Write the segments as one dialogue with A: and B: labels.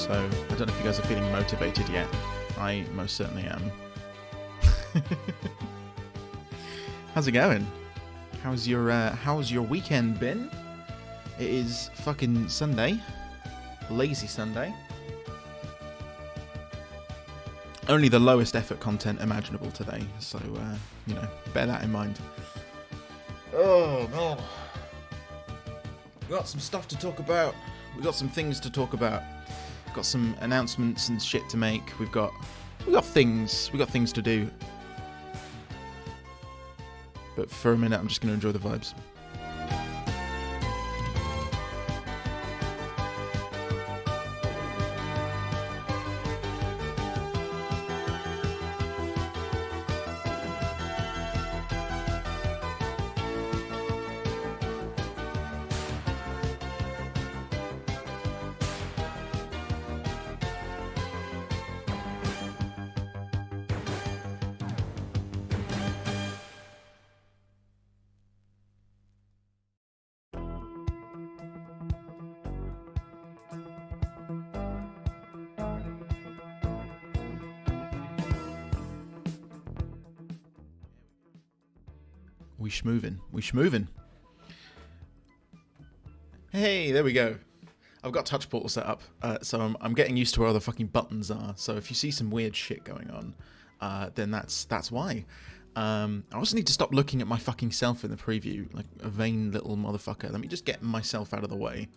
A: so I don't know if you guys are feeling motivated yet. I most certainly am. How's it going? How's your weekend been? It is fucking Sunday. Lazy Sunday. Only the lowest effort content imaginable today, so, bear that in mind. Oh, no. We got some stuff to talk about. We got some things to talk about. Got some announcements and shit to make. We got things to do. But for a minute, I'm just going to enjoy the vibes. We schmovin'. Hey, there we go. I've got Touch Portal set up, so I'm getting used to where all the fucking buttons are. So if you see some weird shit going on, then that's why. I also need to stop looking at my fucking self in the preview, like a vain little motherfucker. Let me just get myself out of the way.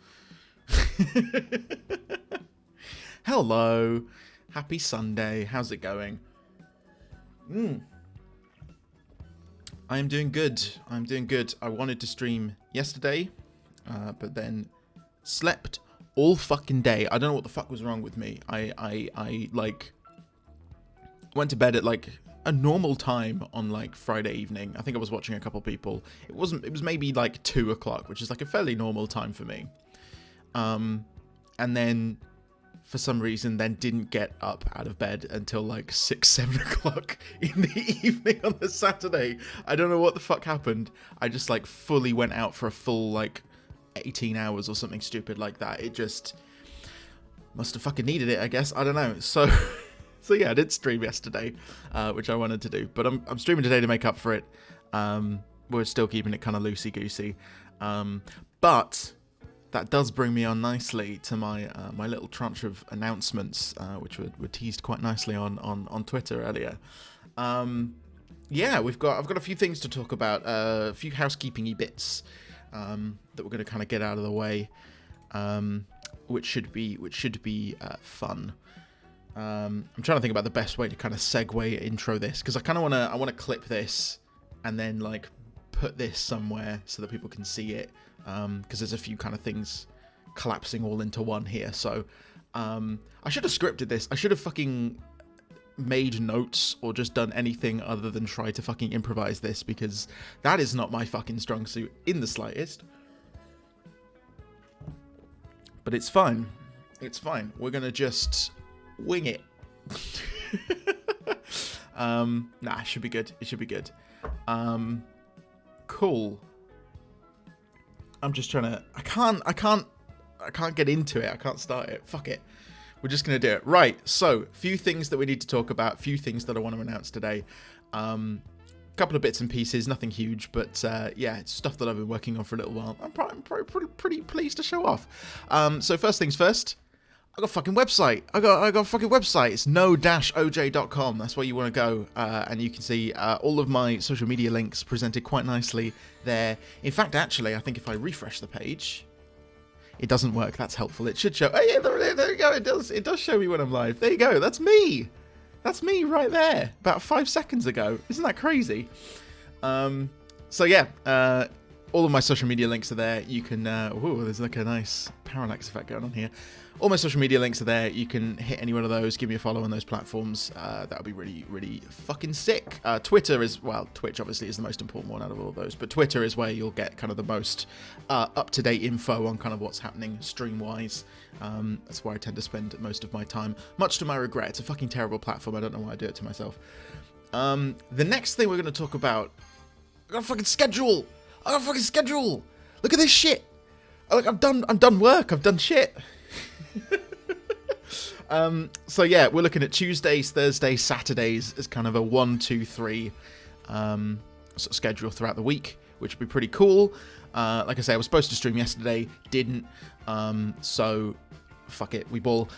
A: Hello. Happy Sunday. How's it going? I'm doing good. I wanted to stream yesterday, but then slept all fucking day. I don't know what the fuck was wrong with me. I went to bed at like a normal time on like Friday evening. I think I was watching a couple people. It was maybe like 2 o'clock, which is like a fairly normal time for me. And then for some reason then didn't get up out of bed until like 6-7 o'clock in the evening on the Saturday. I don't know what the fuck happened. I just like fully went out for a full like 18 hours or something stupid like that. It just must have fucking needed it, I guess. I don't know. So yeah, I did stream yesterday, which I wanted to do, but I'm streaming today to make up for it. We're still keeping it kind of loosey-goosey. But that does bring me on nicely to my my little tranche of announcements, which were teased quite nicely on Twitter earlier. Yeah, I've got a few things to talk about, a few housekeeping-y bits that we're going to kind of get out of the way, which should be fun. I'm trying to think about the best way to kind of segue intro this, because I kind of want to clip this and then like put this somewhere so that people can see it. Because there's a few kind of things collapsing all into one here. So I should have scripted this. I should have fucking made notes or just done anything other than try to fucking improvise this, because that is not my fucking strong suit in the slightest. But it's fine. It's fine. We're going to just wing it. Nah, it should be good. It should be good. Cool. I'm just trying to... I can't get into it. I can't start it. Fuck it. We're just going to do it. Right. So, few things that we need to talk about. Few things that I want to announce today. Couple of bits and pieces. Nothing huge. But, yeah, it's stuff that I've been working on for a little while. I'm pretty pleased to show off. So, first things first. I got a fucking website. I got a fucking website. It's no-oj.com. That's where you want to go. And you can see all of my social media links presented quite nicely there. In fact, actually, I think if I refresh the page, it doesn't work. That's helpful. It should show. Oh, yeah, there you go. It does show me when I'm live. There you go. That's me. That's me right there. About 5 seconds ago. Isn't that crazy? So, yeah. All of my social media links are there. You can... ooh, there's like a nice parallax effect going on here. All my social media links are there. You can hit any one of those. Give me a follow on those platforms. That would be really, really fucking sick. Twitter is... Well, Twitch obviously is the most important one out of all of those. But Twitter is where you'll get kind of the most up-to-date info on kind of what's happening stream-wise. That's where I tend to spend most of my time. Much to my regret. It's a fucking terrible platform. I don't know why I do it to myself. The next thing we're going to talk about... I got a fucking schedule! I got a fucking schedule! Look at this shit! Look, I've done work. I've done shit. So yeah, we're looking at Tuesdays, Thursdays, Saturdays as kind of a 1, 2, 3 sort of schedule throughout the week, which would be pretty cool. Like I say, I was supposed to stream yesterday, didn't. So fuck it, we ball.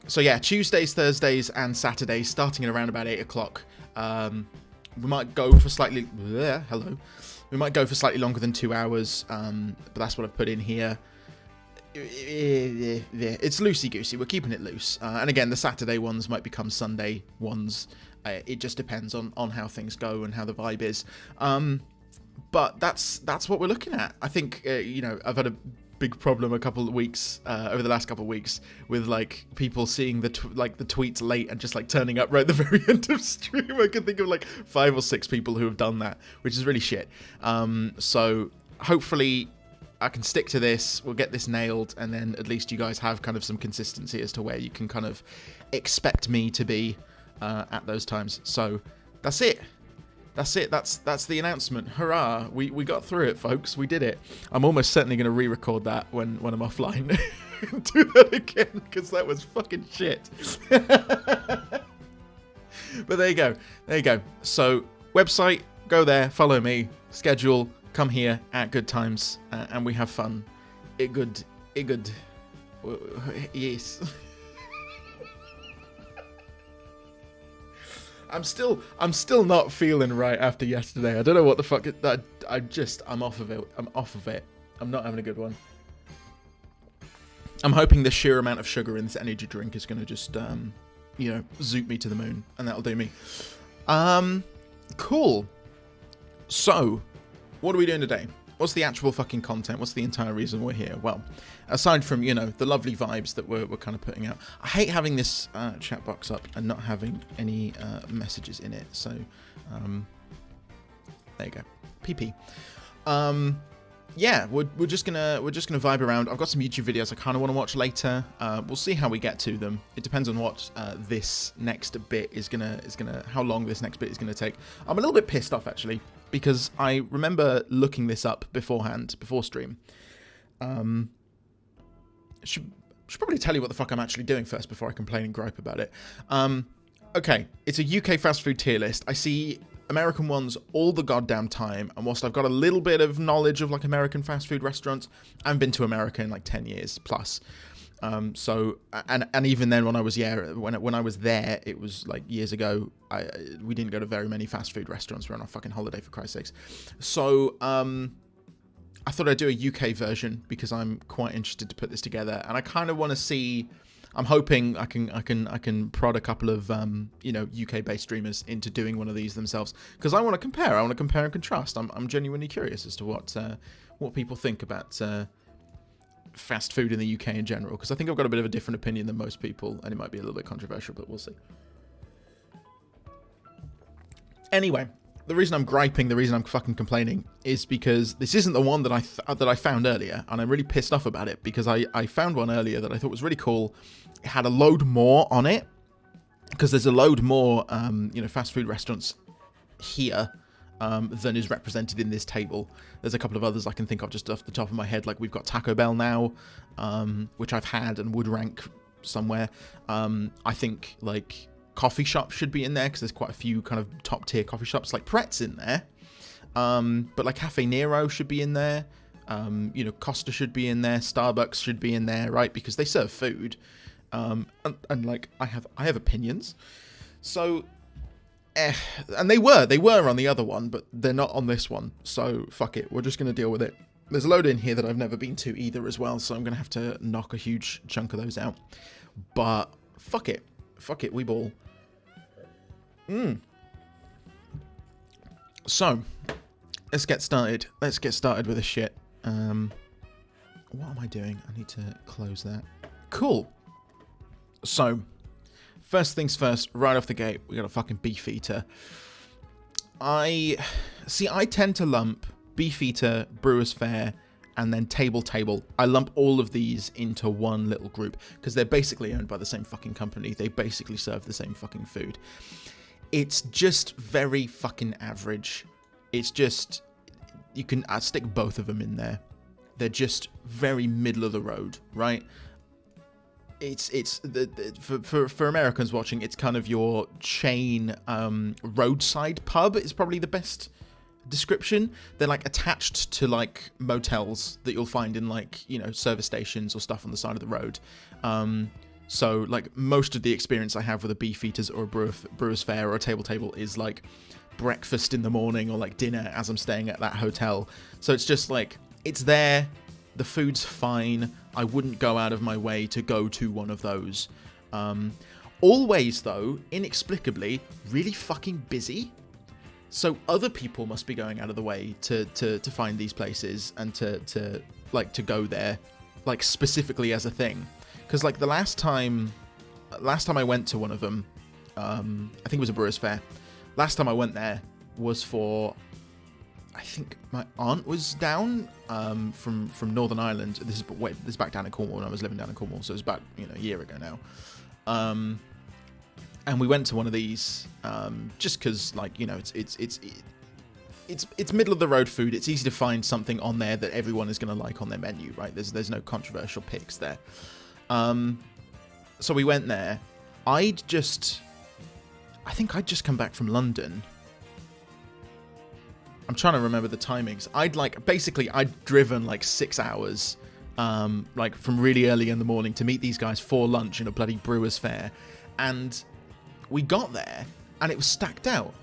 A: So yeah, Tuesdays, Thursdays, and Saturdays, starting at around about 8 o'clock. We might go for slightly. Hello. We might go for slightly longer than 2 hours, but that's what I've put in here. It's loosey-goosey. We're keeping it loose. And again, the Saturday ones might become Sunday ones. It just depends on how things go and how the vibe is. But that's what we're looking at. I think, I've had a big problem a couple of weeks, over the last couple of weeks, with like people seeing the tweets late and just like turning up right at the very end of stream. I can think of like 5 or 6 people who have done that, which is really shit. So hopefully I can stick to this, we'll get this nailed, and then at least you guys have kind of some consistency as to where you can kind of expect me to be at those times. So that's it. That's the announcement. Hurrah! We got through it, folks. We did it. I'm almost certainly going to re-record that when I'm offline. Do that again, because that was fucking shit. But there you go. So website, go there, follow me, schedule, come here at good times, and we have fun. It good. Yes. I'm still not feeling right after yesterday. I don't know what the fuck. I'm off of it. I'm not having a good one. I'm hoping the sheer amount of sugar in this energy drink is going to just, zoot me to the moon, and that'll do me. Cool. So, what are we doing today? What's the actual fucking content? What's the entire reason we're here? Well, aside from, the lovely vibes that we're kind of putting out. I hate having this chat box up and not having any messages in it. So, there you go. PP. Yeah, we're just gonna vibe around. I've got some YouTube videos I kind of want to watch later. We'll see how we get to them. It depends on what this next bit is gonna how long this next bit is gonna take. I'm a little bit pissed off actually, because I remember looking this up beforehand, before stream. Should probably tell you what the fuck I'm actually doing first before I complain and gripe about it. Okay, it's a UK fast food tier list. I see American ones all the goddamn time, and whilst I've got a little bit of knowledge of like American fast food restaurants, I haven't been to America in like 10 years plus. So even then when I was when I was there, it was like years ago. We didn't go to very many fast food restaurants. We're on a fucking holiday, for Christ's sakes. So I thought I'd do a UK version because I'm quite interested to put this together, and I kind of want to see. I'm hoping I can prod a couple of UK-based streamers into doing one of these themselves, because I want to compare. I want to compare and contrast. I'm genuinely curious as to what people think about fast food in the UK in general, because I think I've got a bit of a different opinion than most people, and it might be a little bit controversial, but we'll see. Anyway, the reason I'm griping, the reason I'm fucking complaining, is because this isn't the one that I found earlier, and I'm really pissed off about it, because I found one earlier that I thought was really cool. It had a load more on it, because there's a load more fast food restaurants here than is represented in this table. There's a couple of others I can think of just off the top of my head, like we've got Taco Bell now, which I've had and would rank somewhere. I think like coffee shops should be in there, because there's quite a few kind of top tier coffee shops, like Pret's in there, but like Cafe Nero should be in there, Costa should be in there, Starbucks should be in there, right, because they serve food, and like I have opinions, so and they were on the other one, but they're not on this one, so fuck it, we're just gonna deal with it. There's a load in here that I've never been to either as well, so I'm gonna have to knock a huge chunk of those out, but fuck it, we ball. So, let's get started. Let's get started with this shit. What am I doing? I need to close that. Cool. So, first things first, right off the gate, we got a fucking Beefeater. I tend to lump Beefeater, Brewers Fayre, and then Table. I lump all of these into one little group, because they're basically owned by the same fucking company. They basically serve the same fucking food. It's just very fucking average. It's just, I'd stick both of them in there. They're just very middle of the road, right? for Americans watching, it's kind of your chain roadside pub is probably the best description. They're like attached to like motels that you'll find in like, you know, service stations or stuff on the side of the road. So like most of the experience I have with a Beefeaters or a Brewers Fayre or a table is like breakfast in the morning or like dinner as I'm staying at that hotel. So it's just like, it's there, the food's fine. I wouldn't go out of my way to go to one of those. Always though, inexplicably, really fucking busy. So other people must be going out of the way to find these places and to go there, like specifically as a thing. Because like the last time I went to one of them, I think it was a Brewers Fayre. Last time I went there was for, I think my aunt was down from Northern Ireland. This is back down in Cornwall when I was living down in Cornwall, so it was about, you know, a year ago now. And we went to one of these just because, like, you know, it's middle of the road food. It's easy to find something on there that everyone is going to like on their menu, right? There's no controversial picks there. So we went there. I think I'd just come back from London. I'm trying to remember the timings. I'd driven like 6 hours, like from really early in the morning to meet these guys for lunch in a bloody Brewers Fayre. And we got there and it was stacked out.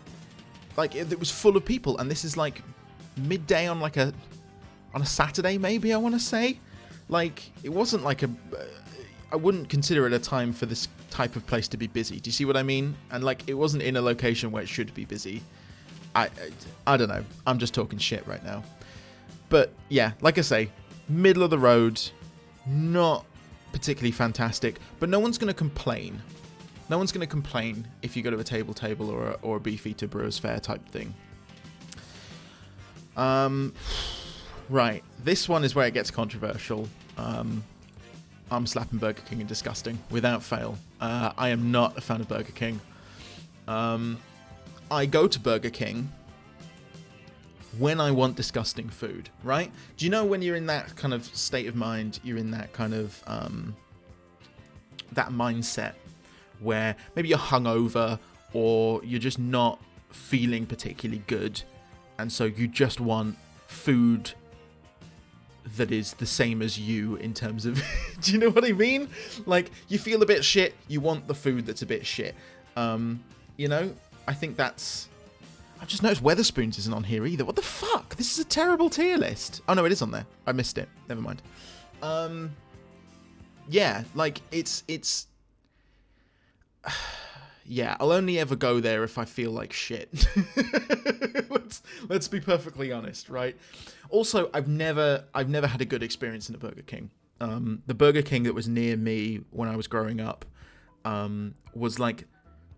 A: Like it was full of people. And this is like midday on a Saturday, maybe, I want to say. Like it wasn't like I wouldn't consider it a time for this type of place to be busy. Do you see what I mean? And like, it wasn't in a location where it should be busy. I don't know. I'm just talking shit right now. But yeah, like I say, middle of the road, not particularly fantastic, but no one's going to complain. No one's going to complain if you go to a table or a Beefeater Brewers Fayre type thing. Right. This one is where it gets controversial. I'm slapping Burger King and disgusting, without fail. I am not a fan of Burger King. I go to Burger King when I want disgusting food, right? Do you know when you're in that kind of state of mind, you're in that kind of, that mindset where maybe you're hungover or you're just not feeling particularly good, and so you just want food that is the same as you in terms of do you know what I mean? Like, you feel a bit shit, you want the food that's a bit shit. You know, I think that's... I've just noticed Wetherspoons isn't on here either. What the fuck? This is a terrible tier list. Oh no, it is on there. I missed it. Never mind. Yeah, like it's yeah, I'll only ever go there if I feel like shit. Let's be perfectly honest, right? Also, I've never had a good experience in a Burger King. The Burger King that was near me when I was growing up was like,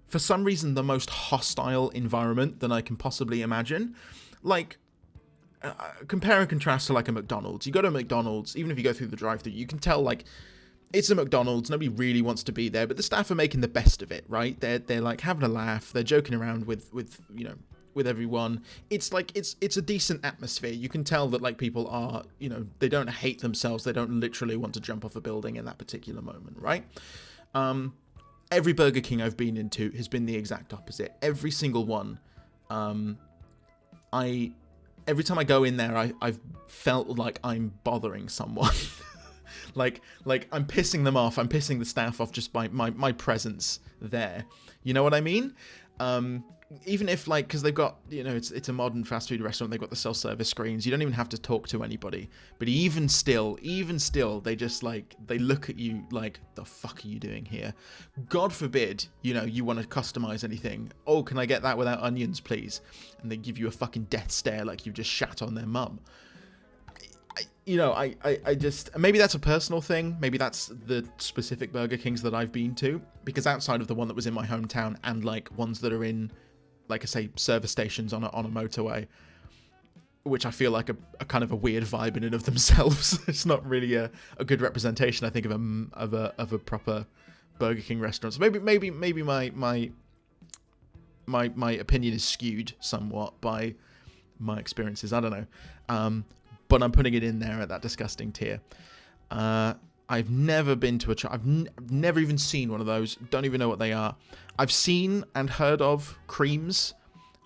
A: for some reason, the most hostile environment that I can possibly imagine. Like, compare and contrast to like a McDonald's. You go to a McDonald's, even if you go through the drive-thru, you can tell like it's a McDonald's. Nobody really wants to be there, but the staff are making the best of it, right? They're like having a laugh. They're joking around with you know, with everyone. It's like it's a decent atmosphere. You can tell that like people are, you know, they don't hate themselves. They don't literally want to jump off a building in that particular moment, right? Every Burger King I've been into has been the exact opposite. Every single one. Every time I go in there, I've felt like I'm bothering someone. like I'm pissing them off. I'm pissing the staff off just by my presence there. You know what I mean? Even if like, because they've got, you know, it's a modern fast food restaurant, they've got the self-service screens, you don't even have to talk to anybody, but even still they just like, they look at you like, the fuck are you doing here? God forbid, you know, you want to customize anything. Oh, can I get that without onions, please? And they give you a fucking death stare like you've just shat on their mum. I just, maybe that's a personal thing. Maybe that's the specific Burger Kings that I've been to, because outside of the one that was in my hometown and like ones that are in, like I say, service stations on a motorway, which I feel like a kind of a weird vibe in and of themselves. It's not really a good representation, I think, of a proper Burger King restaurant. So maybe my opinion is skewed somewhat by my experiences. I don't know. But I'm putting it in there at that disgusting tier. I've never been to I've never even seen one of those. Don't even know what they are. I've seen and heard of creams,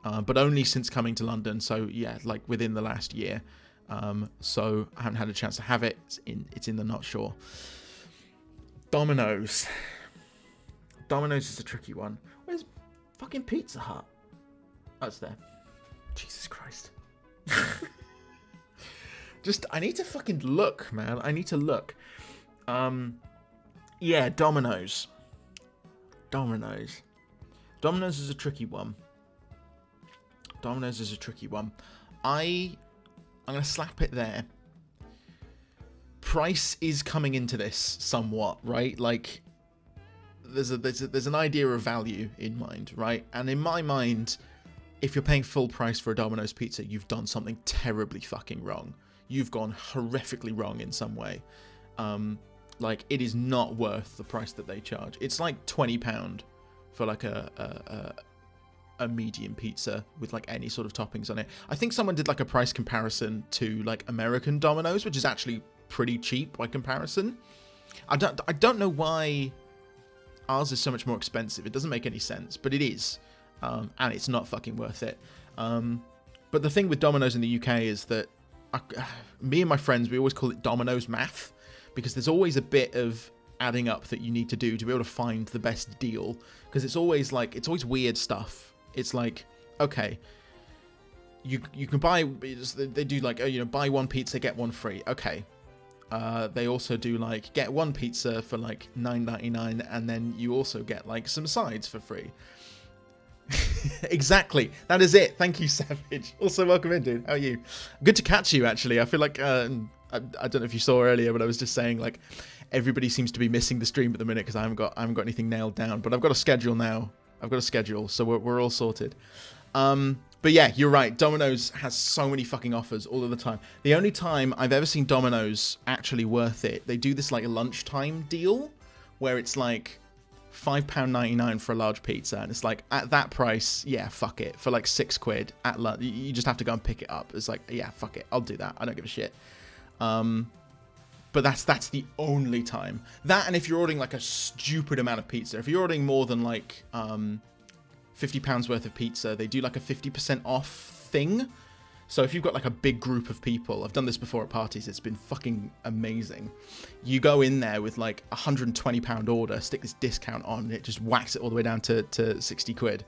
A: but only since coming to London. So yeah, like within the last year. So I haven't had a chance to have it. It's in the not sure. Domino's. Domino's is a tricky one. Where's fucking Pizza Hut? Oh, it's there. Jesus Christ. I need to fucking look, man. I need to look. Yeah, Domino's. Domino's is a tricky one. I'm gonna slap it there. Price is coming into this somewhat, right? Like, there's an idea of value in mind, right? And in my mind, if you're paying full price for a Domino's pizza, you've done something terribly fucking wrong. You've gone horrifically wrong in some way. Like, it is not worth the price that they charge. It's like £20 for like a medium pizza with like any sort of toppings on it. I think someone did like a price comparison to like American Domino's, which is actually pretty cheap by comparison. I don't know why ours is so much more expensive. It doesn't make any sense, but it is, and it's not fucking worth it. But the thing with Domino's in the UK is that me and my friends, we always call it Domino's math, because there's always a bit of adding up that you need to do to be able to find the best deal, because it's always weird stuff. It's like, okay, you can buy, they do like, buy one pizza, get one free. Okay. They also do like, get one pizza for like $9.99, and then you also get like some sides for free. Exactly. That is it. Thank you, Savage. Also, welcome in, dude. How are you? Good to catch you, actually. I feel like, I don't know if you saw earlier, but I was just saying, like, everybody seems to be missing the stream at the minute because I haven't got anything nailed down. But I've got a schedule now. So we're all sorted. But yeah, you're right. Domino's has so many fucking offers all of the time. The only time I've ever seen Domino's actually worth it, they do this like lunchtime deal where it's like £5.99 for a large pizza, and it's like, at that price, yeah, fuck it. For like £6 at lunch, you just have to go and pick it up. It's like, yeah, fuck it, I'll do that. I don't give a shit. But that's the only time. That, and if you're ordering like a stupid amount of pizza, if you're ordering more than like £50 worth of pizza, they do like a 50% off thing. So if you've got like a big group of people, I've done this before at parties, it's been fucking amazing. You go in there with like a £120 order, stick this discount on, and it just whacks it all the way down to £60.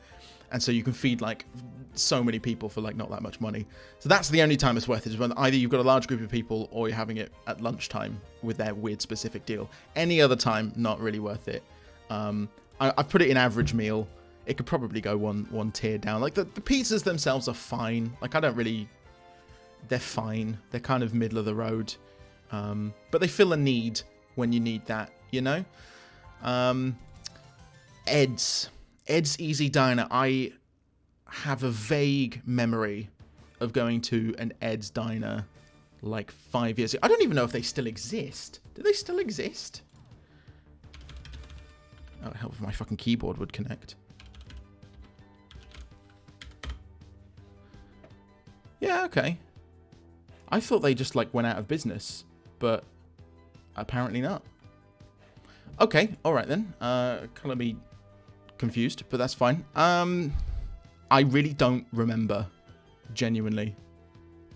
A: And so you can feed like so many people for like not that much money. So that's the only time it's worth it, is when either you've got a large group of people or you're having it at lunchtime with their weird specific deal. Any other time, not really worth it. I've put it in average meal. It could probably go one tier down. Like the pizzas themselves are fine. Like they're fine. They're kind of middle of the road. But they fill a need when you need that, you know? Ed's Easy Diner. I have a vague memory of going to an Ed's Diner like 5 years ago. I don't even know if they still exist. Do they still exist? Oh, it'd help if my fucking keyboard would connect. Yeah, okay. I thought they just like went out of business, but apparently not. Okay, all right then. Color me confused, but that's fine. I really don't remember, genuinely.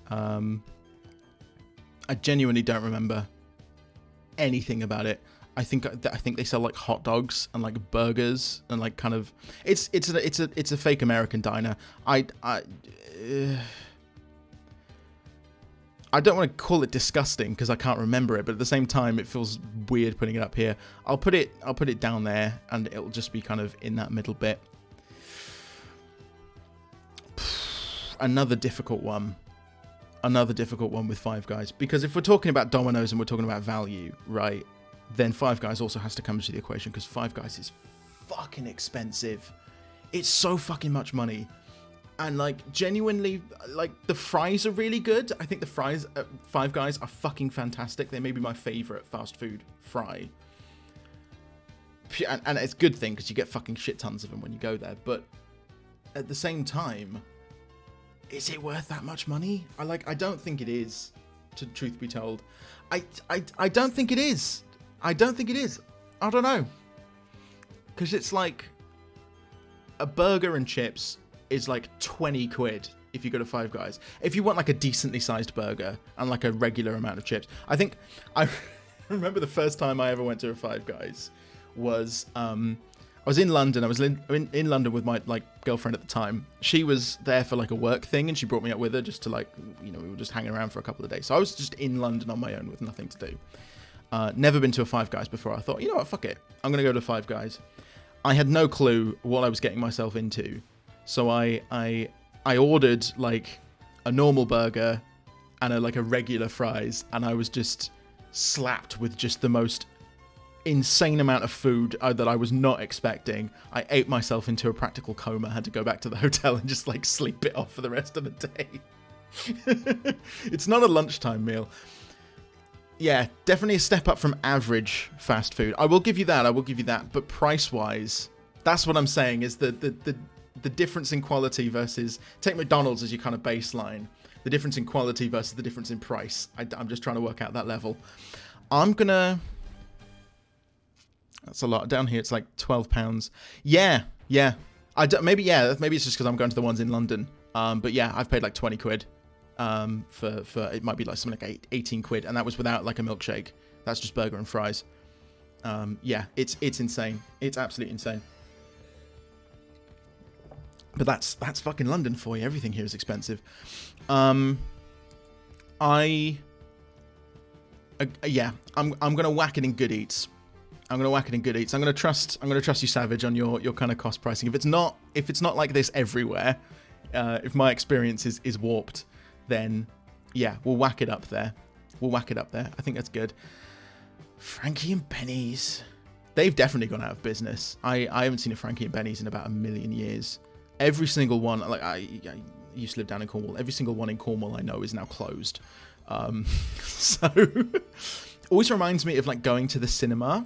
A: I genuinely don't remember anything about it. I think they sell like hot dogs and like burgers and like kind of it's a fake American diner. I don't want to call it disgusting because I can't remember it, but at the same time, it feels weird putting it up here. I'll put it down there, and it'll just be kind of in that middle bit. Another difficult one with Five Guys, because if we're talking about Domino's and we're talking about value, right, then Five Guys also has to come into the equation, because Five Guys is fucking expensive. It's so fucking much money. And, like, genuinely, like, the fries are really good. I think the fries at Five Guys are fucking fantastic. They may be my favourite fast food fry. And it's a good thing, because you get fucking shit tons of them when you go there. But at the same time, is it worth that much money? I don't think it is, to truth be told. I don't think it is. I don't think it is. I don't know. Because it's like a burger and chips is like 20 quid if you go to Five Guys. If you want like a decently sized burger and like a regular amount of chips. I think I remember the first time I ever went to a Five Guys was I was in London. I was in London with my like girlfriend at the time. She was there for like a work thing, and she brought me up with her just to like, you know, we were just hanging around for a couple of days. So I was just in London on my own with nothing to do. Never been to a Five Guys before. I thought, you know what, fuck it, I'm gonna go to Five Guys. I had no clue what I was getting myself into, so I ordered like a normal burger and like a regular fries, and I was just slapped with just the most insane amount of food that I was not expecting. I ate myself into a practical coma, had to go back to the hotel and just like sleep it off for the rest of the day. It's not a lunchtime meal. Yeah, definitely a step up from average fast food. I will give you that. But price-wise, that's what I'm saying, is the difference in quality versus... Take McDonald's as your kind of baseline. The difference in quality versus the difference in price. I'm just trying to work out that level. I'm gonna... That's a lot. Down here, it's like £12. Yeah. Maybe it's just because I'm going to the ones in London. But yeah, I've paid like 20 quid. For it might be like something like 18 quid, and that was without like a milkshake. That's just burger and fries. Yeah, it's insane. It's absolutely insane. But that's fucking London for you. Everything here is expensive. I'm gonna whack it in Good Eats. I'm gonna trust you, Savage, on your kind of cost pricing. If it's not like this everywhere, if my experience is warped, then yeah, we'll whack it up there. I think that's good. Frankie and Benny's. They've definitely gone out of business. I haven't seen a Frankie and Benny's in about a million years. Every single one, like I used to live down in Cornwall. Every single one in Cornwall I know is now closed. So always reminds me of like going to the cinema,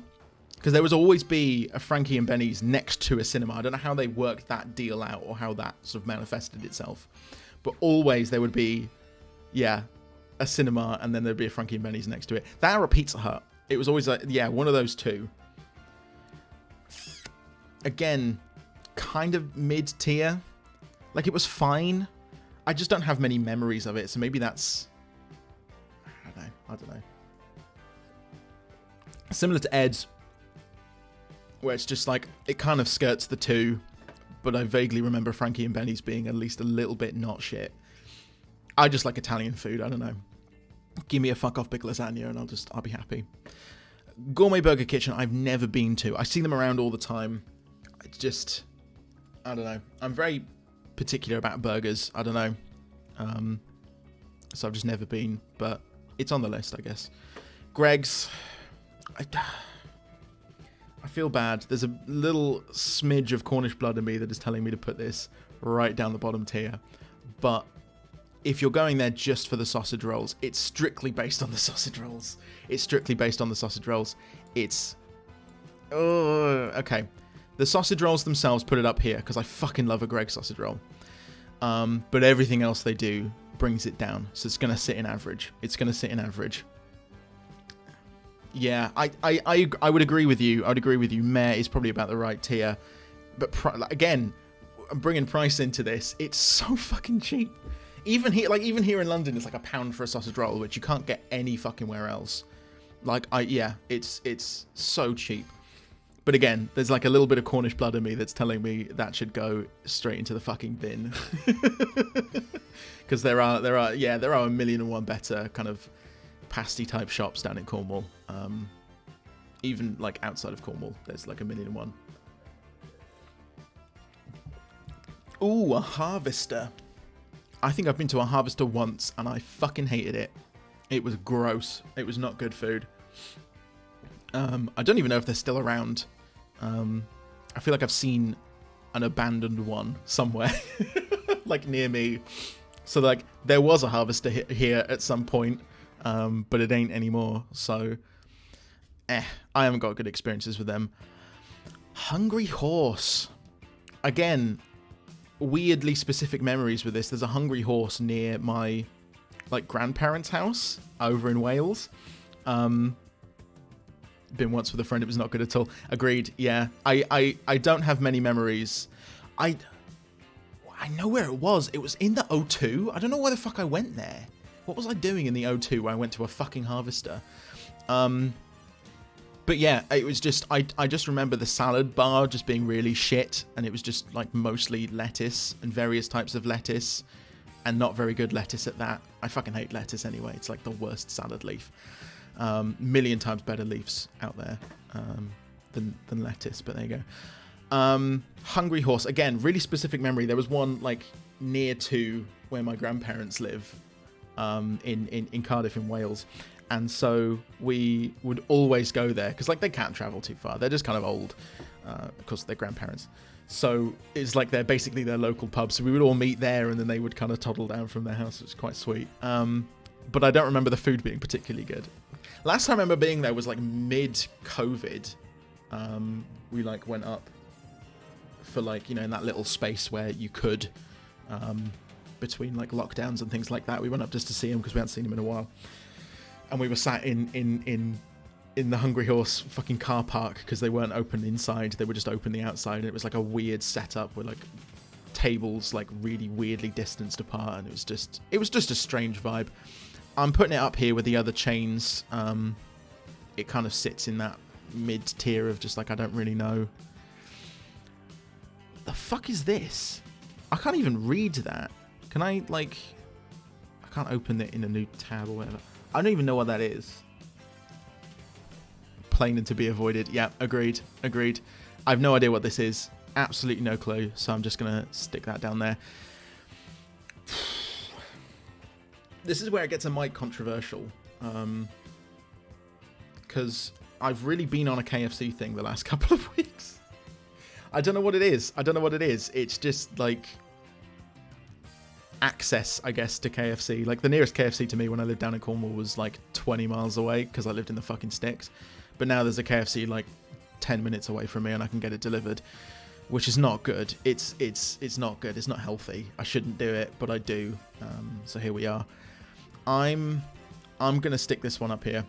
A: because there would always be a Frankie and Benny's next to a cinema. I don't know how they worked that deal out or how that sort of manifested itself. But always there would be, yeah, a cinema, and then there'd be a Frankie and Benny's next to it. That or a Pizza Hut. It was always like, yeah, one of those two. Again, kind of mid-tier. Like, it was fine. I just don't have many memories of it, so maybe that's... I don't know. Similar to Ed's, where it's just like, it kind of skirts the two, but I vaguely remember Frankie and Benny's being at least a little bit not shit. I just like Italian food, I don't know. Give me a fuck off big lasagna and I'll be happy. Gourmet Burger Kitchen, I've never been to. I see them around all the time. It's just, I don't know. I'm very particular about burgers, I don't know. So I've just never been, but it's on the list, I guess. Greg's, I feel bad. There's a little smidge of Cornish blood in me that is telling me to put this right down the bottom tier. But if you're going there just for the sausage rolls, it's strictly based on the sausage rolls. It's... Oh, okay. The sausage rolls themselves, put it up here, because I fucking love a Greggs sausage roll. But everything else they do brings it down. So it's going to sit in average. Yeah, I would agree with you. Meh is probably about the right tier. But again, I'm bringing price into this. It's so fucking cheap. Even here in London, it's like £1 for a sausage roll, which you can't get any fucking where else. Like, it's so cheap. But again, there's like a little bit of Cornish blood in me that's telling me that should go straight into the fucking bin. Because there are a million and one better kind of pasty type shops down in Cornwall. Even like outside of Cornwall, there's like a million and one. Ooh, a Harvester. I think I've been to a Harvester once and I fucking hated it. It was gross. It was not good food. I don't even know if they're still around. I feel like I've seen an abandoned one somewhere, like near me. So like there was a Harvester here at some point, but it ain't anymore. So, I haven't got good experiences with them. Hungry Horse. Again, weirdly specific memories with this. There's a Hungry Horse near my like grandparents' house over in Wales. Been once with a friend, it was not good at all. Agreed. Yeah, I don't have many memories. I know where it was. It was in the O2. I don't know why the fuck I went there. What was I doing in the O2 where I went to a fucking Harvester? But yeah, it was just, I just remember the salad bar just being really shit, and it was just like mostly lettuce and various types of lettuce, and not very good lettuce at that. I fucking hate lettuce anyway. It's like the worst salad leaf. Million times better leaves out there than lettuce, but there you go. Hungry Horse, again, really specific memory. There was one like near to where my grandparents live, in Cardiff in Wales, and so we would always go there because like they can't travel too far. They're just kind of old, because they're grandparents. So it's like they're basically their local pub. So we would all meet there, and then they would kind of toddle down from their house. It was quite sweet. But I don't remember the food being particularly good. Last time I remember being there was like mid-COVID. We like went up for like, you know, in that little space where you could, between like lockdowns and things like that. We went up just to see him because we hadn't seen him in a while. And we were sat in the Hungry Horse fucking car park because they weren't open inside. They were just open the outside. And it was like a weird setup with like tables like really weirdly distanced apart. And it was just a strange vibe. I'm putting it up here with the other chains. It kind of sits in that mid-tier of just like, I don't really know. The fuck is this? I can't even read that. Can I, like... I can't open it in a new tab or whatever. I don't even know what that is. Plain and to be avoided. Yeah, agreed. Agreed. I have no idea what this is. Absolutely no clue. So I'm just going to stick that down there. This is where it gets a mite controversial. Because I've really been on a KFC thing the last couple of weeks. I don't know what it is. It's just like access, I guess, to KFC. Like the nearest KFC to me when I lived down in Cornwall was like 20 miles away because I lived in the fucking sticks. But now there's a KFC like 10 minutes away from me and I can get it delivered, which is not good. It's not good. It's not healthy. I shouldn't do it, but I do. So here we are. I'm gonna stick this one up here.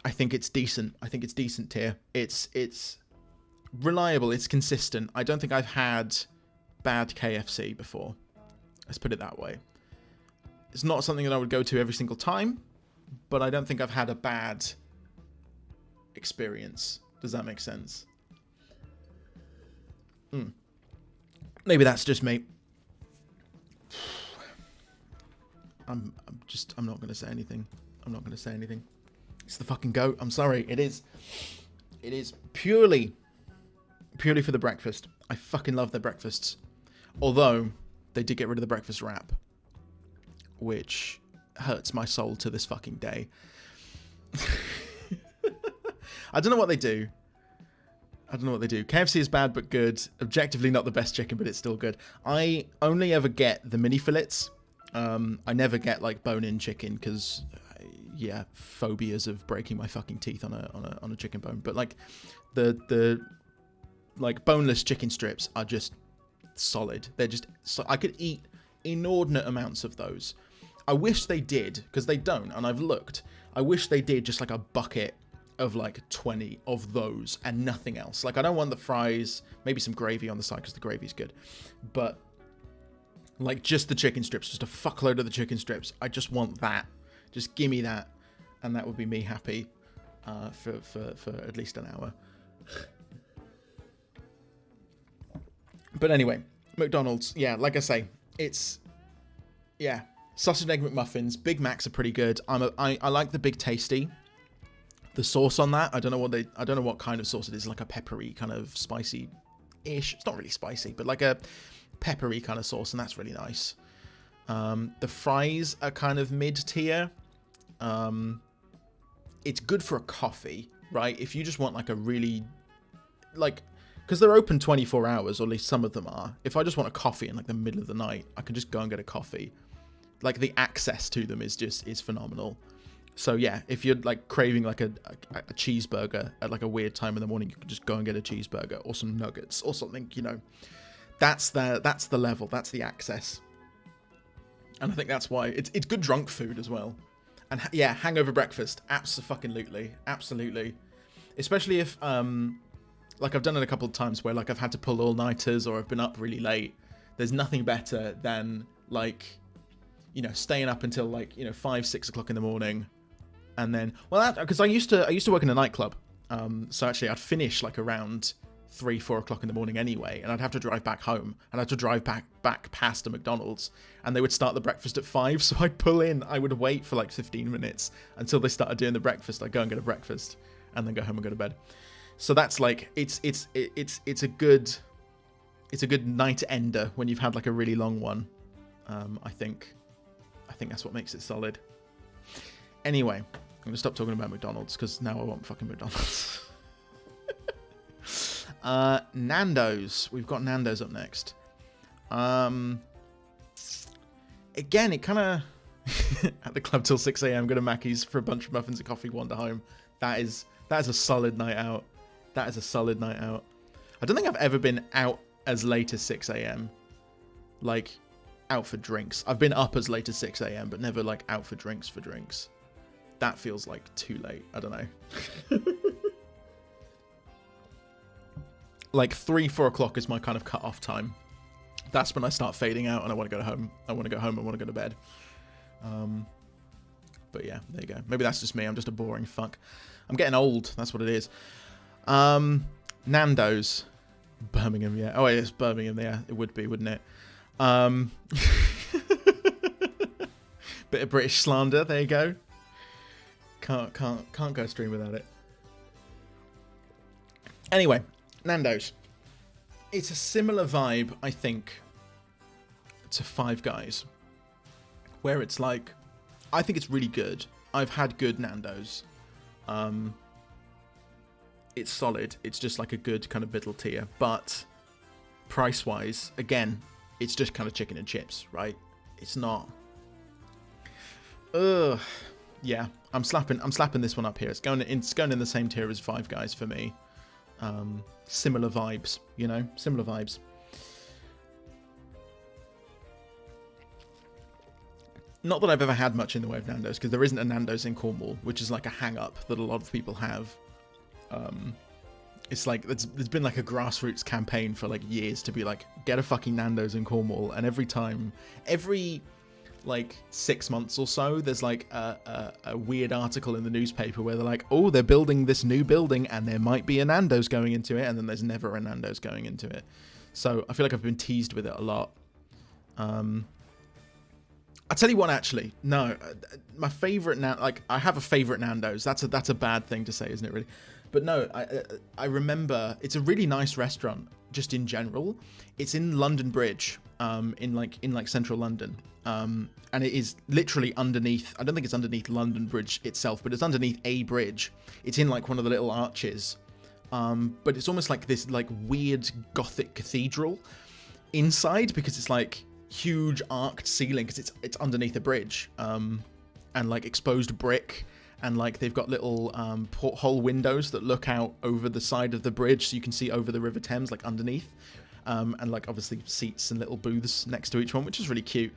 A: I think it's decent. I think it's decent tier. It's reliable. It's consistent. I don't think I've had bad KFC before. Let's put it that way. It's not something that I would go to every single time, but I don't think I've had a bad experience. Does that make sense? Maybe that's just me. I'm not going to say anything. It's the fucking goat. I'm sorry. It is purely for the breakfast. I fucking love their breakfasts. Although they did get rid of the breakfast wrap, which hurts my soul to this fucking day. I don't know what they do. KFC is bad but good. Objectively not the best chicken, but it's still good. I only ever get the mini fillets. I never get like bone-in chicken because, phobias of breaking my fucking teeth on a chicken bone. But like the like boneless chicken strips are just solid. They're just I could eat inordinate amounts of those. I wish they did, because they don't, and I've looked. I wish they did just like a bucket of like 20 of those and nothing else. Like I don't want the fries, maybe some gravy on the side because the gravy's good, but like just the chicken strips, just a fuckload of the chicken strips. I just want that. Just give me that, and that would be me happy for at least an hour. But anyway, McDonald's, yeah, like I say, it's, yeah, sausage and egg McMuffins. Big Macs are pretty good. I like the Big Tasty. The sauce on that, I don't know what kind of sauce it is, like a peppery kind of spicy-ish. It's not really spicy, but like a peppery kind of sauce, and that's really nice. The fries are kind of mid-tier. It's good for a coffee, right? If you just want like a really, like, because they're open 24 hours, or at least some of them are. If I just want a coffee in like the middle of the night, I can just go and get a coffee. Like the access to them is phenomenal. So yeah, if you're like craving like a cheeseburger at like a weird time in the morning, you can just go and get a cheeseburger or some nuggets or something, you know. That's the level, that's the access. And I think that's why it's good drunk food as well. And yeah, hangover breakfast, absolutely. especially if like I've done it a couple of times where like I've had to pull all-nighters or I've been up really late. There's nothing better than like, you know, staying up until like, you know, 5, 6 o'clock in the morning, and then, well, because I used to work in a nightclub, so actually I'd finish like around 3, 4 o'clock in the morning anyway, and I'd have to drive back home, and I'd have to drive back past a McDonald's, and they would start the breakfast at 5, so I'd pull in, I would wait for like 15 minutes until they started doing the breakfast. I'd go and get a breakfast, and then go home and go to bed. So that's like, it's a good night ender when you've had like a really long one. I think that's what makes it solid. Anyway, I'm gonna stop talking about McDonald's because now I want fucking McDonald's. Nando's. We've got Nando's up next. Again, it kind of at the club till 6 a.m. Go to Mackey's for a bunch of muffins and coffee, wander home. That is a solid night out. That is a solid night out. I don't think I've ever been out as late as 6 a.m. Like, out for drinks. I've been up as late as 6 a.m. but never like out for drinks. That feels like too late. I don't know. Like 3, 4 o'clock is my kind of cut-off time. That's when I start fading out and I want to go home. I want to go home. I want to go to bed. But yeah, there you go. Maybe that's just me. I'm just a boring fuck. I'm getting old. That's what it is. Nando's. Birmingham, yeah. Oh, it's Birmingham, yeah. It would be, wouldn't it? Bit of British slander. There you go. Can't go a stream without it. Anyway, Nando's. It's a similar vibe, I think, to Five Guys, where it's like, I think it's really good. I've had good Nando's. It's solid. It's just like a good kind of middle tier, but price-wise, again, it's just kind of chicken and chips, right? It's not. Ugh. Yeah, I'm slapping this one up here. It's going in the same tier as Five Guys for me. Similar vibes, you know, similar vibes. Not that I've ever had much in the way of Nando's, because there isn't a Nando's in Cornwall, which is like a hang-up that a lot of people have. It's like, there's been like a grassroots campaign for like years to be like, get a fucking Nando's in Cornwall, and every like 6 months or so, there's like a weird article in the newspaper where they're like, oh, they're building this new building and there might be a Nando's going into it, and then there's never a Nando's going into it. So I feel like I've been teased with it a lot. I'll tell you what, actually, no, my favorite I have a favorite Nando's. That's a bad thing to say, isn't it, really? But no, I remember, it's a really nice restaurant, just in general. It's in London Bridge, in central London. And it is literally underneath, I don't think it's underneath London Bridge itself, but it's underneath a bridge. It's in like one of the little arches. But it's almost like this like weird Gothic cathedral inside, because it's like huge arched ceiling, because it's underneath a bridge, and like exposed brick, and like they've got little porthole windows that look out over the side of the bridge, so you can see over the River Thames, like underneath, and like obviously seats and little booths next to each one, which is really cute.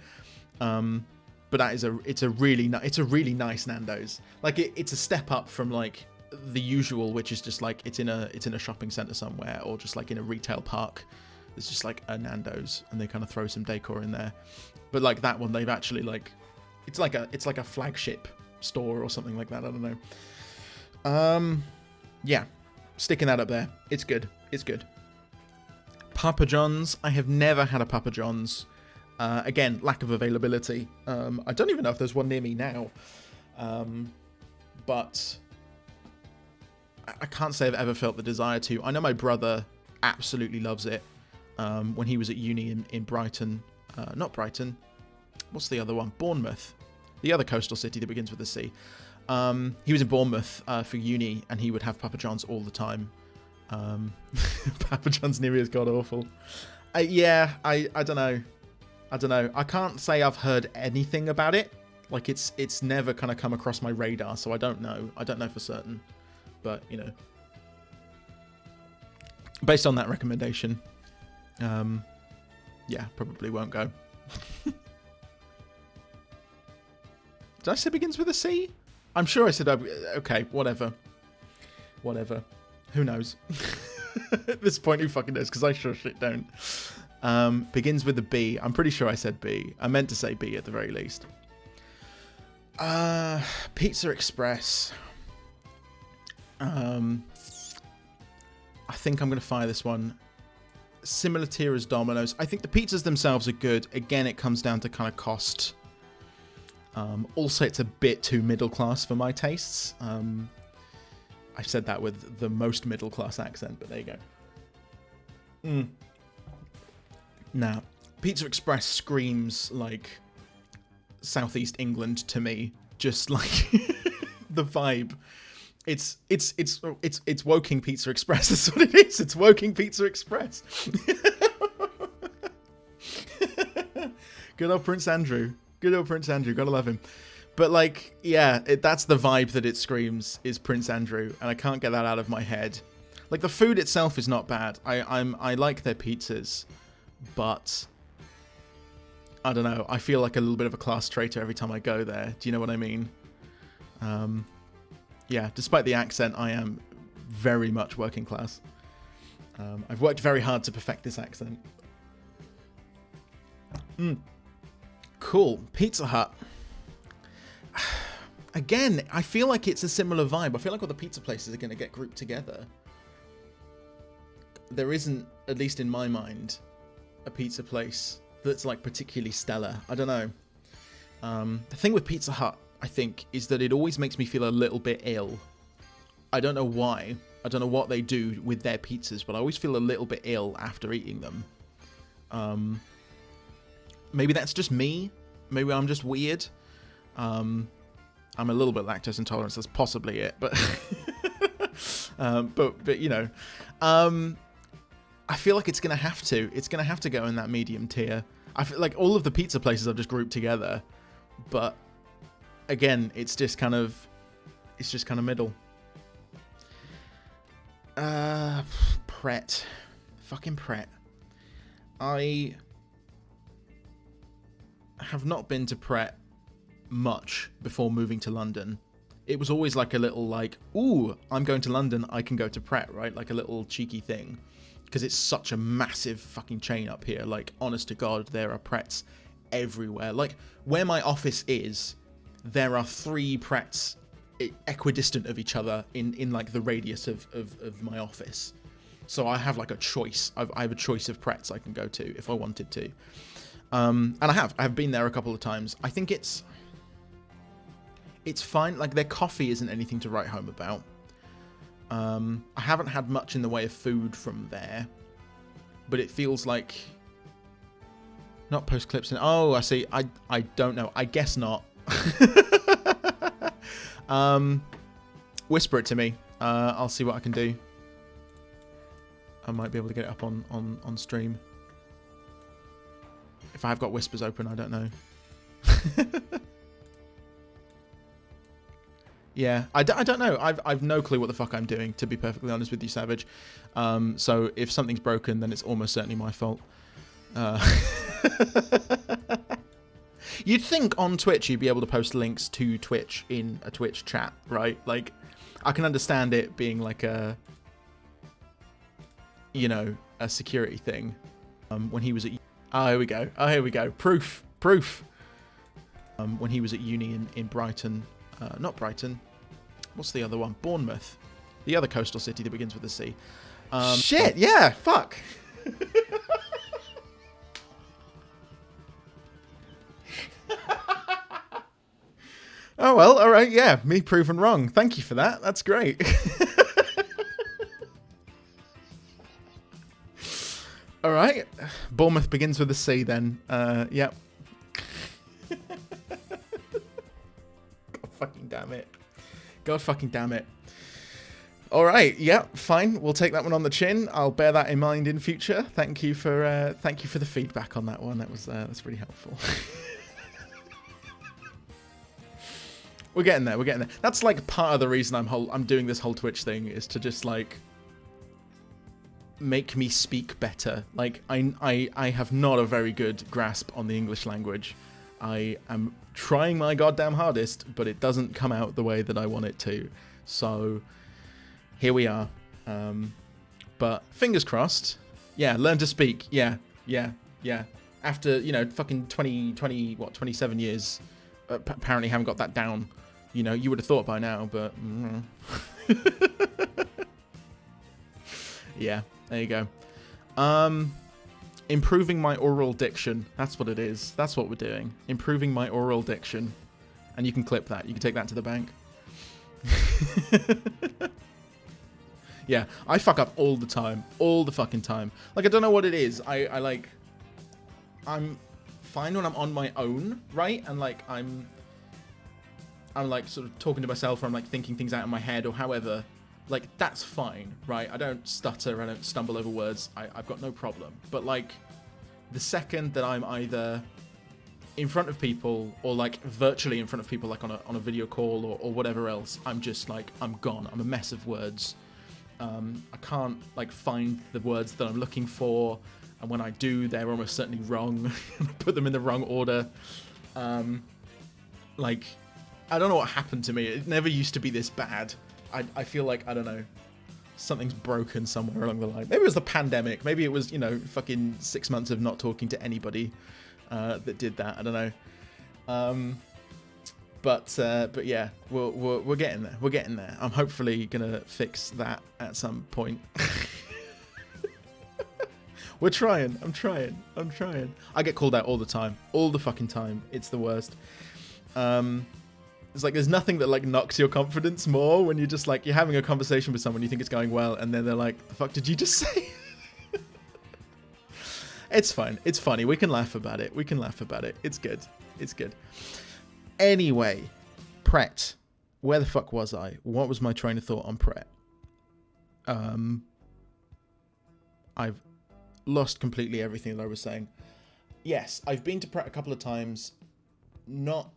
A: But it's a really nice Nando's. Like it's a step up from like the usual, which is just like it's in a shopping center somewhere, or just like in a retail park. There's just like a Nando's, and they kind of throw some decor in there. But like that one, they've actually like, it's like a flagship store or something like that. I don't know. Yeah, sticking that up there. It's good. It's good. Papa John's. I have never had a Papa John's. Again, lack of availability. I don't even know if there's one near me now. But I can't say I've ever felt the desire to. I know my brother absolutely loves it. When he was at uni in Brighton. Not Brighton. What's the other one? Bournemouth. The other coastal city that begins with a C. He was in Bournemouth for uni, and he would have Papa John's all the time. Papa John's near me is god-awful. I don't know. I can't say I've heard anything about it. Like, it's never kind of come across my radar, so I don't know. I don't know for certain. But, you know. Based on that recommendation, yeah, probably won't go. Did I say begins with a C? I'm sure I said, okay, whatever. Whatever. Who knows? At this point, who fucking knows? Because I sure shit don't. Begins with a B. I'm pretty sure I said B. I meant to say B at the very least. Pizza Express. I think I'm going to fire this one. Similar tier as Domino's. I think the pizzas themselves are good. Again, it comes down to kind of cost. Also, it's a bit too middle class for my tastes. I said that with the most middle class accent, but there you go. Now, Pizza Express screams like Southeast England to me. Just like the vibe. It's Woking Pizza Express. That's what it is. It's Woking Pizza Express. Good old Prince Andrew. Good old Prince Andrew. Gotta love him. But like, yeah, that's the vibe that it screams is Prince Andrew, and I can't get that out of my head. Like the food itself is not bad. I like their pizzas, but I don't know. I feel like a little bit of a class traitor every time I go there. Do you know what I mean? Yeah, despite the accent, I am very much working class. I've worked very hard to perfect this accent. Cool. Pizza Hut. Again, I feel like it's a similar vibe. I feel like all the pizza places are going to get grouped together. There isn't, at least in my mind, a pizza place that's like particularly stellar. I don't know. The thing with Pizza Hut, I think, is that it always makes me feel a little bit ill. I don't know why. I don't know what they do with their pizzas, but I always feel a little bit ill after eating them. Maybe that's just me. Maybe I'm just weird. I'm a little bit lactose intolerant, so that's possibly it. But, but you know, I feel like it's gonna have to. It's gonna have to go in that medium tier. I feel like all of the pizza places I've just grouped together, but again, it's just kind of middle. Pret, fucking Pret. I have not been to Pret much before moving to London. It was always like a little like, ooh, I'm going to London, I can go to Pret, right? Like a little cheeky thing. Because it's such a massive fucking chain up here. Like, honest to God, there are Prets everywhere. Like, where my office is, there are 3 Prets equidistant of each other in like the radius of my office. So I have like a choice. I have a choice of Prets I can go to if I wanted to. And I've been there a couple of times. I think it's fine. Like, their coffee isn't anything to write home about. I haven't had much in the way of food from there, but it feels like not post clips. Oh, I see. I don't know. I guess not. Whisper it to me. I'll see what I can do. I might be able to get it up on stream. If I've got whispers open, I don't know. Yeah, I don't know. I've no clue what the fuck I'm doing, to be perfectly honest with you, Savage. So if something's broken, then it's almost certainly my fault. You'd think on Twitch you'd be able to post links to Twitch in a Twitch chat, right? Like, I can understand it being like a, you know, a security thing. When he was at... Oh, here we go. Oh, here we go. Proof. When he was at uni in Brighton... not Brighton. What's the other one? Bournemouth. The other coastal city that begins with a C. Shit, yeah, fuck. Oh, well, all right, yeah, me proven wrong. Thank you for that. That's great. All right. Bournemouth begins with a C then. Yep. Fucking damn it. God fucking damn it. All right, yeah, fine. We'll take that one on the chin. I'll bear that in mind in future. Thank you for the feedback on that one. That's really helpful. We're getting there. We're getting there. That's like part of the reason I'm doing this whole Twitch thing, is to just like make me speak better. Like, I have not a very good grasp on the English language. I am trying my goddamn hardest, but it doesn't come out the way that I want it to. So, here we are. But fingers crossed. Yeah, learn to speak. Yeah. After, fucking 27 years, apparently haven't got that down. You would have thought by now, but... Yeah, there you go. Improving my oral diction. That's what it is. That's what we're doing. Improving my oral diction. And you can clip that. You can take that to the bank. Yeah, I fuck up all the time. All the fucking time. Like, I don't know what it is. I'm fine when I'm on my own, right? And, like, I'm like, sort of talking to myself, or I'm, like, thinking things out in my head, or however. Like, that's fine, right? I don't stutter, I don't stumble over words. I've got no problem. But, like, the second that I'm either in front of people, or, like, virtually in front of people, like, on a video call, or whatever else, I'm just, like, I'm gone. I'm a mess of words. I can't, like, find the words that I'm looking for, and when I do, they're almost certainly wrong. I put them in the wrong order. Like, I don't know what happened to me. It never used to be this bad. I feel like, I don't know, something's broken somewhere along the line. Maybe it was the pandemic. Maybe it was, fucking 6 months of not talking to anybody that did that. I don't know. But yeah, we're getting there. We're getting there. I'm hopefully gonna fix that at some point. We're trying. I'm trying. I get called out all the time. All the fucking time. It's the worst. It's like there's nothing that, like, knocks your confidence more when you're just, like, you're having a conversation with someone, you think it's going well, and then they're like, the fuck did you just say? It's fine. It's funny. We can laugh about it. It's good. Anyway, Pret. Where the fuck was I? What was my train of thought on Pret? I've lost completely everything that I was saying. Yes, I've been to Pret a couple of times. Not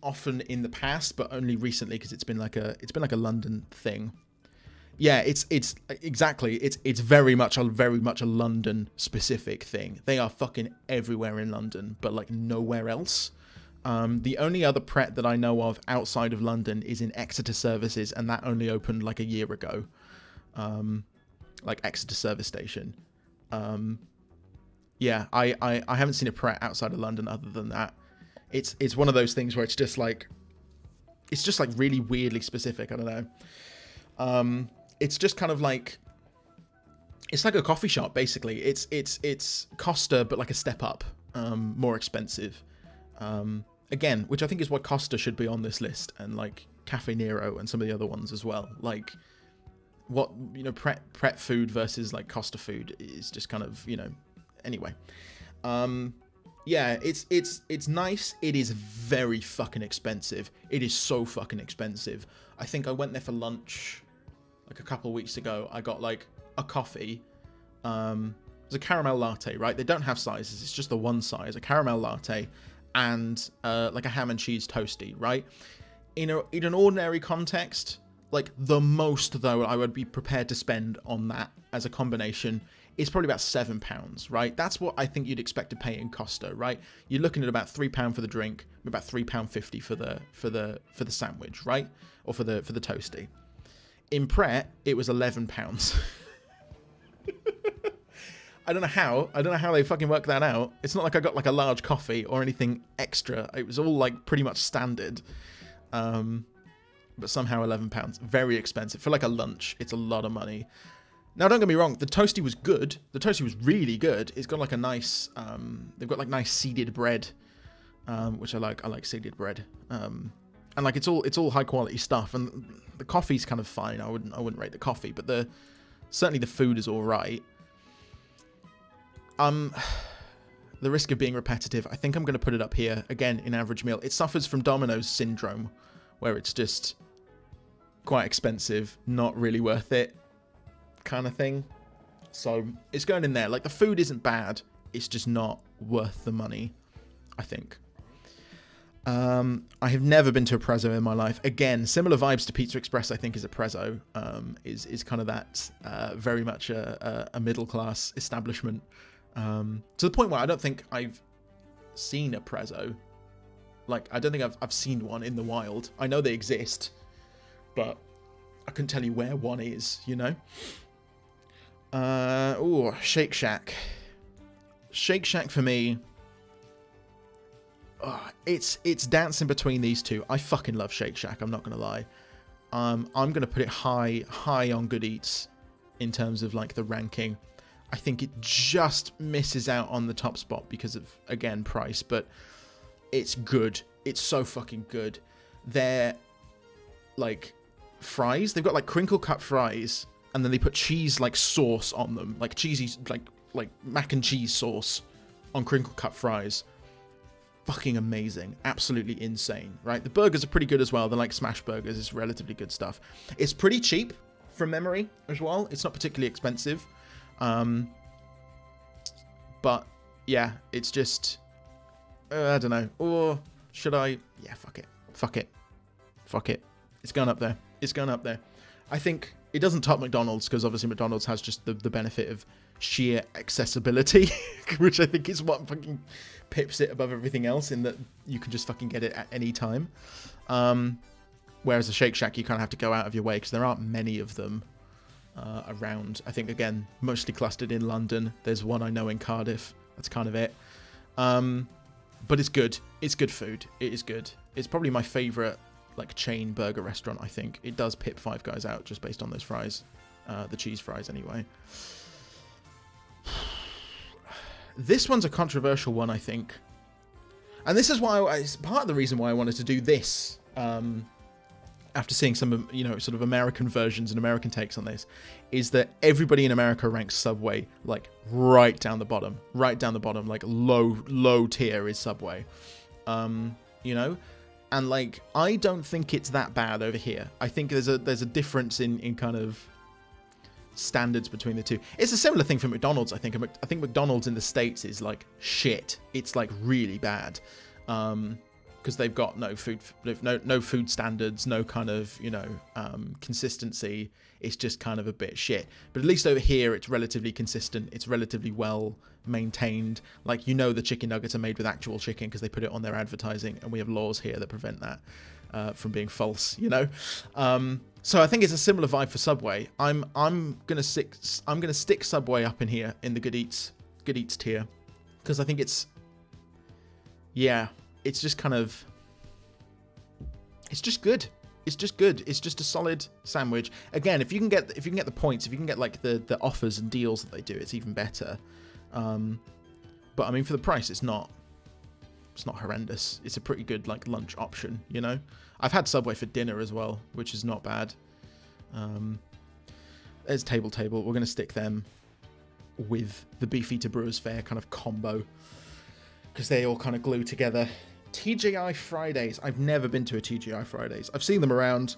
A: often in the past, but only recently, because it's been like a London thing. Yeah, it's exactly. It's very much a London specific thing. They are fucking everywhere in London, but, like, nowhere else. The only other Pret that I know of outside of London is in Exeter Services, and that only opened like a year ago. Like Exeter Service Station. Yeah, I haven't seen a Pret outside of London other than that. It's one of those things where it's just like really weirdly specific. I don't know. It's just kind of like, it's like a coffee shop basically. It's Costa, but like a step up, more expensive. Again, which I think is why Costa should be on this list, and like Cafe Nero and some of the other ones as well. Like, what, Pret food versus like Costa food is just kind of, anyway. Yeah, it's nice. It is very fucking expensive. It is so fucking expensive. I think I went there for lunch like a couple of weeks ago. I got like a coffee. It's a caramel latte, right? They don't have sizes. It's just the one size, a caramel latte, and like a ham and cheese toasty, right? In an ordinary context, like the most though I would be prepared to spend on that as a combination is probably about £7, right? That's what I think you'd expect to pay in Costa, right? You're looking at about £3 for the drink, about £3.50 for the sandwich, right? Or for the toasty. In Pret, it was £11. I don't know how they fucking worked that out. It's not like I got like a large coffee or anything extra. It was all like pretty much standard. But somehow £11, very expensive for like a lunch. It's a lot of money. Now, don't get me wrong, the toasty was good. The toasty was really good. It's got like a nice, they've got like nice seeded bread, which I like. I like seeded bread. And like it's all high quality stuff. And the coffee's kind of fine. I wouldn't rate the coffee, but certainly the food is all right. The risk of being repetitive, I think I'm going to put it up here again in average meal. It suffers from Domino's syndrome, where it's just quite expensive, not really worth it, kind of thing. So it's going in there. Like, the food isn't bad, it's just not worth the money, I think. I have never been to a Prezzo in my life. Again, similar vibes to Pizza Express, I think, is a Prezzo. Is kind of that very much a middle class establishment. To the point where I don't think I've seen a Prezzo. Like, I don't think I've seen one in the wild. I know they exist, but I couldn't tell you where one is, you know. Shake Shack. Shake Shack for me. It's dancing between these two. I fucking love Shake Shack. I'm not gonna lie. I'm gonna put it high on Good Eats in terms of like the ranking. I think it just misses out on the top spot because of, again, price, but it's good. It's so fucking good. They're like fries. They've got like crinkle cut fries, and then they put cheese like sauce on them, like cheesy, like mac and cheese sauce on crinkle cut fries. Fucking amazing. Absolutely insane, right? The burgers are pretty good as well. They're like smash burgers. It's relatively good stuff. It's pretty cheap from memory as well. It's not particularly expensive. But yeah, it's just, I don't know. Or should I? Yeah, fuck it. Fuck it. Fuck it. It's going up there. It's going up there. I think it doesn't top McDonald's because obviously McDonald's has just the benefit of sheer accessibility, which I think is what fucking pips it above everything else, in that you can just fucking get it at any time. Whereas a Shake Shack, you kind of have to go out of your way because there aren't many of them around. I think, again, mostly clustered in London. There's one I know in Cardiff. That's kind of it. But it's good. It's good food. It is good. It's probably my favourite like chain burger restaurant, I think. It does pip Five Guys out just based on those fries. The cheese fries, anyway. This one's a controversial one, I think. And this is why it's part of the reason why I wanted to do this. After seeing some, sort of American versions and American takes on this, is that everybody in America ranks Subway like right down the bottom, like low tier is Subway, and like I don't think it's that bad over here. I think there's a difference in kind of standards between the two. It's a similar thing for McDonald's. I think McDonald's in the States is like shit. It's like really bad. Because they've got no food standards, no kind of consistency. It's just kind of a bit shit. But at least over here, it's relatively consistent. It's relatively well maintained. Like, the chicken nuggets are made with actual chicken because they put it on their advertising, and we have laws here that prevent that from being false. So I think it's a similar vibe for Subway. I'm gonna stick Subway up in here in the Good Eats tier, because I think it's just kind of, it's just good. It's just good. It's just a solid sandwich. Again, if you can get the points, if you can get like the offers and deals that they do, it's even better. But I mean, for the price, it's not horrendous. It's a pretty good like lunch option. I've had Subway for dinner as well, which is not bad. There's Table. We're gonna stick them with the Beefeater Brewers Fayre kind of combo, because they all kind of glue together. TGI Fridays. I've never been to a TGI Fridays. I've seen them around.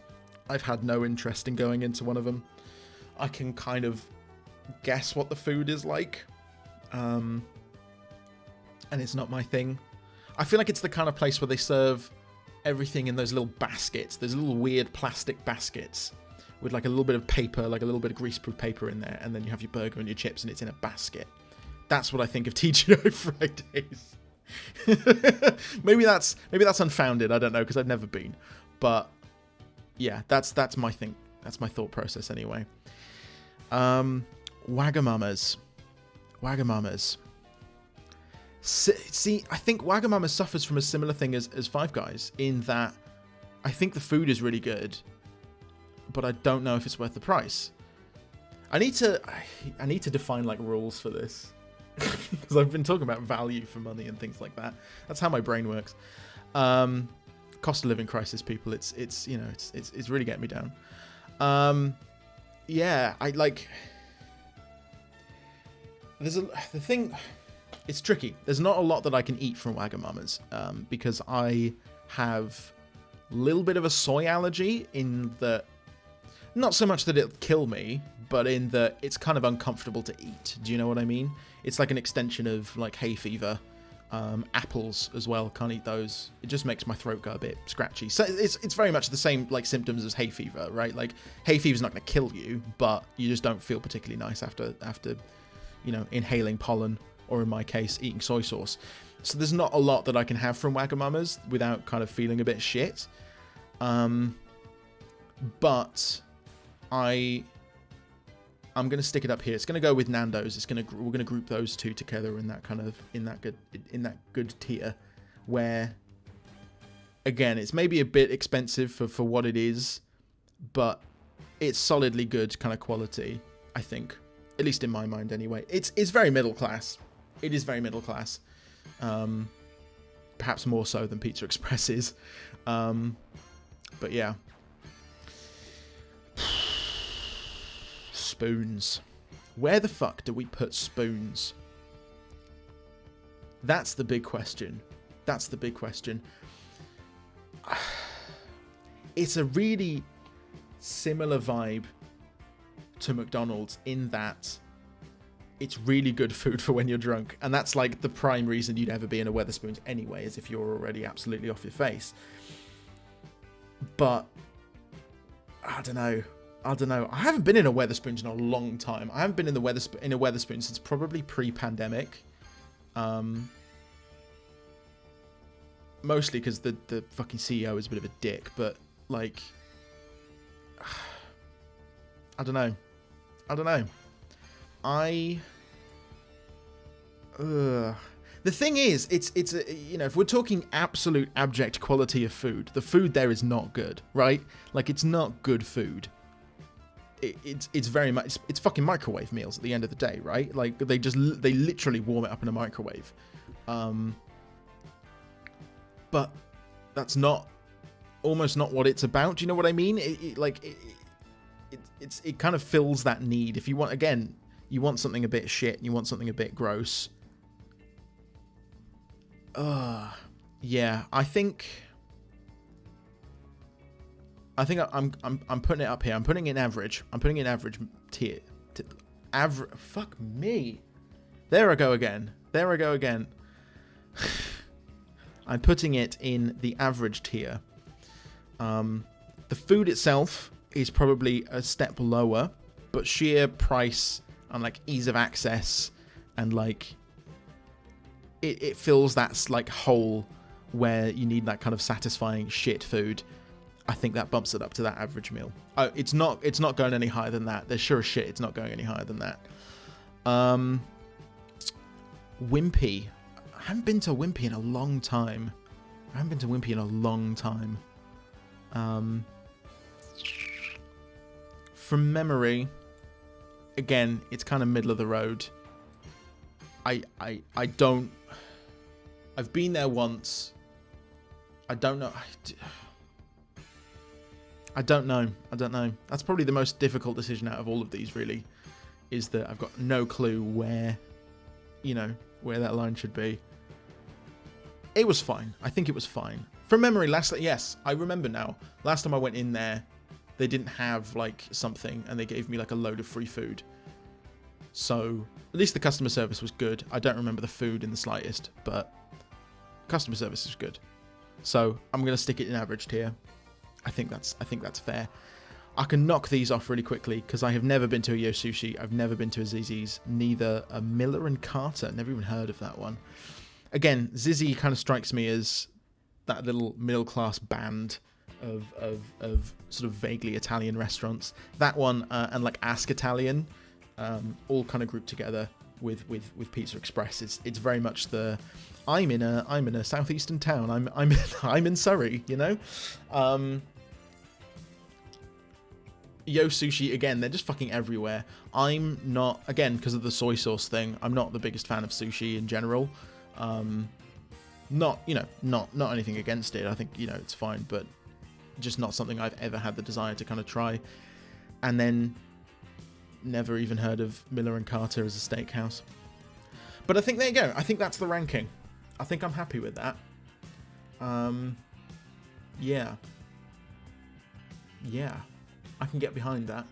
A: I've had no interest in going into one of them. I can kind of guess what the food is like. And it's not my thing. I feel like it's the kind of place where they serve everything in those little baskets. There's little weird plastic baskets with like a little bit of paper, like a little bit of greaseproof paper in there. And then you have your burger and your chips and it's in a basket. That's what I think of TGI Fridays. maybe that's unfounded. I don't know, because I've never been. But yeah, that's my thing. That's my thought process anyway. Wagamama's. See, I think Wagamama suffers from a similar thing as Five Guys, in that I think the food is really good, but I don't know if it's worth the price. I need to define like rules for this. Because I've been talking about value for money and things like that. That's how my brain works. Cost of living crisis, people. It's really getting me down. I like. The thing. It's tricky. There's not a lot that I can eat from Wagamama's because I have a little bit of a soy allergy, in that, not so much that it'll kill me, but in that it's kind of uncomfortable to eat. Do you know what I mean? It's like an extension of like hay fever. Apples as well, can't eat those. It just makes my throat go a bit scratchy. So it's very much the same like symptoms as hay fever, right? Like hay fever's not going to kill you, but you just don't feel particularly nice after inhaling pollen, or in my case, eating soy sauce. So there's not a lot that I can have from Wagamama's without kind of feeling a bit shit. But I'm gonna stick it up here. It's gonna go with Nando's. We're gonna group those two together in that good tier, where again it's maybe a bit expensive for what it is, but it's solidly good kind of quality. I think, at least in my mind anyway. It's very middle class. It is very middle class. Perhaps more so than Pizza Express is. But yeah. Spoons. Where the fuck do we put spoons? That's the big question. That's the big question. It's a really similar vibe to McDonald's in that it's really good food for when you're drunk. And that's like the prime reason you'd ever be in a Wetherspoons anyway, is if you're already absolutely off your face. But I don't know. I haven't been in a Wetherspoons in a long time. I haven't been in a Wetherspoons since probably pre-pandemic. Mostly because the fucking CEO is a bit of a dick. But like, I don't know. The thing is, it's if we're talking absolute abject quality of food, the food there is not good, right? Like, it's not good food. It's very much, it's fucking microwave meals at the end of the day, right? Like, they literally warm it up in a microwave. But that's almost not what it's about. Do you know what I mean? It kind of fills that need. If you want, again, you want something a bit shit, you want something a bit gross. Yeah, I think I'm putting it up here. I'm putting it in average. I'm putting it in average tier. Fuck me. There I go again. I'm putting it in the average tier. The food itself is probably a step lower, but sheer price and like ease of access and like it fills that like hole where you need that kind of satisfying shit food. I think that bumps it up to that average meal. It's not going any higher than that. There's sure as shit it's not going any higher than that. Wimpy. I haven't been to Wimpy in a long time. From memory, again, it's kind of middle of the road. I've been there once. I don't know. That's probably the most difficult decision out of all of these, really, is that I've got no clue where that line should be. It was fine. I think it was fine. From memory, yes, I remember now. Last time I went in there, they didn't have like something, and they gave me like a load of free food. So at least the customer service was good. I don't remember the food in the slightest, but customer service is good. So I'm gonna stick it in average tier. I think that's fair. I can knock these off really quickly because I have never been to a Yo Sushi. I've never been to a Zizzi's. Neither a Miller and Carter. Never even heard of that one. Again, Zizzi kind of strikes me as that little middle class band of sort of vaguely Italian restaurants. That one and like Ask Italian, all kind of grouped together with Pizza Express. It's very much the I'm in a southeastern town. I'm in Surrey, you know. Yo Sushi, again, they're just fucking everywhere. I'm not, again, because of the soy sauce thing, I'm not the biggest fan of sushi in general. Not anything against it. I think, it's fine, but just not something I've ever had the desire to kind of try. And then never even heard of Miller and Carter as a steakhouse. But I think there you go. I think that's the ranking. I think I'm happy with that. Yeah. I can get behind that.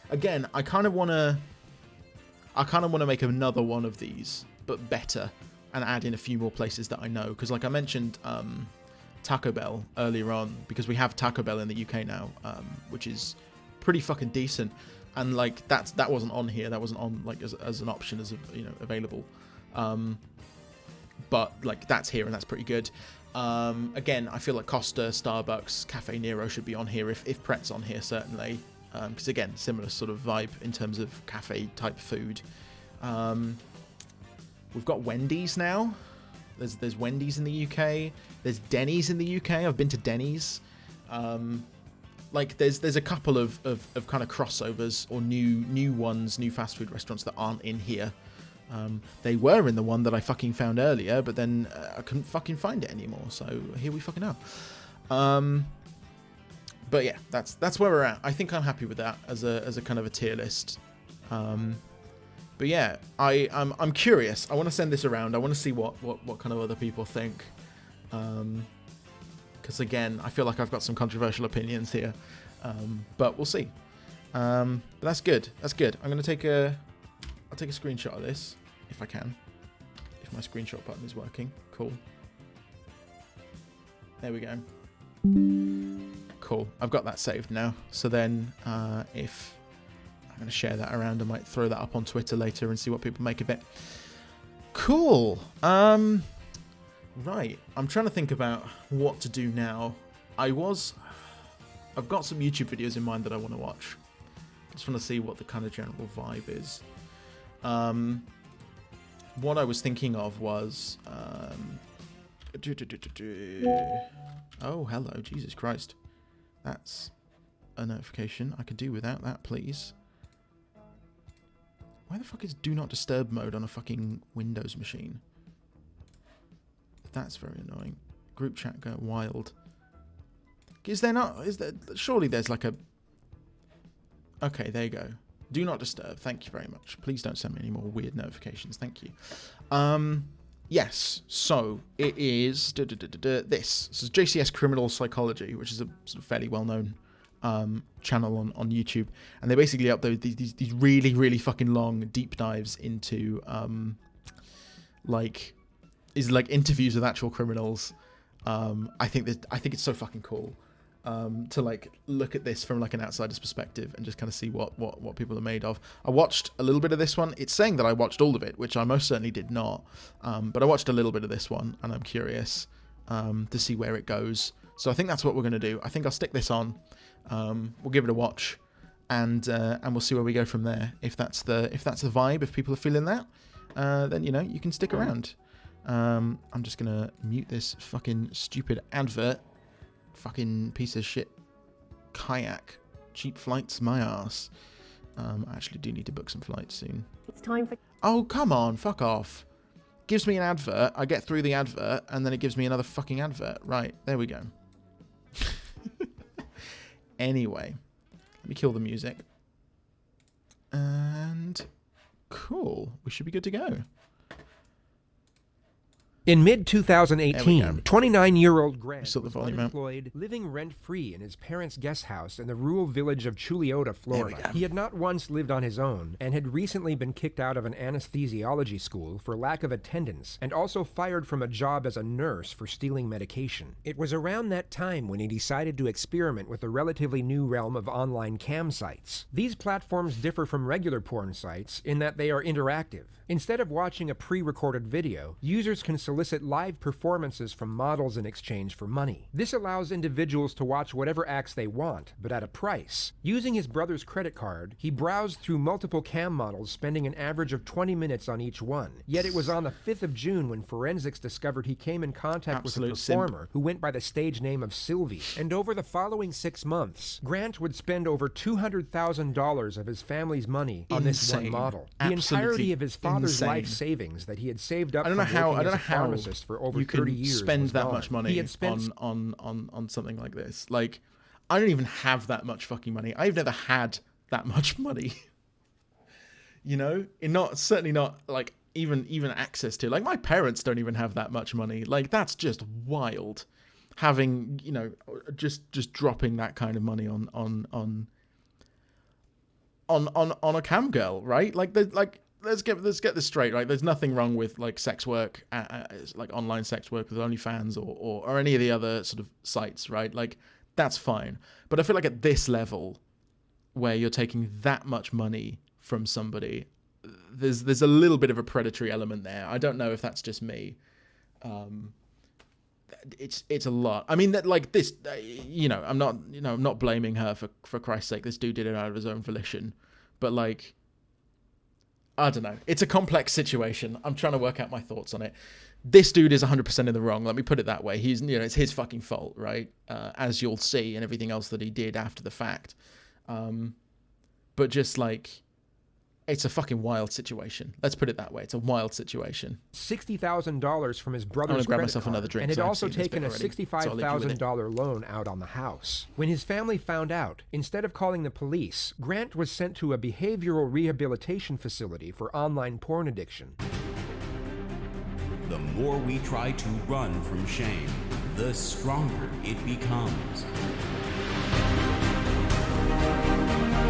A: Again, I kind of want to make another one of these, but better, and add in a few more places that I know. Because like I mentioned Taco Bell earlier on, because we have Taco Bell in the UK now, which is pretty fucking decent. And like that wasn't on here. That wasn't on like as an option, as available. but like that's here and that's pretty good. Again, I feel like Costa, Starbucks, Cafe Nero should be on here if Pret's on here, certainly. Because again, similar sort of vibe in terms of cafe type food. We've got Wendy's now. There's Wendy's in the UK. There's Denny's in the UK. I've been to Denny's. Like there's a couple of kind of crossovers or new ones, new fast food restaurants that aren't in here. They were in the one that I fucking found earlier, but then I couldn't fucking find it anymore. So here we fucking are. But yeah, that's where we're at. I think I'm happy with that as a kind of a tier list. But yeah, I'm curious. I want to send this around. I want to see what kind of other people think. Because again, I feel like I've got some controversial opinions here. But we'll see. But that's good. That's good. I'm gonna I'll take a screenshot of this if I can. If my screenshot button is working. Cool. There we go. Cool. I've got that saved now. So then if I'm going to share that around, I might throw that up on Twitter later and see what people make of it. Cool. Right. I'm trying to think about what to do now. I've got some YouTube videos in mind that I want to watch. I just want to see what the kind of general vibe is. What I was thinking of was... Oh, hello. Jesus Christ. That's a notification. I could do without that, please. Why the fuck is Do Not Disturb mode on a fucking Windows machine? That's very annoying. Group chat going wild. Is there not... Surely there's like a... Okay, there you go. Do Not Disturb. Thank you very much. Please don't send me any more weird notifications. Thank you. Yes. So, it is... This. This is JCS Criminal Psychology, which is a sort of fairly well-known channel on YouTube. And they basically upload these really, really fucking long deep dives into, interviews with actual criminals. I think it's so fucking cool. To like look at this from like an outsider's perspective and just kind of see what people are made of. I watched a little bit of this one. It's saying that I watched all of it, which I most certainly did not. But I watched a little bit of this one, and I'm curious to see where it goes. So I think that's what we're gonna do. I think I'll stick this on. We'll give it a watch, and we'll see where we go from there. If that's the vibe, if people are feeling that, then you can stick around. I'm just gonna mute this fucking stupid advert. Fucking piece of shit. Kayak. Cheap flights, my ass. I actually do need to book some flights soon.
B: It's time for...
A: Oh, come on. Fuck off. Gives me an advert. I get through the advert, and then it gives me another fucking advert. Right. There we go. Anyway. Let me kill the music. And... Cool. We should be good to go.
C: In mid-2018, 29-year-old Grant
A: Still the
C: was
A: volume out.
C: unemployed, living rent-free in his parents' guest house in the rural village of Chuliota, Florida. He had not once lived on his own and had recently been kicked out of an anesthesiology school for lack of attendance and also fired from a job as a nurse for stealing medication. It was around that time when he decided to experiment with the relatively new realm of online cam sites. These platforms differ from regular porn sites in that they are interactive. Instead of watching a pre-recorded video, users can solicit live performances from models in exchange for money. This allows individuals to watch whatever acts they want, but at a price. Using his brother's credit card, he browsed through multiple cam models, spending an average of 20 minutes on each one. Yet it was on the 5th of June when forensics discovered he came in contact with a performer who went by the stage name of Sylvie. And over the following 6 months, Grant would spend over $200,000 of his family's money on this one model. The entirety of his father's life savings that he had saved up from working as a pharmacist for over 30 years
A: you can spend that
C: gone.
A: much money on something like this. Like, I don't even have that much fucking money. I've never had that much money. Certainly not like even access to. Like, my parents don't even have that much money. Like, that's just wild. Having, just dropping that kind of money on a cam girl, right? Let's get this straight, right? There's nothing wrong with like sex work, like online sex work with OnlyFans or any of the other sort of sites, right? Like, that's fine. But I feel like at this level, where you're taking that much money from somebody, there's a little bit of a predatory element there. I don't know if that's just me, It's a lot. I mean, that like this, I'm not blaming her for Christ's sake. This dude did it out of his own volition, but like, I don't know. It's a complex situation. I'm trying to work out my thoughts on it. This dude is 100% in the wrong. Let me put it that way. It's his fucking fault, right? As you'll see, and everything else that he did after the fact. But just like, it's a fucking wild situation. Let's put it that way. It's a wild situation.
C: $60,000 from his brother's
A: grab
C: credit
A: myself
C: card,
A: another drink,
C: and had
A: so I've
C: also
A: seen this
C: taken a
A: bit already.
C: $65,000 loan out on the house. When his family found out, instead of calling the police, Grant was sent to a behavioral rehabilitation facility for online porn addiction.
B: The more we try to run from shame, the stronger it becomes.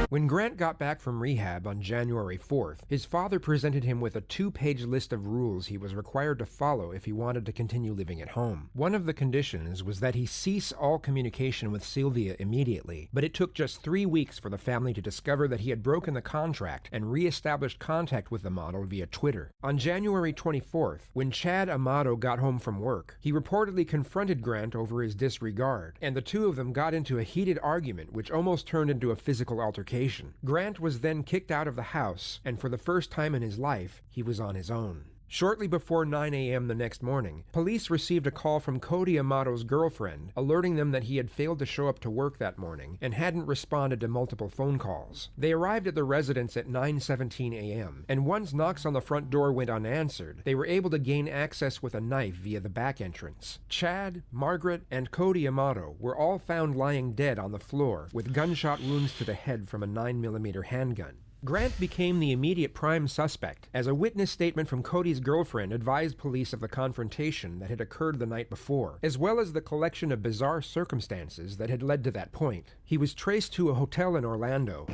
C: When Grant got back from rehab on January 4th, his father presented him with a 2-page list of rules he was required to follow if he wanted to continue living at home. One of the conditions was that he cease all communication with Sylvia immediately, but it took just 3 weeks for the family to discover that he had broken the contract and re-established contact with the model via Twitter. On January 24th, when Chad Amato got home from work, he reportedly confronted Grant over his disregard, and the two of them got into a heated argument which almost turned into a physical altercation. Grant was then kicked out of the house, and for the first time in his life, he was on his own. Shortly before 9 a.m. the next morning, police received a call from Cody Amato's girlfriend, alerting them that he had failed to show up to work that morning and hadn't responded to multiple phone calls. They arrived at the residence at 9:17 a.m., and once knocks on the front door went unanswered, they were able to gain access with a knife via the back entrance. Chad, Margaret, and Cody Amato were all found lying dead on the floor with gunshot wounds to the head from a 9mm handgun. Grant became the immediate prime suspect, as a witness statement from Cody's girlfriend advised police of the confrontation that had occurred the night before, as well as the collection of bizarre circumstances that had led to that point. He was traced to a hotel in Orlando.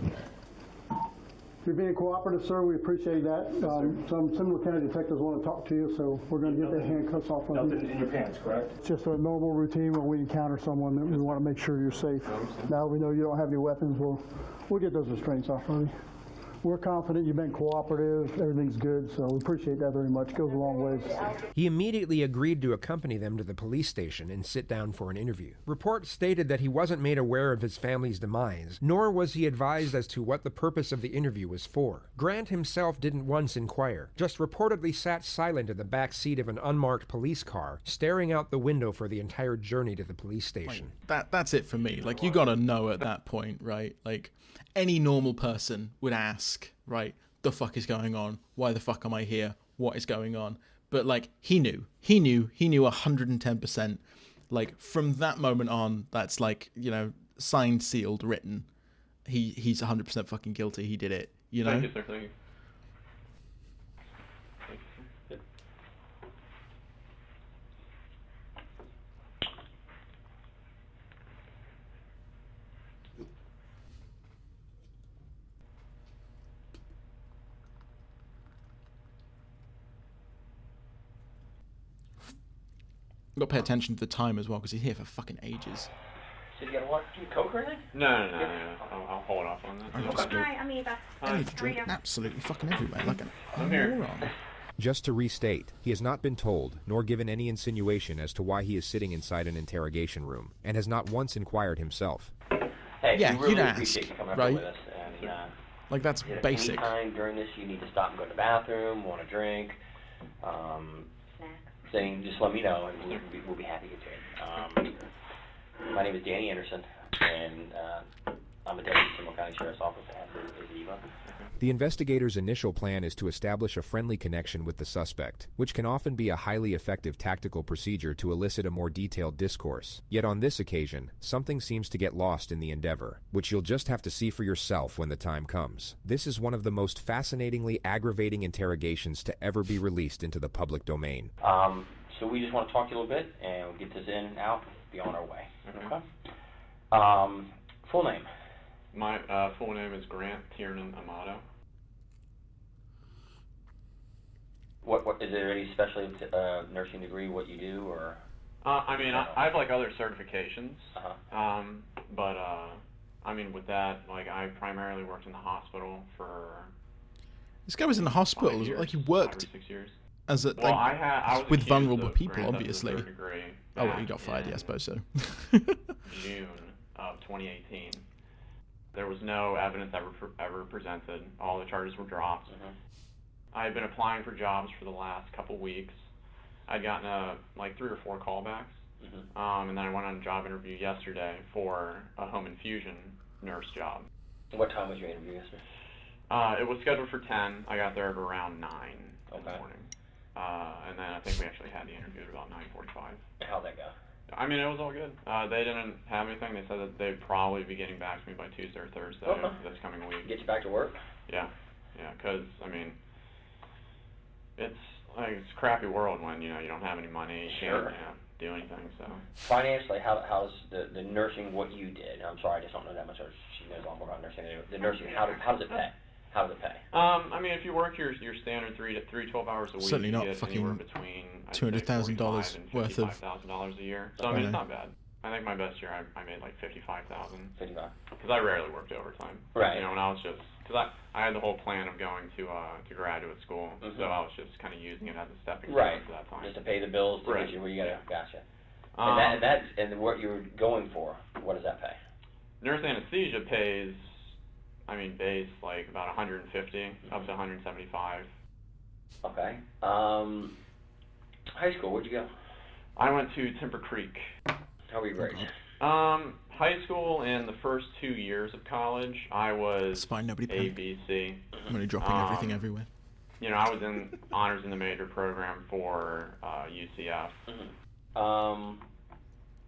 D: You're being cooperative, sir. We appreciate that. Some Seminole County detectives want to talk to you, so we're going to get the handcuffs off of you.
E: Nothing in your pants, correct?
D: It's just a normal routine when we encounter someone that we want to make sure you're safe. Now we know you don't have any weapons. We'll get those restraints off of you. We're confident you've been cooperative, everything's good, so we appreciate that very much. It goes a long ways.
C: He immediately agreed to accompany them to the police station and sit down for an interview. Reports stated that he wasn't made aware of his family's demise, nor was he advised as to what the purpose of the interview was for. Grant himself didn't once inquire, just reportedly sat silent in the back seat of an unmarked police car, staring out the window for the entire journey to the police station.
A: That's it for me. Like, you gotta know at that point, right? Like, any normal person would ask, right, the fuck is going on? Why the fuck am I here? What is going on? But like, he knew 110%. Like, from that moment on, that's like, signed, sealed, written. He's 100% fucking guilty. He did it,
E: Thank you, sir. Thank you.
A: Got to pay attention to the time as well, because he's here for fucking ages.
F: So you gotta watch Coke or anything?
E: No. I'll hold off on that.
A: I need to drink absolutely fucking everywhere, like a
E: here.
A: moron.
G: Just to restate, he has not been told, nor given any insinuation as to why he is sitting inside an interrogation room, and has not once inquired himself.
F: Hey,
A: Yeah,
F: we really
A: you'd ask,
F: appreciate you coming up
A: right?
F: with us. And,
A: Like, that's
F: if
A: basic.
F: anytime during this you need to stop and go to the bathroom, want a drink, saying just let me know, and we'll be happy to get you in. My name is Danny Anderson, and I'm a deputy Seminole County Sheriff's Office at Eva.
G: The investigator's initial plan is to establish a friendly connection with the suspect, which can often be a highly effective tactical procedure to elicit a more detailed discourse. Yet on this occasion, something seems to get lost in the endeavor, which you'll just have to see for yourself when the time comes. This is one of the most fascinatingly aggravating interrogations to ever be released into the public domain.
F: So we just want to talk to you a little bit, and we'll get this in and out, be on our way. Okay? Full name?
E: My full name is Grant Tiernan Amato.
F: What is there any special nursing degree? What you do, or?
E: I have like other certifications. But with that, like, I primarily worked in the hospital for.
A: This guy was in the hospital. Like, he worked.
E: 5 or 6 years.
A: As a,
E: Well,
A: like,
E: I was
A: with
E: accused
A: vulnerable
E: of
A: people,
E: grand theft
A: obviously.
E: third degree
A: Oh, well, you
E: back
A: got fired, yeah, I
E: in
A: suppose so.
E: June of 2018. There was no evidence ever presented. All the charges were dropped. I had been applying for jobs for the last couple weeks. I'd gotten like 3 or 4 callbacks, and then I went on a job interview yesterday for a home infusion nurse job.
F: What time was your interview yesterday?
E: It was scheduled for 10. I got there at around 9 in the morning. And then I think we actually had the interview at about 9:45.
F: How'd that go?
E: I mean, it was all good. They didn't have anything. They said that they'd probably be getting back to me by Tuesday or Thursday this coming week.
F: Get you back to work?
E: Yeah, because, I mean, it's like it's a crappy world when, you know, you don't have any money, you can't do anything, so.
F: Financially, how's the nursing what you did? I'm sorry, I just don't know that much. She knows a lot more about nursing than I do. The nursing, how does it pay? How does it pay?
E: I mean, if you work your standard 12 hours a week,
A: Certainly
E: you
A: not
E: get
A: fucking
E: anywhere between
A: $200,000 worth of
E: $55,000 a year. So I mean, it's not bad. I think my best year I made like 55,000.
F: 55.
E: Because I rarely worked overtime.
F: Right.
E: You know, when I was just because I had the whole plan of going to graduate school, so I was just kind of using it as a stepping stone for that time.
F: Just to pay the bills to
E: Right.
F: get you where you gotta. Gotcha. And what you're going for, what does that pay?
E: Nurse anesthesia pays, I mean, base like about 150 up to 175.
F: Okay. High school, where'd you go?
E: I went to Timber Creek.
F: How were you raised?
E: High school and the first 2 years of college, I was
A: It's fine, nobody
E: A,
A: paid.
E: B, C.
A: I'm only dropping everything everywhere.
E: You know, I was in honors in the major program for UCF.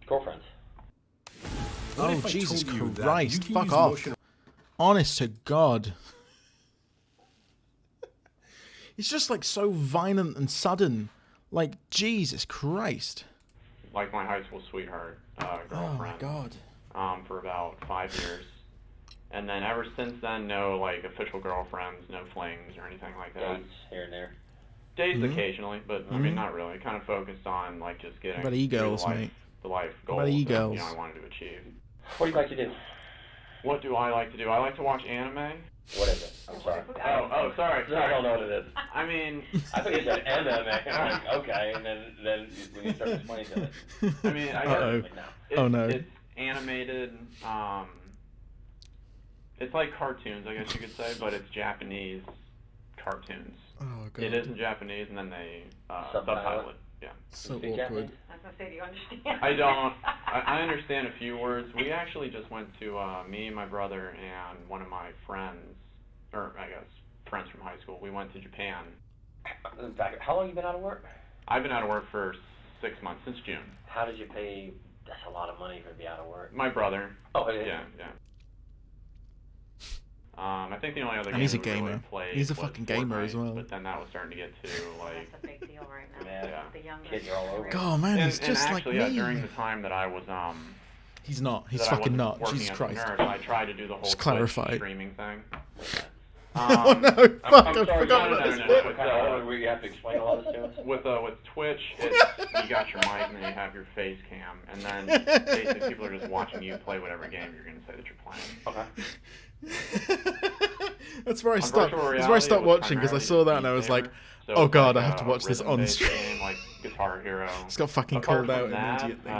F: Girlfriends.
A: Oh, Jesus Christ, fuck off. Honest to God. It's just like so violent and sudden. Like, Jesus Christ.
E: Like my high school sweetheart, girlfriend.
A: Oh my God.
E: For about 5 years. And then ever since then, no like official girlfriends, no flings or anything like that.
F: Dates here and there.
E: Dates occasionally, but I mean not really. Kind of focused on like just getting
A: What about e-girls,
E: through
A: mate?
E: the life
A: What
E: goals
A: about
E: that,
A: e-girls?
E: you know, I wanted to achieve.
F: What do you like to do?
E: What do I like to do? I like to watch anime.
F: What is it? I'm sorry.
E: Oh, sorry.
F: I don't know what it is.
E: I mean,
F: I thought you said MMA. I'm like, okay, and then when you start explaining to it.
E: I mean, I
A: Uh-oh.
E: guess
F: Like,
A: Oh, no.
E: It's animated. It's like cartoons, I guess you could say, but it's Japanese cartoons.
A: Oh, God.
E: It is in Japanese, and then they
F: Subtitle
E: subtitle it. Yeah.
A: So
F: Speak
A: awkward.
F: Japanese?
H: I was gonna say, do you understand?
E: I don't. I understand a few words. We actually just went to me, my brother, and one of my friends, or I guess friends from high school. We went to Japan.
F: In fact, how long have you been out of work?
E: I've been out of work for 6 months, since June.
F: How did you pay? That's a lot of money for to be out of work.
E: My brother.
F: Oh, it is?
E: Yeah. I think the only other
A: And
E: game
A: he's a
E: we really
A: gamer.
E: played
A: He's a
E: was
A: fucking gamer
E: Fortnite,
A: as well.
E: But then that was starting to get to like.
H: That's a big deal right now.
F: Yeah.
H: The younger
F: Kids are all over.
A: God, man, he's
E: and
A: just
E: actually,
A: like me.
E: during the time that I was
A: He's not. He's
E: that I
A: fucking
E: wasn't
A: not.
E: working
A: Jesus
E: as a
A: Christ.
E: nurse, I tried to do the whole
A: Just
E: Twitch
A: clarify.
E: streaming thing.
A: Oh no, fuck, I
F: sorry,
A: forgot
E: no,
A: about this
E: no,
A: bit.
E: no.
F: What kind of order where you have to explain all this to us?
E: With Twitch, it's, you got your mic and then you have your face cam, and then basically people are just watching you play whatever game you're going to say that you're playing.
F: Okay.
A: That's where I
E: On
A: stopped.
E: virtual
A: That's where I
E: reality,
A: stopped
E: it was
A: watching because I
E: primarily
A: saw that
E: just
A: and I was
E: Beat
A: like,
E: Saber. So
A: oh
E: it's
A: God,
E: like
A: I have to watch this on
E: rhythm-based
A: stream.
E: game like Guitar Hero.
A: Just got fucking
E: Apart
A: called out
E: from that,
A: immediately.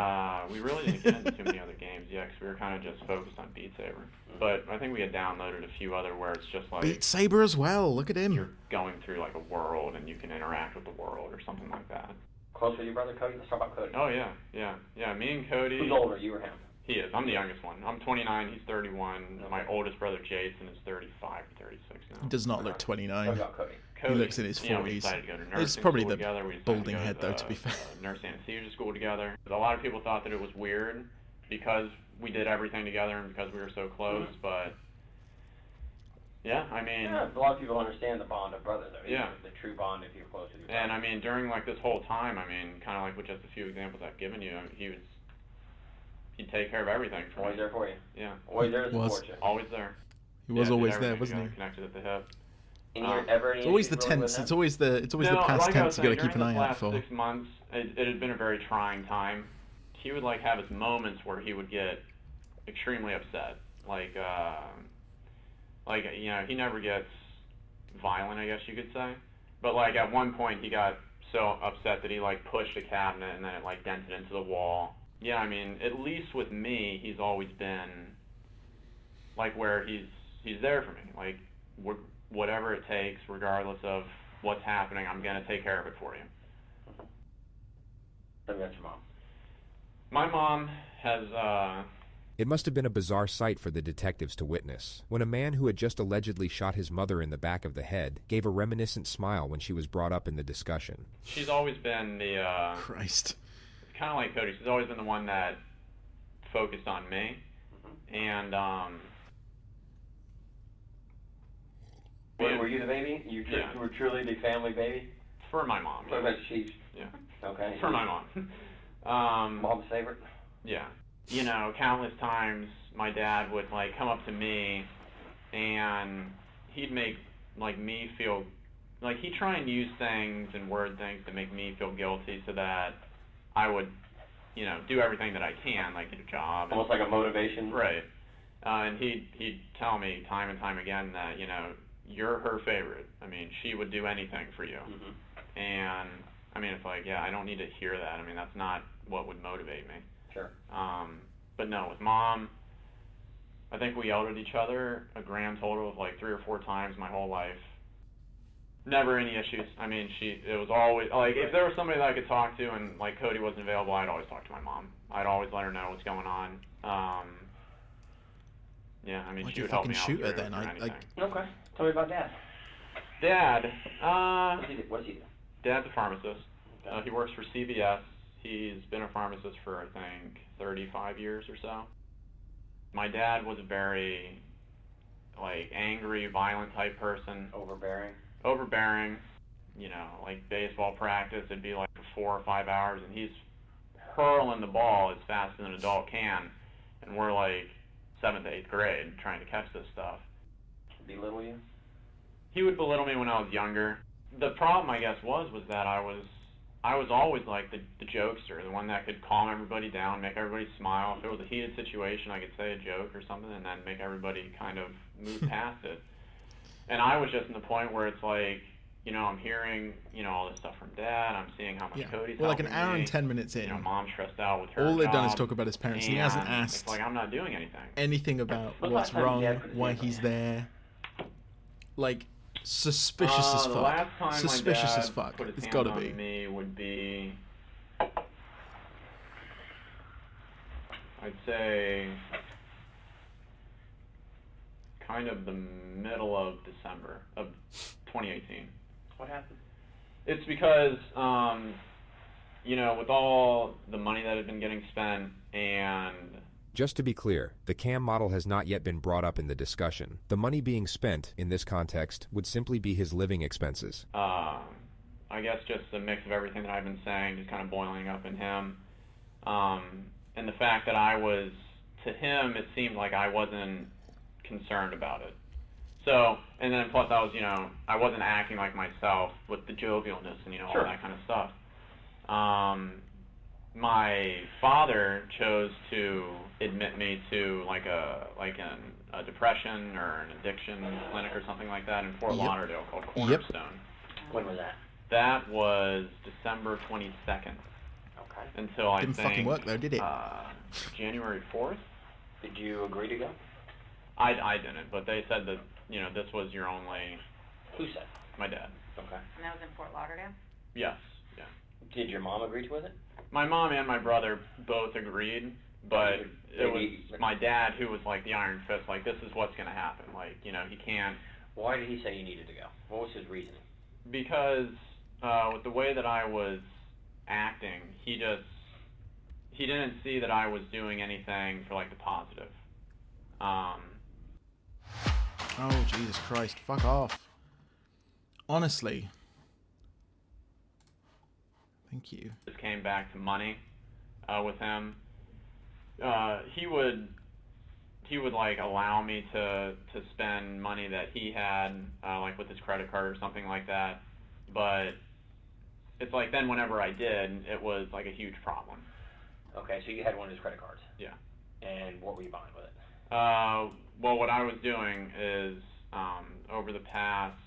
E: we really didn't get into too many other games yet because we were kind of just focused on Beat Saber. But I think we had downloaded a few other where it's just like
A: Beat Saber as well. Look at
E: you're
A: him.
E: going through like a world and you can interact with the world or something like that.
F: Close with your brother Cody? Let's talk about Cody.
E: Oh yeah. Me and Cody.
F: Who's older, you or him?
E: He is. I'm the youngest one. I'm 29. He's 31. My oldest brother Jason is 35 or 36 now.
A: He does not look
F: What
A: 29.
F: about Cody?
E: Cody,
A: looks in his
E: you know, we
A: 40s.
E: decided to go to nursing
A: It's probably
E: school
A: the
E: together. We decided
A: balding
E: to go
A: head, though, to be fair.
E: Nurse anesthesia school together. A lot of people thought that it was weird because we did everything together and because we were so close, but yeah, I mean,
F: Yeah, a lot of people understand the bond of brothers, though.
E: Yeah.
F: The true bond if you're close with your brother.
E: and I mean, during like this whole time, I mean, kind of like with just a few examples I've given you, he'd take care of everything for
F: Always
E: me.
F: there for you.
E: Yeah,
F: Always there to
A: Was.
F: support you.
E: always there.
A: He was
E: Yeah, did
A: always there,
E: everything
A: wasn't he?
E: together, Connected at the hip.
F: And you're ever any
A: It's always the
F: issues really with
A: tense.
F: him?
A: It's always the
E: No,
A: past
E: like I
A: tense
E: was
A: you got to
E: saying,
A: keep an
E: during
A: eye
E: this
A: out for.
E: last 6 months, it had been a very trying time. He would like have his moments where he would get extremely upset. Like you know, he never gets violent, I guess you could say. But like at one point he got so upset that he like pushed a cabinet and then it like dented into the wall. Yeah, I mean, at least with me, he's always been like where he's there for me. Like whatever it takes, regardless of what's happening, I'm gonna take care of it for you.
F: Tell me about your mom.
E: My mom has
G: It must have been a bizarre sight for the detectives to witness, when a man who had just allegedly shot his mother in the back of the head gave a reminiscent smile when she was brought up in the discussion.
E: she's always been the
A: Christ.
E: kind of like Cody. She's always been the one that focused on me, and
F: Were you the baby? You
E: Yeah.
F: were truly the family baby?
E: for my mom.
F: What about she's
E: Yeah.
F: okay?
E: For my mom.
F: Mom's favorite?
E: Yeah. You know, countless times my dad would like come up to me and he'd make like me feel like he'd try and use things and word things to make me feel guilty so that I would, you know, do everything that I can, like get a job.
F: Almost like a motivation.
E: Right. And he'd tell me time and time again that, you know, you're her favorite. I mean, she would do anything for you.
F: Mm-hmm.
E: And I mean, it's like, yeah, I don't need to hear that. I mean, that's not what would motivate me.
F: Sure.
E: But no, with mom, I think we yelled at each other a grand total of like 3 or 4 times my whole life. Never any issues. I mean, it was always, like, if there was somebody that I could talk to and, like, Cody wasn't available, I'd always talk to my mom. I'd always let her know what's going on. Yeah, I mean,
A: Why'd
E: she
A: you
E: would help
A: fucking
E: me out
A: shoot her
E: through
A: then?
E: anything.
F: Okay. Tell me about Dad.
E: Dad,
F: What does he do?
E: Dad's a pharmacist. He works for CVS. He's been a pharmacist for, I think, 35 years or so. My dad was a very, like, angry, violent type person. Overbearing. You know, like baseball practice, it'd be like 4 or 5 hours, and he's hurling the ball as fast as an adult can, and we're like 7th to 8th grade trying to catch this stuff.
F: Belittle you?
E: He would belittle me when I was younger. The problem, I guess, was that I was always like the jokester, the one that could calm everybody down, make everybody smile. If it was a heated situation, I could say a joke or something and then make everybody kind of move past it. And I was just in the point where it's like, you know, I'm hearing, you know, all this stuff from Dad. I'm seeing how much Cody's
A: Well, like an
E: helping
A: hour
E: me.
A: and 10 minutes in.
E: You know, Mom's stressed out with her
A: All they've done is
E: job,
A: talk about his parents, and he hasn't
E: and
A: asked
E: It's like I'm not doing anything.
A: anything about
F: When's the
A: what's
F: last time
A: wrong,
F: Dad put his
A: why
F: hands on
A: he's
F: you?
A: there. Like, suspicious as
E: The
A: fuck.
E: last time
A: Suspicious
E: my dad
A: as fuck.
E: put his
A: It's
E: hands
A: gotta
E: on
A: be.
E: me would be, I'd say, kind of the middle of December of 2018.
F: What happened?
E: It's because, you know, with all the money that had been getting spent and
G: Just to be clear, the CAM model has not yet been brought up in the discussion. The money being spent, in this context, would simply be his living expenses.
E: I guess just the mix of everything that I've been saying, just kind of boiling up in him. And the fact that I was, to him, it seemed like I wasn't concerned about it. So, and then plus I was, you know, I wasn't acting like myself with the jovialness and, you know, all that kind of stuff. My father chose to admit me to like a depression or an addiction clinic or something like that in Fort Lauderdale called Cornerstone.
F: When was that?
E: That was December 22nd.
F: Okay.
E: Until I
A: Didn't
E: think
A: fucking work though, did it?
E: January 4th.
F: Did you agree to go?
E: I didn't, but they said that, you know, this was your only.
F: Who said?
E: My dad.
F: Okay.
H: And that was in Fort Lauderdale?
E: Yes. Yeah.
F: Did your mom agree with it?
E: My mom and my brother both agreed, but it was my dad who was like the iron fist, like, this is what's going to happen. Like, you know, he can't.
F: Why did he say you needed to go? What was his reasoning?
E: Because with the way that I was acting, he didn't see that I was doing anything for like the positive.
A: Oh, Jesus Christ. Fuck off. Honestly. Thank you.
E: Just came back to money with him. He would like allow me to spend money that he had, like with his credit card or something like that. But it's like then whenever I did, it was like a huge problem.
F: Okay, so you had one of his credit cards.
E: Yeah.
F: And what were you buying with it?
E: Well, what I was doing is over the past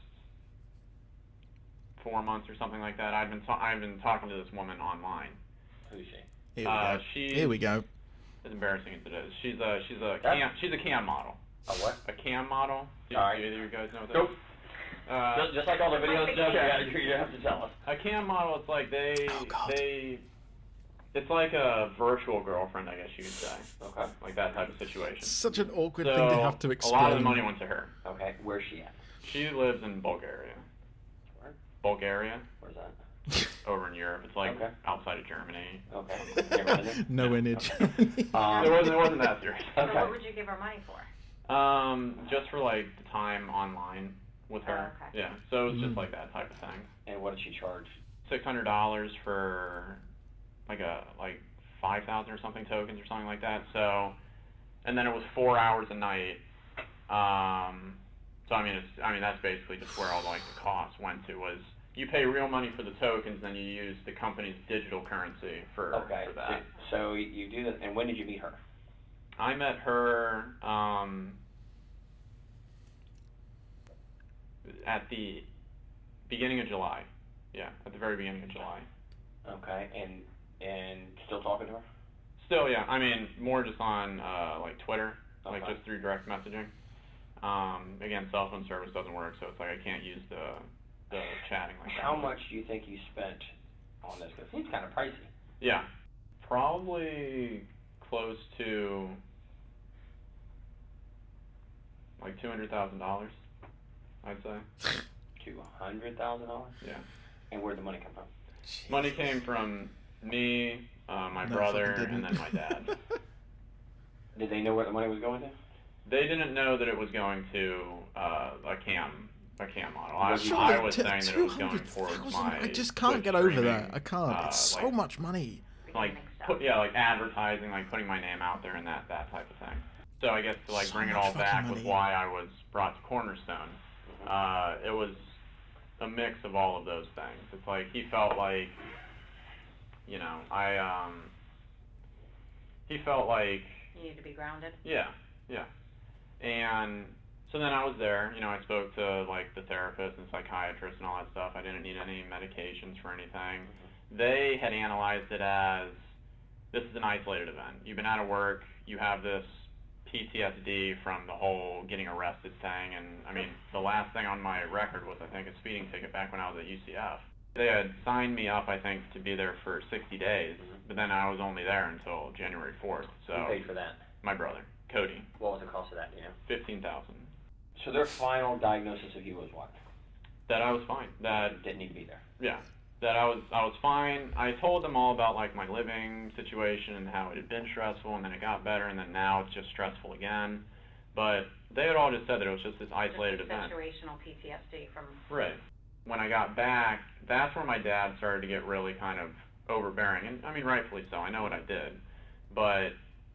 E: 4 months or something like that. I've been talking to this woman online.
F: Who's she?
A: Here we go. Here we go.
E: As embarrassing as it is, she's a cam model.
F: A what?
E: A cam model. Do
F: Alright.
E: either of you guys know what that
F: Nope.
E: is?
F: Just like all the videos stuff, you have to tell us.
E: A cam model, it's like
A: God.
E: it's like a virtual girlfriend, I guess you could say.
F: Okay.
E: Like that type of situation.
A: Such an awkward
E: So,
A: thing to have to
E: a
A: explain.
E: lot of the money went to her.
F: Okay. Where's she at?
E: She lives in Bulgaria.
F: Where?
E: Bulgaria,
F: Where's that?
E: over in Europe. It's like
F: Okay.
E: outside of Germany.
F: Okay. Never been there?
A: No image.
E: It wasn't that serious.
H: So
F: Okay.
H: what would you give her money for?
E: Just for like the time online with her.
H: Oh, okay.
E: Yeah. So it was just like that type of thing.
F: And what did she charge?
E: $600 for like 5,000 or something tokens or something like that. So, and then it was 4 hours a night. So I mean, that's basically just where all like the costs went to, was you pay real money for the tokens, then you use the company's digital currency for that.
F: So you do that, and when did you meet her?
E: I met her at the beginning of July. Yeah, at the very beginning of July.
F: Okay, and still talking to her?
E: Still, yeah. I mean, more just on like Twitter, like
F: Okay.
E: just through direct messaging. Again, cell phone service doesn't work, so it's like I can't use the chatting like that.
F: How much do you think you spent on this? Because it seems kind of pricey.
E: Yeah, probably close to like $200,000, I'd say.
F: $200,000?
E: Yeah.
F: And where'd the money come from?
E: Money came from me, my
A: No,
E: brother,
A: fucking
E: and then
A: didn't.
E: my dad.
F: Did they know where the money was going to?
E: They didn't know that it was going to a cam model. I
A: Surely
E: was saying that it was going towards
A: 200,000.
E: my.
A: I just can't
E: Twitch
A: get over
E: streaming,
A: that. I can't. It's so
E: like-
A: much money.
E: like like advertising, like putting my name out there and that type of thing. So I guess to like
A: So
E: bring it
A: much
E: all
A: fucking
E: back with
A: money.
E: why I was brought to Cornerstone, it was a mix of all of those things. It's like he felt like, you know, he felt like,
H: You need to be grounded.
E: yeah, and so then I was there, you know, I spoke to like the therapist and psychiatrist and all that stuff. I didn't need any medications for anything. They had analyzed it as, this is an isolated event. You've been out of work, you have this PTSD from the whole getting arrested thing, and I mean, the last thing on my record was, I think, a speeding ticket back when I was at UCF. They had signed me up, I think, to be there for 60 days, but then I was only there until January 4th, so.
F: Who paid for that?
E: My brother, Cody.
F: What was the cost of that, do you know?
E: $15,000.
F: So their final diagnosis of you was what?
E: That I was fine. That,
F: Didn't need to be there.
E: yeah. That I was fine. I told them all about like my living situation and how it had been stressful, and then it got better, and then now it's just stressful again. But they had all just said that it was just this isolated
H: Just
E: event.
H: situational PTSD from.
E: Right. When I got back, that's where my dad started to get really kind of overbearing, and I mean rightfully so. I know what I did, but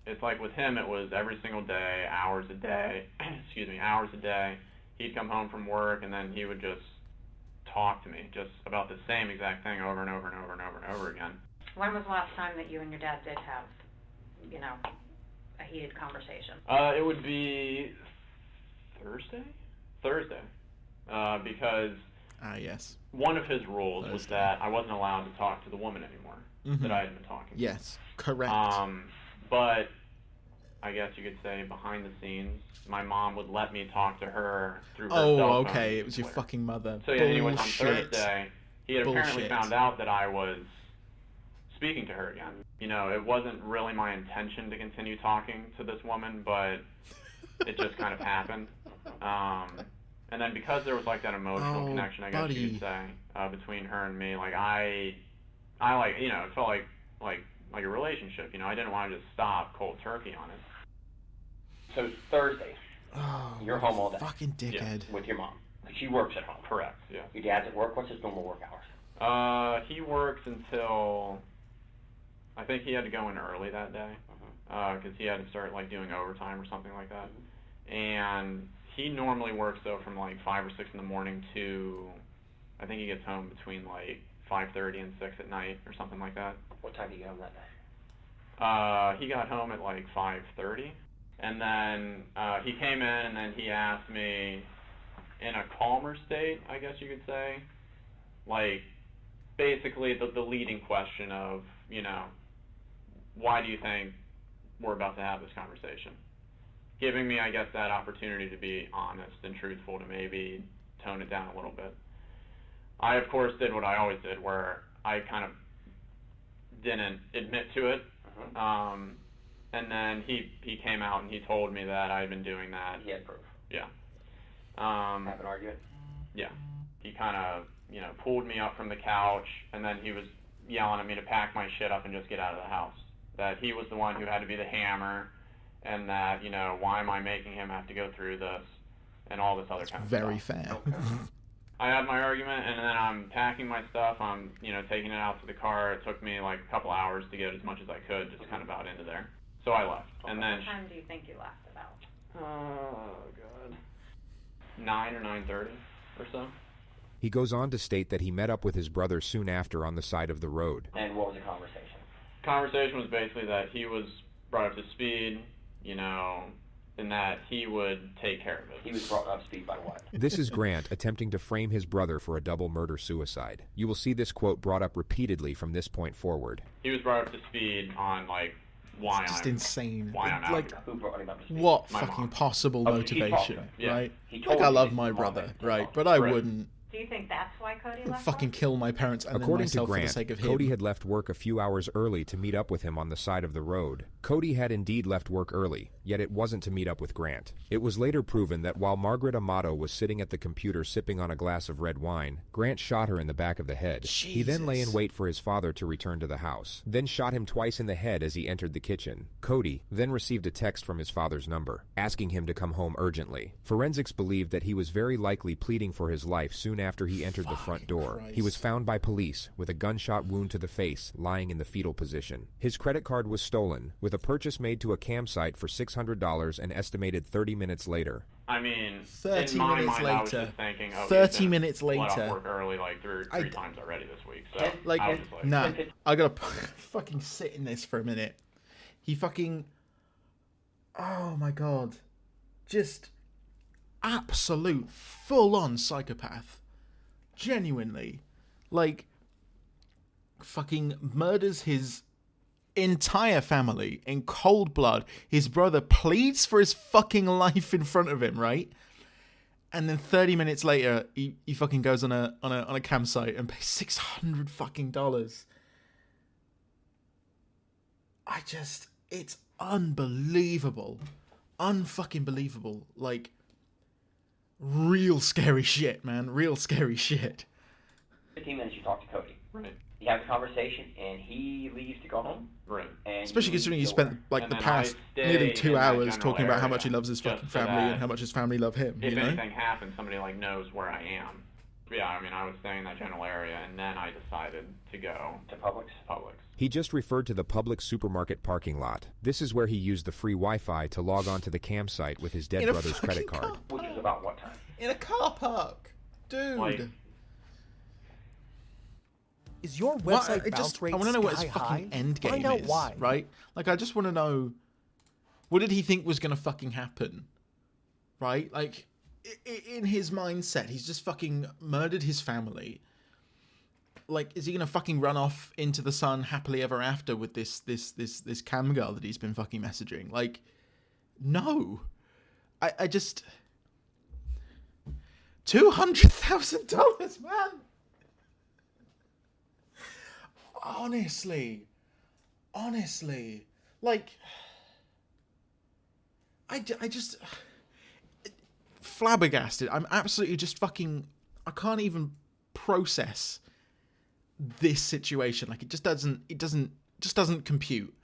E: it's like with him, it was every single day, hours a day. Excuse me, hours a day. He'd come home from work, and then he would just talk to me just about the same exact thing over and over and over and over and over again.
H: When was the last time that you and your dad did have, you know, a heated conversation?
E: It would be Thursday, because
A: Yes.
E: one of his rules was
A: Thursday.
E: that I wasn't allowed to talk to the woman anymore that I had been talking to.
A: Yes. Correct.
E: But I guess you could say behind the scenes, my mom would let me talk to her through her cell phone.
A: Oh, okay. It was your
E: Twitter.
A: fucking mother.
E: So yeah, anyways, on
A: Bullshit.
E: Thursday, he had apparently
A: Bullshit.
E: found out that I was speaking to her again. You know, it wasn't really my intention to continue talking to this woman, but it just kind of happened. And then because there was like that emotional
A: Oh,
E: connection, I guess you
A: buddy.
E: could say, between her and me, like I like, you know, it felt like a relationship. You know, I didn't want to just stop cold turkey on it.
F: So Thursday,
A: Oh,
F: You're
A: what a
F: home all day.
A: Fucking dickhead.
F: with your mom. She works at home.
E: Correct. Yeah.
F: Your dad's at work. What's his normal work hours?
E: He works until, I think he had to go in early that day, because he had to start like doing overtime or something like that. And he normally works though from like 5 or 6 in the morning to, I think he gets home between like 5:30 and 6 at night or something like that.
F: What time do you get home that day?
E: He got home at like 5:30, and then he came in and then he asked me, in a calmer state, I guess you could say, Like, basically the leading question of, you know, why do you think we're about to have this conversation? Giving me, I guess, that opportunity to be honest and truthful, to maybe tone it down a little bit. I, of course, did what I always did, where I kind of didn't admit to it. And then he came out and he told me that I had been doing that.
F: He had proof.
E: Yeah.
F: Have an argument?
E: Yeah. He kind of, you know, pulled me up from the couch, and then he was yelling at me to pack my shit up and just get out of the house. That he was the one who had to be the hammer, and that, you know, why am I making him have to go through this, and all this other kind of stuff.
A: Very fair.
E: I had my argument, and then I'm packing my stuff. I'm, you know, taking it out to the car. It took me like a couple hours to get as much as I could, just kind of out into there. So I left, and then.
H: What time do you think you left about?
E: Oh God. 9 or 9:30 or so.
G: He goes on to state that he met up with his brother soon after on the side of the road.
F: And what was the conversation?
E: Conversation was basically that he was brought up to speed, you know, and that he would take care of it.
F: He was brought up to speed by what?
G: This is Grant attempting to frame his brother for a double murder-suicide. You will see this quote brought up repeatedly from this point forward.
E: He was brought up to speed on, like, why
A: It's just
E: I'm
A: insane.
E: why I'm out
A: Like,
E: here.
F: Who brought him up to speed?
A: what
E: My
A: fucking
E: mom.
A: possible
F: Oh, he told
A: motivation,
F: him.
E: Yeah.
A: right?
F: He
A: Like,
F: told
A: I
F: you
A: love
F: his
A: my
F: mom
A: brother,
F: had
A: right?
F: told
A: But I
E: Right.
A: wouldn't
H: Do you think that's why Cody left?
A: fucking kill my parents and
G: According
A: then
G: to
A: myself for
G: Grant,
A: the sake of him.
G: Cody had left work a few hours early to meet up with him on the side of the road. Cody had indeed left work early, yet it wasn't to meet up with Grant. It was later proven that while Margaret Amato was sitting at the computer sipping on a glass of red wine, Grant shot her in the back of the head. He then lay in
A: Jesus.
G: wait for his father to return to the house, then shot him twice in the head as he entered the kitchen. Cody then received a text from his father's number, asking him to come home urgently. Forensics believed that he was very likely pleading for his life soon after he entered the front door.
A: Christ.
G: He was found by police with a gunshot wound to the face, lying in the fetal position. His credit card was stolen, with a purchase made to a campsite for $600 and estimated 30 minutes later.
E: I mean,
A: 30
E: in my
A: minutes
E: mind, I was
A: later.
E: just thinking, oh,
A: 30
E: he's been
A: minutes
E: let off
A: later.
E: work early like three
A: I-
E: times already this week. So
A: Like,
E: I was just like,
A: nah, I gotta fucking sit in this for a minute. He fucking, oh my god, just absolute full-on psychopath. Genuinely, like, fucking murders his entire family in cold blood. His brother pleads for his fucking life in front of him, right? And then 30 minutes later, he fucking goes on a campsite and pays $600 fucking dollars. It's unbelievable, unfucking believable. Like, real scary shit, man. Real scary shit.
F: 15 minutes you talk to Cody.
E: right,
F: You have the conversation, and he leaves to go home.
E: right.
F: And
A: Especially considering you
F: go
A: spent
F: where?
A: like
E: And
A: the
E: then
A: past
E: I stay
A: nearly 2
E: in that
A: hours
E: general
A: talking about how
E: area
A: much he loves his
E: just
A: fucking
E: so
A: family
E: that
A: and how much his family love him.
E: If
A: You know?
E: anything happens, somebody like knows where I am. Yeah, I mean, I was staying in that general area, and then I decided to go
F: To Publix?
E: Publix.
G: He just referred to the public supermarket parking lot. This is where he used the free Wi-Fi to log on to the campsite with his dead
A: In a
G: brother's credit
A: fucking
G: card.
F: Which was about what time?
A: In a car park, dude.
E: Like,
I: Is your
A: Well,
I: website bounce rate
A: I want to know what his
I: sky high?
A: fucking end game
I: Find out
A: is,
I: why.
A: right? Like, I just want to know, what did he think was gonna fucking happen, right? Like, in his mindset, he's just fucking murdered his family. Like, is he gonna fucking run off into the sun happily ever after with this cam girl that he's been fucking messaging? Like, no. I just $200,000, man. Honestly, like, I just flabbergasted. I'm absolutely just fucking, I can't even process this situation. Like, it just doesn't compute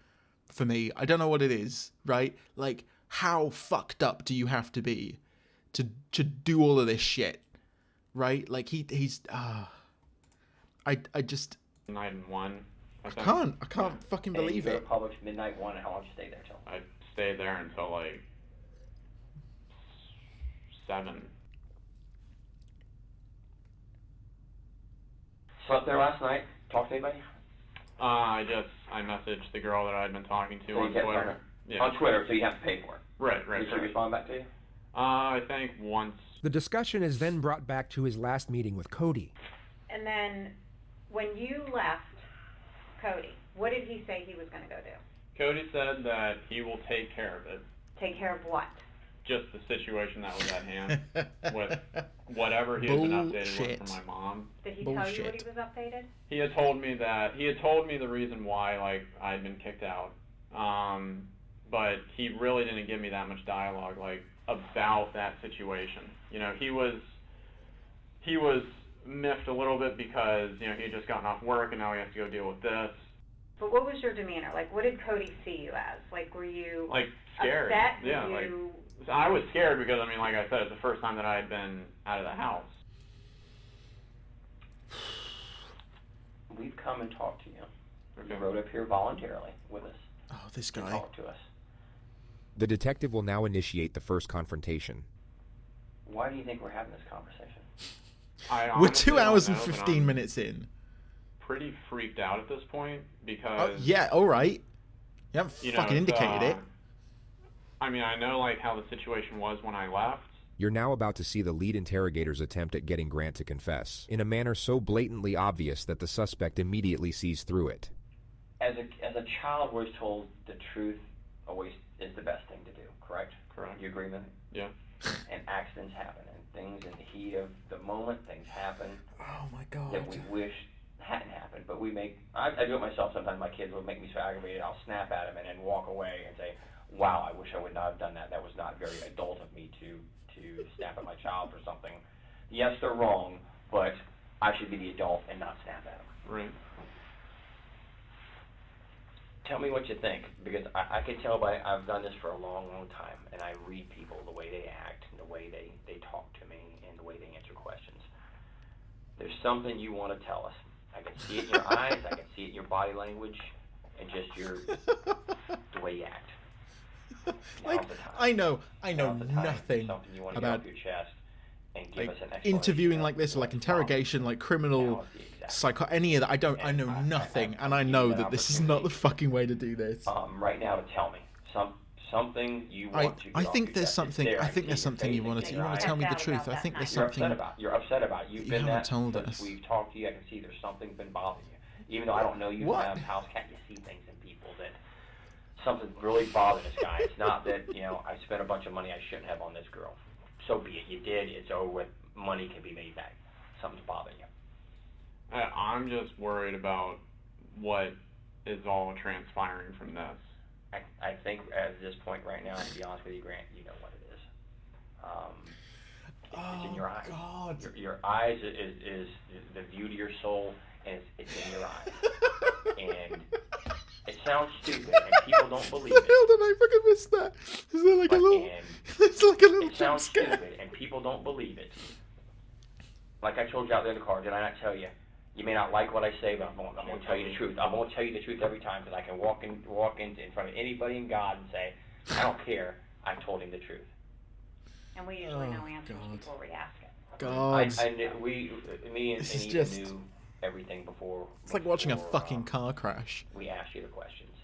A: for me. I don't know what it is, right? Like, how fucked up do you have to be to do all of this shit, right? Like, he's I just
E: night and one.
A: I can't fucking
F: And
A: believe
F: you go
A: it.
F: to Publix midnight 1, and how long did you stay there till?
E: I stayed there until like 7.
F: Slept there last night? Talked to anybody?
E: I messaged the girl that I'd been talking to
F: So you
E: on
F: kept
E: Twitter.
F: talking?
E: Yeah.
F: On Twitter, so you have to pay for it.
E: Right.
F: Did she respond back to you?
E: I think once.
C: The discussion is then brought back to his last meeting with Cody.
H: And then, when you left Cody, what did he say he was going to go do?
E: Cody said that he will take care of it.
H: Take care of what?
E: Just the situation that was at hand with whatever he had been updated with from my mom.
H: Did he tell you what he was updated?
E: He had told me the reason why, like, I had been kicked out. But he really didn't give me that much dialogue, like, about that situation. You know, he was miffed a little bit because, you know, he had just gotten off work and now he has to go deal with this.
H: But what was your demeanor? Like, what did Cody see you as? Like, were you
E: like scared?
H: Upset?
E: Yeah, like, so I was scared because, I mean, like I said, it's the first time that I had been out of the house.
F: We've come and talked to you.
E: Okay.
F: You rode up here voluntarily with us.
A: Oh, this
F: to
A: guy.
F: talk to us.
G: The detective will now initiate the first confrontation.
F: Why do you think we're having this conversation?
A: We're 2 hours and
E: don't know, but
A: 15
E: I'm
A: minutes in.
E: pretty freaked out at this point
A: Oh,
E: because
A: yeah, all right. You haven't
E: you know,
A: fucking
E: it's,
A: indicated it.
E: I mean, I know like how the situation was when I left.
G: You're now about to see the lead interrogator's attempt at getting Grant to confess, in a manner so blatantly obvious that the suspect immediately sees through it.
F: As a child, we're told the truth always is the best thing to do, correct?
E: Correct.
F: You agree with me?
E: Yeah.
F: And accidents happen, and things in the heat of the moment, things happen
A: Oh my god.
F: that we wish hadn't happened. But I do it myself sometimes. My kids will make me so aggravated, I'll snap at them and then walk away and say, wow, I wish I would not have done that. That was not very adult of me to snap at my child for something. Yes, they're wrong, but I should be the adult and not snap at them.
E: Right.
F: Tell me what you think, because I can tell I've done this for a long, long time, and I read people, the way they act, and the way they talk to me, and the way they answer questions. There's something you want to tell us. I can see it in your eyes, I can see it in your body language, and just the way you act.
A: Like, I know nothing
F: something you want to
A: about
F: get off your chest and give
A: like
F: us an explanation
A: interviewing
F: of
A: like this, or like
F: what's
A: interrogation, like criminal
F: Now is the exact
A: any of that. I know nothing, and I know that this is not the fucking way to do this.
F: right now to tell me something you want to get
A: I
F: off
A: think
F: your
A: there's
F: chest.
A: something.
F: It's there.
A: I think
F: can
A: there's
F: see your
A: something
F: face,
A: you want
F: it's
A: to.
F: in
A: You
F: your
A: want to
F: eyes.
A: tell me the
H: Upset
A: truth.
H: about
A: I
H: that
A: think there's
H: night.
A: something.
F: You're upset about. You've
A: You
F: been
A: haven't
F: that
A: told
F: since
A: us.
F: we've talked to you. I can see there's something been bothering you. Even though I don't know you
A: What?
F: from house cat, you see things in people that something's really bothering this guy. It's not that I spent a bunch of money I shouldn't have on this girl. So be it. You did. It's over with. Money can be made back. Something's bothering you.
E: I'm just worried about what is all transpiring from this.
F: I think at this point right now, to be honest with you, Grant, you know what it is. It's in your eyes.
A: God.
F: Your eyes is the view to your soul, and it's in your eyes. And it sounds stupid, and people don't believe
A: What the hell
F: it.
A: did I fucking miss that? Is there like a
F: But-
A: little?
F: and
A: It's like a little
F: It
A: jump
F: sounds
A: scare.
F: stupid, and people don't believe it. Like I told you out there in the car, did I not tell you? You may not like what I say, but I'm going to tell you the truth. I'm going to tell you the truth every time, because I can walk in front of anybody in God and say, I don't care. I told him the truth.
H: And we usually
A: Oh,
H: know answers
A: God.
H: before we ask it.
A: God.
F: I knew, me and
A: This is
F: Anita
A: just-
F: knew everything before.
A: It's like watching a
F: before,
A: fucking car crash.
F: We asked you the questions.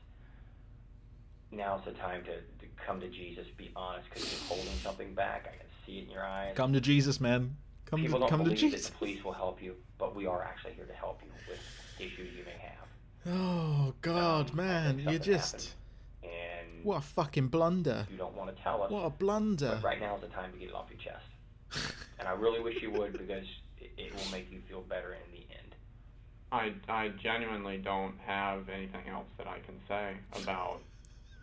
F: Now's the time to come to Jesus, be honest, because you're holding something back. I can see it in your eyes.
A: Come to Jesus, man.
F: People
A: Come
F: don't
A: to
F: believe that
A: Jesus.
F: the police will help you, but we are actually here to help you with issues you may have.
A: Oh God,
F: I
A: man,
F: think
A: you
F: something
A: just
F: happened, and
A: what a fucking blunder.
F: you don't want to tell us.
A: What a blunder.
F: But right now is the time to get it off your chest. And I really wish you would, because it will make you feel better in the end.
E: I genuinely don't have anything else that I can say about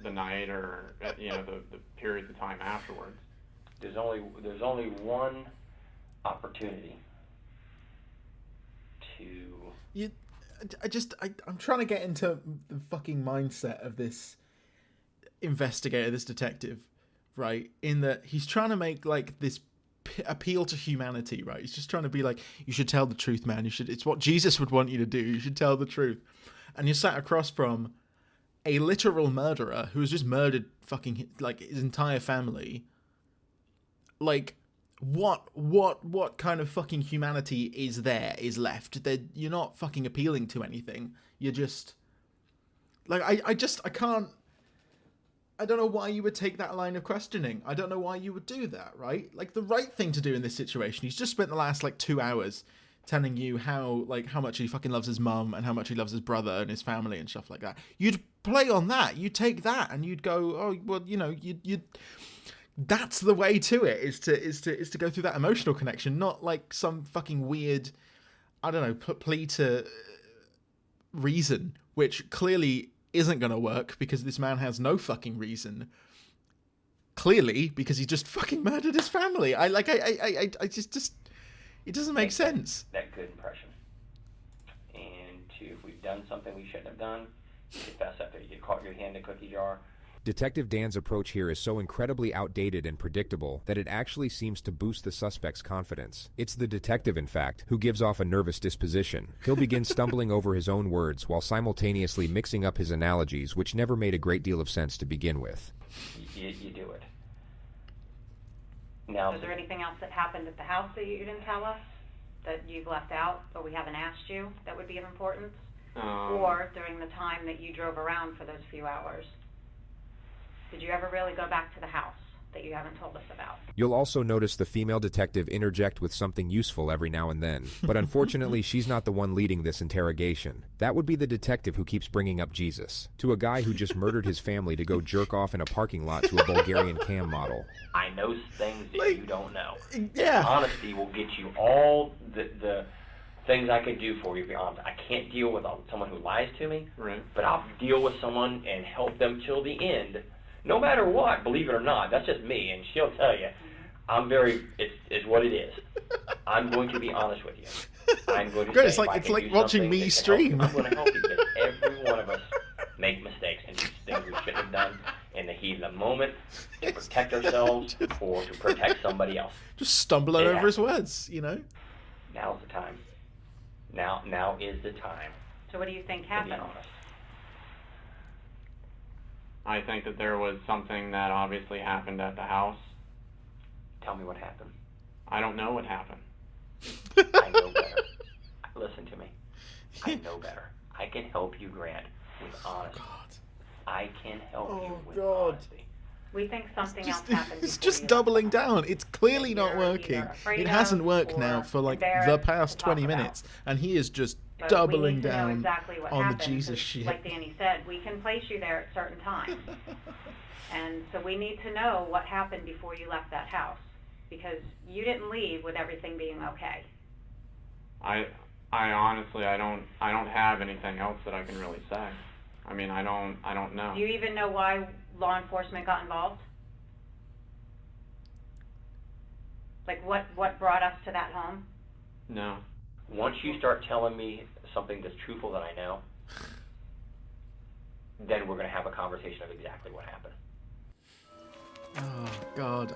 E: the night or the periods of time afterwards.
F: There's only one opportunity to
A: I'm trying to get into the fucking mindset of this investigator, this detective, right? In that he's trying to make like this appeal to humanity, right? He's just trying to be like, you should tell the truth, man. It's what Jesus would want you to do. You should tell the truth. And you're sat across from a literal murderer who has just murdered fucking like his entire family. Like, what kind of fucking humanity is left? You're not fucking appealing to anything. You're just like, I can't. I don't know why you would take that line of questioning. I don't know why you would do that, right? Like, the right thing to do in this situation, he's just spent the last like 2 hours telling you how much he fucking loves his mum and how much he loves his brother and his family and stuff like that. You'd play on that. You'd take that and you'd go, oh well, you know, you'd that's the way to it, is to go through that emotional connection, not like some fucking weird, I don't know, plea to reason, which clearly isn't going to work because this man has no fucking reason. Clearly, because he just fucking murdered his family. I just it doesn't make sense.
F: That good impression. And if we've done something we shouldn't have done, you confess after you get caught your hand in a cookie jar.
G: Detective Dan's approach here is so incredibly outdated and predictable that it actually seems to boost the suspect's confidence. It's the detective, in fact, who gives off a nervous disposition. He'll begin stumbling over his own words while simultaneously mixing up his analogies, which never made a great deal of sense to begin with.
F: You do it. Now,
H: is there anything else that happened at the house that you didn't tell us, that you've left out, or we haven't asked you, that would be of importance? Or during the time that you drove around for those few hours? Did you ever really go back to the house that you haven't told us about?
G: You'll also notice the female detective interject with something useful every now and then, but unfortunately she's not the one leading this interrogation. That would be the detective who keeps bringing up Jesus, to a guy who just murdered his family to go jerk off in a parking lot to a Bulgarian cam model.
F: I know things that you don't know.
A: Yeah.
F: Honesty will get you all the things I could do for you, to be honest. I can't deal with someone who lies to me,
E: Right.
F: but I'll deal with someone and help them till the end. No matter what, believe it or not, that's just me, and she'll tell you, it's what it is. I'm going to be honest with you. I'm going to
A: Great,
F: say,
A: it's like watching me stream.
F: I'm going to help you, because every one of us make mistakes and do things we shouldn't have done in the heat of the moment to protect ourselves or to protect somebody else.
A: Just stumbling over his words, you know?
F: Now's the time. Now is the time.
H: So what do you think
F: To be
H: happened?
F: honest.
E: I think that there was something that obviously happened at the house.
F: Tell me what happened.
E: I don't know what happened.
F: I know better. Listen to me. I know better. I can help you, Grant, with honesty. I can help you with honesty.
H: We think something else happened.
A: It's
H: before
A: just
H: you
A: doubling
H: left the house.
A: down. It's clearly not
H: You're
A: working.
H: either afraid
A: It hasn't
H: of
A: worked
H: or
A: now for like the
H: embarrassed
A: past
H: to talk
A: 20
H: about.
A: minutes, and he is just
H: But
A: doubling
H: we need to know
A: down
H: exactly what
A: on the
H: happened,
A: Jesus
H: 'cause
A: shit.
H: Like Danny said, we can place you there at certain times. And so we need to know what happened before you left that house, because you didn't leave with everything being okay.
E: I honestly, I don't have anything else that I can really say. I mean, I don't know.
H: Do you even know why law enforcement got involved? Like what brought us to that home?
E: No.
F: Once you start telling me something that's truthful that I know, then we're going to have a conversation of exactly what happened.
A: Oh God,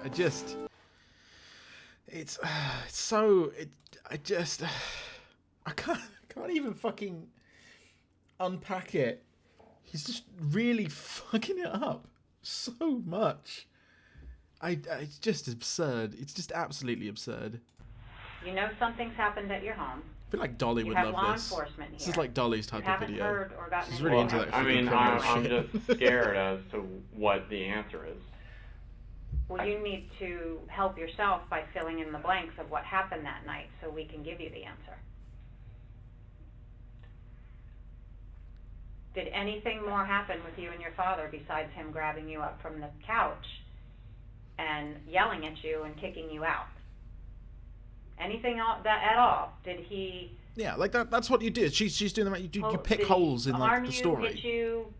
A: I can't even fucking unpack it. He's just really fucking it up so much. It's just absurd. It's just absolutely absurd.
H: You know something's happened at your home.
A: I feel like Dolly
H: You
A: would
H: have
A: love
H: law
A: this.
H: enforcement
A: This
H: here.
A: is like Dolly's
H: You
A: type of
H: haven't
A: video.
H: heard or gotten
A: She's
H: into
A: really
H: it.
A: into that
E: I
A: fucking
E: mean,
A: criminal
E: I'm
A: shit.
E: just scared as to what the answer is.
H: Well, you need to help yourself by filling in the blanks of what happened that night so we can give you the answer. Did anything more happen with you and your father besides him grabbing you up from the couch and yelling at you and kicking you out? Anything at all? Did he...
A: Yeah, like that's what you did. She's doing that. You pick
H: did
A: holes
H: he
A: in like
H: harm
A: the
H: you,
A: story.
H: hit you?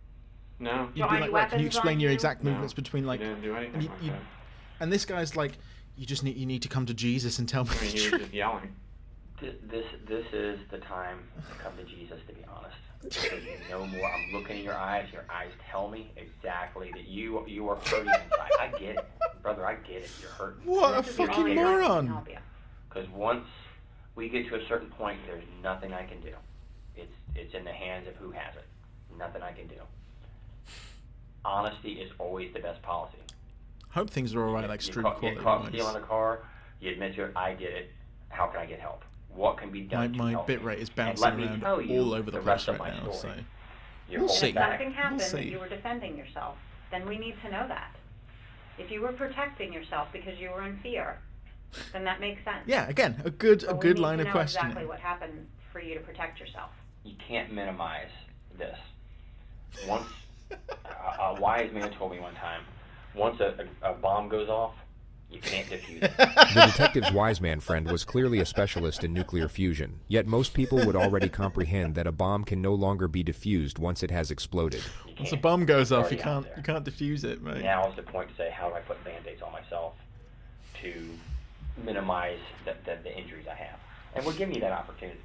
E: No.
A: You'd
H: Draw
A: be
H: any
A: like, right, can you
H: weapons
A: explain
H: on
A: your
H: you?
A: exact
E: No.
A: movements between like?
E: He didn't do anything like that.
A: And this guy's like, you need to come to Jesus and tell me
E: I mean,
A: the
E: he was
A: truth.
E: just yelling.
F: This is the time to come to Jesus, to be honest. Because you know more. I'm looking in your eyes. Your eyes tell me exactly that you are hurting inside. I get it. Brother, I get it. You're hurting.
A: What a
H: This is the
A: fucking
H: only way I can
A: moron!
H: help you.
F: Because once we get to a certain point, there's nothing I can do. It's in the hands of who has it. Nothing I can do. Honesty is always the best policy.
A: Hope things are alright, like
F: You
A: stream
F: get
A: quality
F: caught
A: wise.
F: stealing a car, you admit to it, I get it. How can I get help? What can be done to
A: My
F: help
A: bit
F: me?
A: rate is
F: And
A: bouncing
F: let me
A: around
F: tell you
A: all over the
F: the
A: place
F: rest of
A: right
F: my
A: now. So
F: story. You're
A: We'll
F: holding
A: see.
H: If
F: back.
H: something happened
A: see.
H: and you were defending yourself, then we need to know that. If you were protecting yourself because you were in fear, then that makes sense.
A: Yeah, again, a good
H: But we
A: good
H: need
A: line
H: to
A: of
H: know
A: questioning.
H: exactly what happened for you to protect yourself.
F: You can't minimize this. Once a wise man told me one time, once a bomb goes off, you can't defuse it.
G: The detective's wise man friend was clearly a specialist in nuclear fusion, yet most people would already comprehend that a bomb can no longer be defused once it has exploded.
A: Once a bomb goes off, you
F: It's already
A: can't
F: out there.
A: defuse it, mate.
F: Now is the point to say, how do I put Band-Aids on myself to minimize the injuries I have? And we're giving you that opportunity.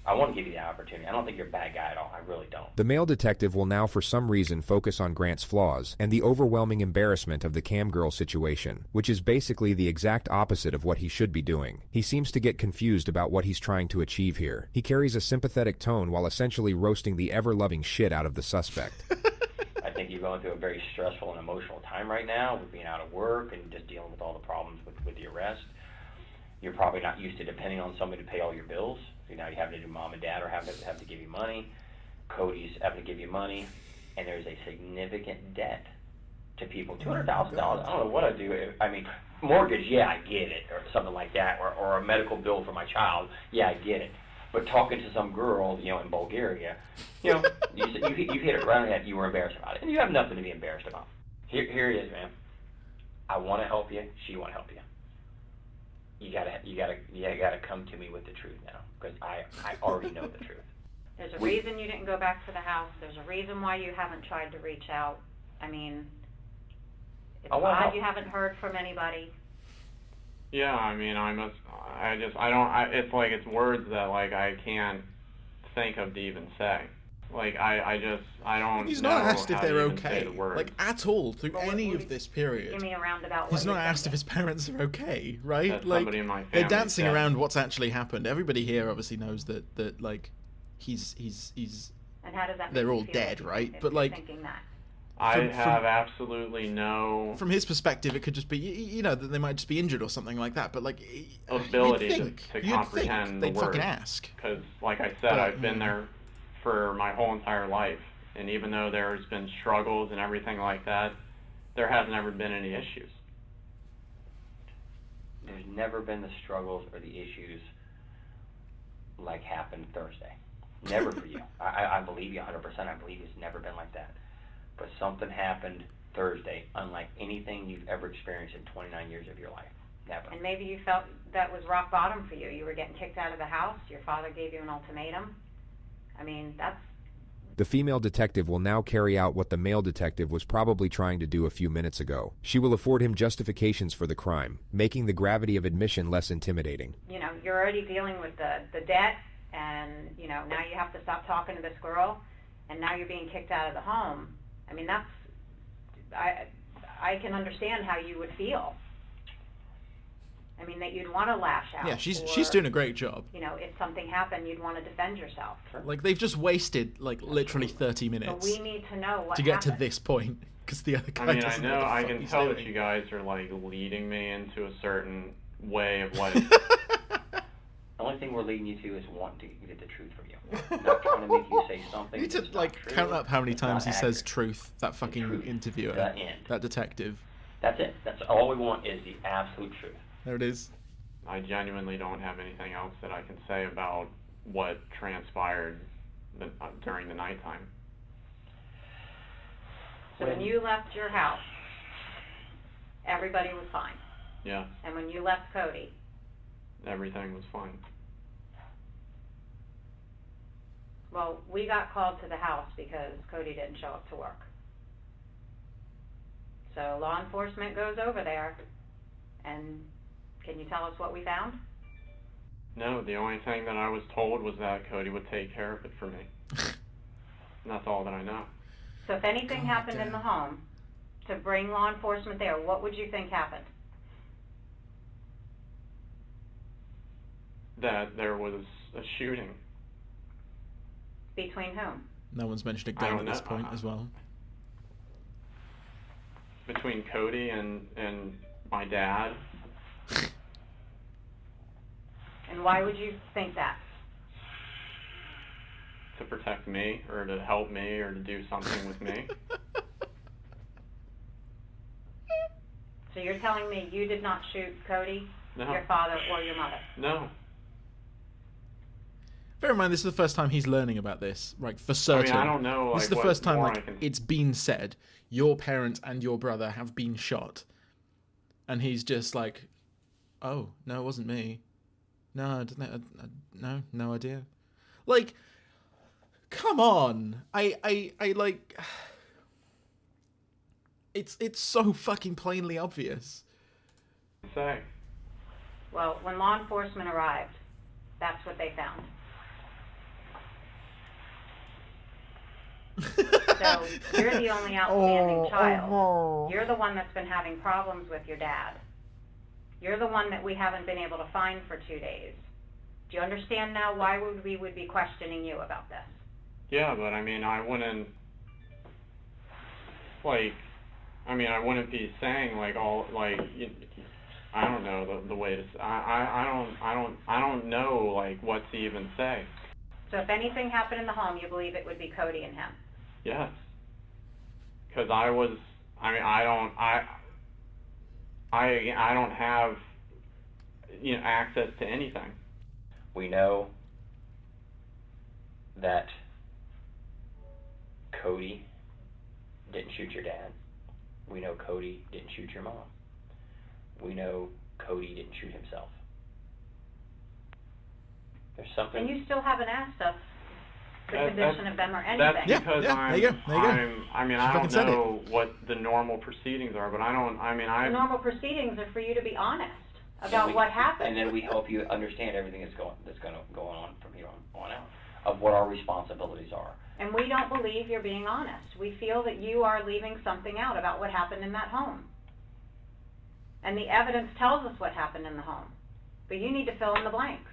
F: I want to give you that opportunity. I don't think you're a bad guy at all. I really don't.
G: The male detective will now for some reason focus on Grant's flaws and the overwhelming embarrassment of the cam girl situation, which is basically the exact opposite of what he should be doing. He seems to get confused about what he's trying to achieve here. He carries a sympathetic tone while essentially roasting the ever-loving shit out of the suspect.
F: I think you're going through a very stressful and emotional time right now with being out of work and just dealing with all the problems with the arrest. You're probably not used to depending on somebody to pay all your bills. So now you have to do mom and dad or have to give you money. Cody's having to give you money. And there's a significant debt to people. $200,000. I don't know what I do. I mean, mortgage, yeah, I get it. Or something like that. Or a medical bill for my child, yeah, I get it. But talking to some girl, in Bulgaria, you hit it right on the head. You were embarrassed about it. And you have nothing to be embarrassed about. Here it is, man. I want to help you. She want to help you. You gotta come to me with the truth now, because I already know the truth.
H: There's a reason you didn't go back to the house. There's a reason why you haven't tried to reach out. I mean, it's odd you haven't heard from anybody.
E: Yeah, I mean, it's like it's words that like I can't think of to even say. Like I don't.
A: He's
E: know
A: not asked if
E: how to
A: they're
E: even say
A: okay,
E: the words.
A: like at all through
H: Well,
A: any
H: give
A: of this period.
H: me a roundabout.
A: He's
H: what
A: not
H: you're
A: asked if his
H: thinking.
A: parents are okay, right?
E: That
A: Like
E: somebody in my
A: they're
E: family
A: dancing
E: said.
A: around what's actually happened. Everybody here obviously knows that like he's
H: And how does that?
A: they're
H: make you
A: all
H: feel
A: dead,
H: if
A: right?
H: you're
A: But like
H: thinking that.
E: I
A: from-
E: have absolutely no
A: from his perspective, it could just be that they might just be injured or something like that. But like
E: ability
A: you'd think
E: to comprehend the
A: they'd fucking
E: words.
A: ask.
E: Because, like I said,
A: But,
E: I've been there for my whole entire life, and even though there's been struggles and everything like that, there hasn't ever been any issues.
F: There's never been the struggles or the issues like happened Thursday. Never for you. I believe you 100%. I believe it's never been like that. But something happened Thursday, unlike anything you've ever experienced in 29 years of your life. Never.
H: And maybe you felt that was rock bottom for you. You were getting kicked out of the house. Your father gave you an ultimatum. I mean, that's.
G: The female detective will now carry out what the male detective was probably trying to do a few minutes ago. She will afford him justifications for the crime, making the gravity of admission less intimidating.
H: You're already dealing with the debt, and, now you have to stop talking to this girl, and now you're being kicked out of the home. I mean, I can understand how you would feel. I mean, that you'd want to lash out.
A: Yeah, she's doing a great job.
H: If something happened, you'd want to defend yourself.
A: Like they've just wasted like literally 30
H: But
A: minutes
H: we need to know what
A: to get
H: happened.
A: to this point because the other guy
E: I mean, I
A: doesn't
E: know
A: what the
E: I
A: fuck
E: can
A: he's
E: tell
A: doing.
E: that you guys are like leading me into a certain way of life.
F: The only thing we're leading you to is wanting to get the truth from you. Not trying to make you say something.
A: You need to
F: that's
A: like
F: not true,
A: count up how many
F: it's not
A: times he says
F: accurate.
A: truth. That fucking
F: truth.
A: interviewer,
F: The end.
A: that detective.
F: That's it. That's all we want is the absolute truth.
A: There it is.
E: I genuinely don't have anything else that I can say about what transpired during the nighttime.
H: So when you left your house, everybody was fine.
E: Yeah,
H: And when you left Cody,
E: everything was fine.
H: well, we got called to the house because Cody didn't show up to work. So law enforcement goes over there, and can you tell us what we found?
E: No, the only thing that I was told was that Cody would take care of it for me. And that's all that I know.
H: So if anything
A: God
H: happened in
A: damn.
H: the home to bring law enforcement there, what would you think happened?
E: That there was a shooting.
H: Between whom?
A: No one's mentioned a
E: I
A: gun
E: don't
A: at this
E: know.
A: point as well.
E: Between Cody and my dad.
H: And why would you think that?
E: To protect me, or to help me, or to do something with me.
H: So you're telling me you did not shoot Cody
E: No.
H: your father or your mother?
E: No.
A: Bear in mind, this is the first time he's learning about this, right? For certain.
E: I don't know.
A: This is the first time it's been said. Your parents and your brother have been shot, and he's just like, "Oh no, it wasn't me. No, I didn't. No idea." Like, come on. I like. It's so fucking plainly obvious.
E: Say.
H: Well, when law enforcement arrived, that's what they found. So you're the only outstanding child. You're the one that's been having problems with your dad. You're the one that we haven't been able to find for 2 days. Do you understand now why we would be questioning you about this?
E: Yeah, but I mean, I wouldn't be saying like all like I don't know the way to. I don't know like what to even say.
H: So if anything happened in the home, you believe it would be Cody and him?
E: Yes. Because I don't have access to anything.
F: We know that Cody didn't shoot your dad. We know Cody didn't shoot your mom. We know Cody didn't shoot himself. There's something.
H: And you still haven't asked us the condition of them or anything.
E: That's because
A: there you go.
E: I don't know what the normal proceedings are, but
H: The normal proceedings are for you to be honest about what happened.
F: And then we help you understand everything that's going to go on from here on out, of what our responsibilities are.
H: And we don't believe you're being honest. We feel that you are leaving something out about what happened in that home. And the evidence tells us what happened in the home. But you need to fill in the blanks.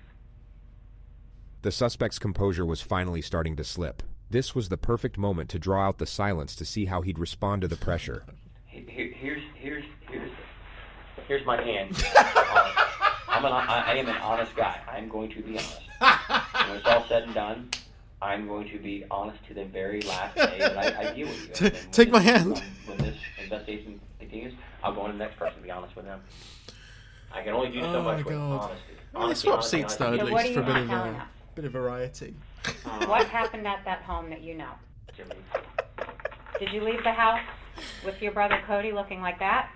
G: The suspect's composure was finally starting to slip. This was the perfect moment to draw out the silence to see how he'd respond to the pressure.
F: Here's my hand. I am an honest guy. I'm going to be honest. When it's all said and done, I'm going to be honest to the very last day that I deal with you.
A: Take my hand.
F: When this investigation continues, I'll go on to the next person to be honest with them. I can only do so much with honesty.
A: Let's swap seats though, at
H: So what are
A: least, for
H: you
A: a
H: not telling us?
A: bit of variety.
H: What happened at that home that you know? Did you leave the house with your brother Cody looking like that?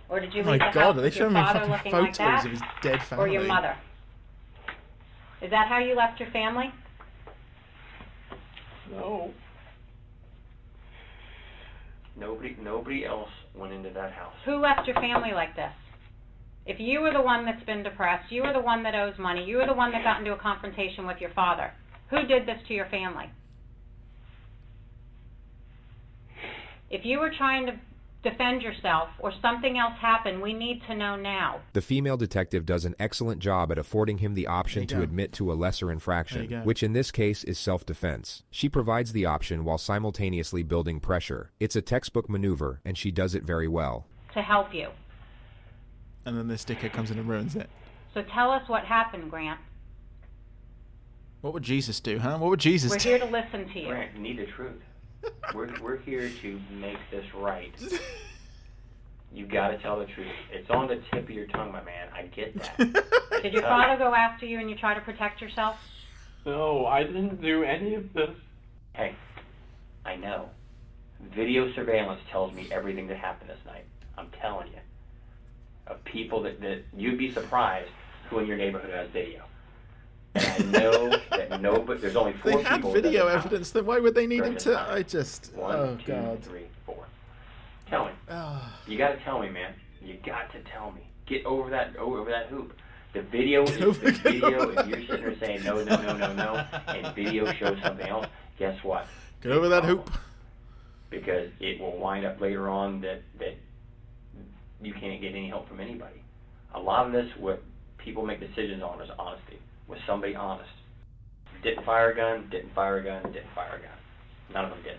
H: Or did you leave the house
A: are they
H: with your
A: showing me
H: father
A: fucking
H: looking
A: photos
H: like that?
A: of his dead family?
H: Or your mother? Is that how you left your family?
E: No.
F: Nobody else went into that house.
H: Who left your family like this? If you were the one that's been depressed, you were the one that owes money, you were the one that got into a confrontation with your father, who did this to your family? If you were trying to defend yourself or something else happened, we need to know now.
G: The female detective does an excellent job at affording him the option to admit to a lesser infraction, which in this case is self-defense. She provides the option while simultaneously building pressure. It's a textbook maneuver, and she does it very well.
H: To help you.
A: And then this dickhead comes in and ruins it.
H: So tell us what happened, Grant.
A: What would Jesus do, huh? What would Jesus do?
H: We're here to listen to you.
F: Grant, you need the truth. We're here to make this right. You got to tell the truth. It's on the tip of your tongue, my man. I get that.
H: Did your father go after you and you try to protect yourself?
E: No, I didn't do any of this.
F: Hey, I know. Video surveillance tells me everything that happened this night. I'm telling you. Of people that you'd be surprised who in your neighborhood has video. And I know that but there's only 4 people.
A: They had video evidence, then why would they need him to? I just.
F: 1, 2, 3, 4. Tell me. You got to tell me, man. You got to tell me. Get over that hoop. The video is the video. If you're sitting there saying no, and video shows something else, guess what?
A: Get over that hoop.
F: Because it will wind up later on that you can't get any help from anybody. A lot of this, what people make decisions on, is honesty. Was somebody honest? Didn't fire a gun. None of them did.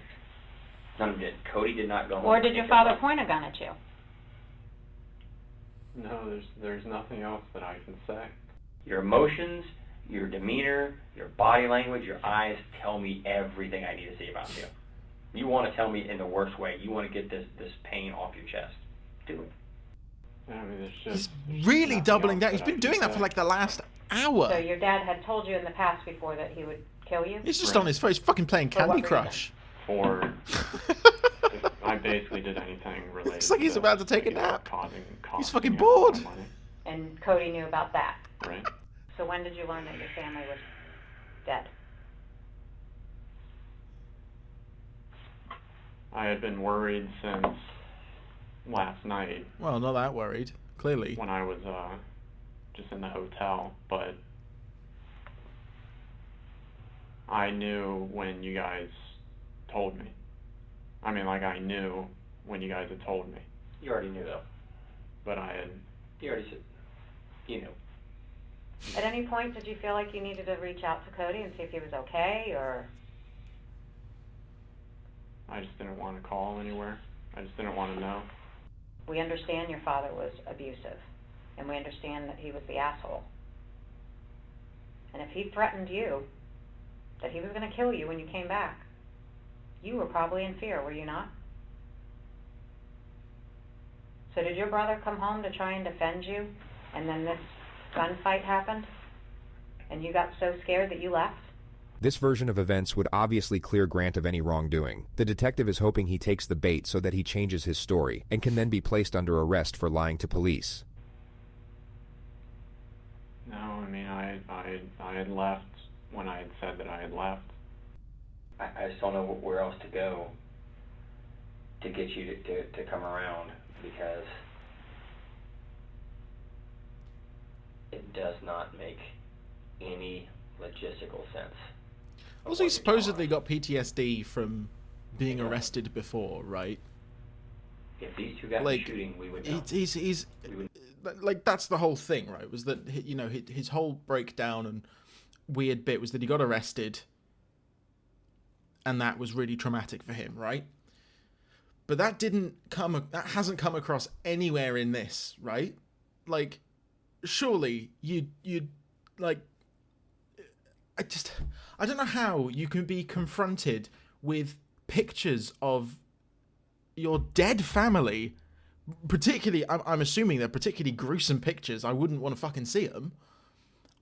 F: None of them did. Cody did not go home.
H: Or did your father point a gun at you?
E: No, there's nothing else that I can say.
F: Your emotions, your demeanor, your body language, your eyes tell me everything I need to see about you. You want to tell me in the worst way. You want to get this pain off your chest. Do it.
E: I mean, there's
A: He's
E: just
A: really
E: nothing
A: doubling
E: else
A: down. He's
E: I
A: been
E: can
A: doing that
E: say.
A: for like the last hour.
H: So your dad had told you in the past before that he would kill you?
A: He's just
E: Right.
A: on his phone. He's fucking playing
H: For what
A: Candy
H: reason?
A: Crush.
E: For if I basically did anything related.
A: Looks like he's about to take a nap.
E: Causing
A: He's fucking
E: me a lot of
A: bored.
E: money,
H: And Cody knew about that.
E: right?
H: So when did you learn that your family was dead?
E: I had been worried since last night
A: Well, not that worried. Clearly.
E: when I was just in the hotel, but I knew when you guys told me. I mean, like, I knew when you guys had told me,
F: You already knew though.
E: but I had,
F: You already said, you know.
H: At any point, did you feel like you needed to reach out to Cody and see if he was okay, or?
E: I just didn't want to call anywhere. I just didn't want to know.
H: We understand your father was abusive, and we understand that he was the asshole. And if he threatened you, that he was going to kill you when you came back, you were probably in fear, were you not? So did your brother come home to try and defend you, and then this gunfight happened, and you got so scared that you left?
G: This version of events would obviously clear Grant of any wrongdoing. The detective is hoping he takes the bait so that he changes his story and can then be placed under arrest for lying to police.
E: No, I mean, I had left when I had said that I had left.
F: I just don't know where else to go to get you to come around, because it does not make any logistical sense.
A: Also, he supposedly got PTSD from being arrested before, right?
F: If these two got
A: Like,
F: shooting, we would know.
A: he's like, that's the whole thing, right? Was that, you know, his whole breakdown and weird bit was that he got arrested, and that was really traumatic for him, right? But that hasn't come across anywhere in this, right? Like, surely you'd like, I don't know how you can be confronted with pictures of your dead family, particularly, I'm assuming they're particularly gruesome pictures. I wouldn't want to fucking see them.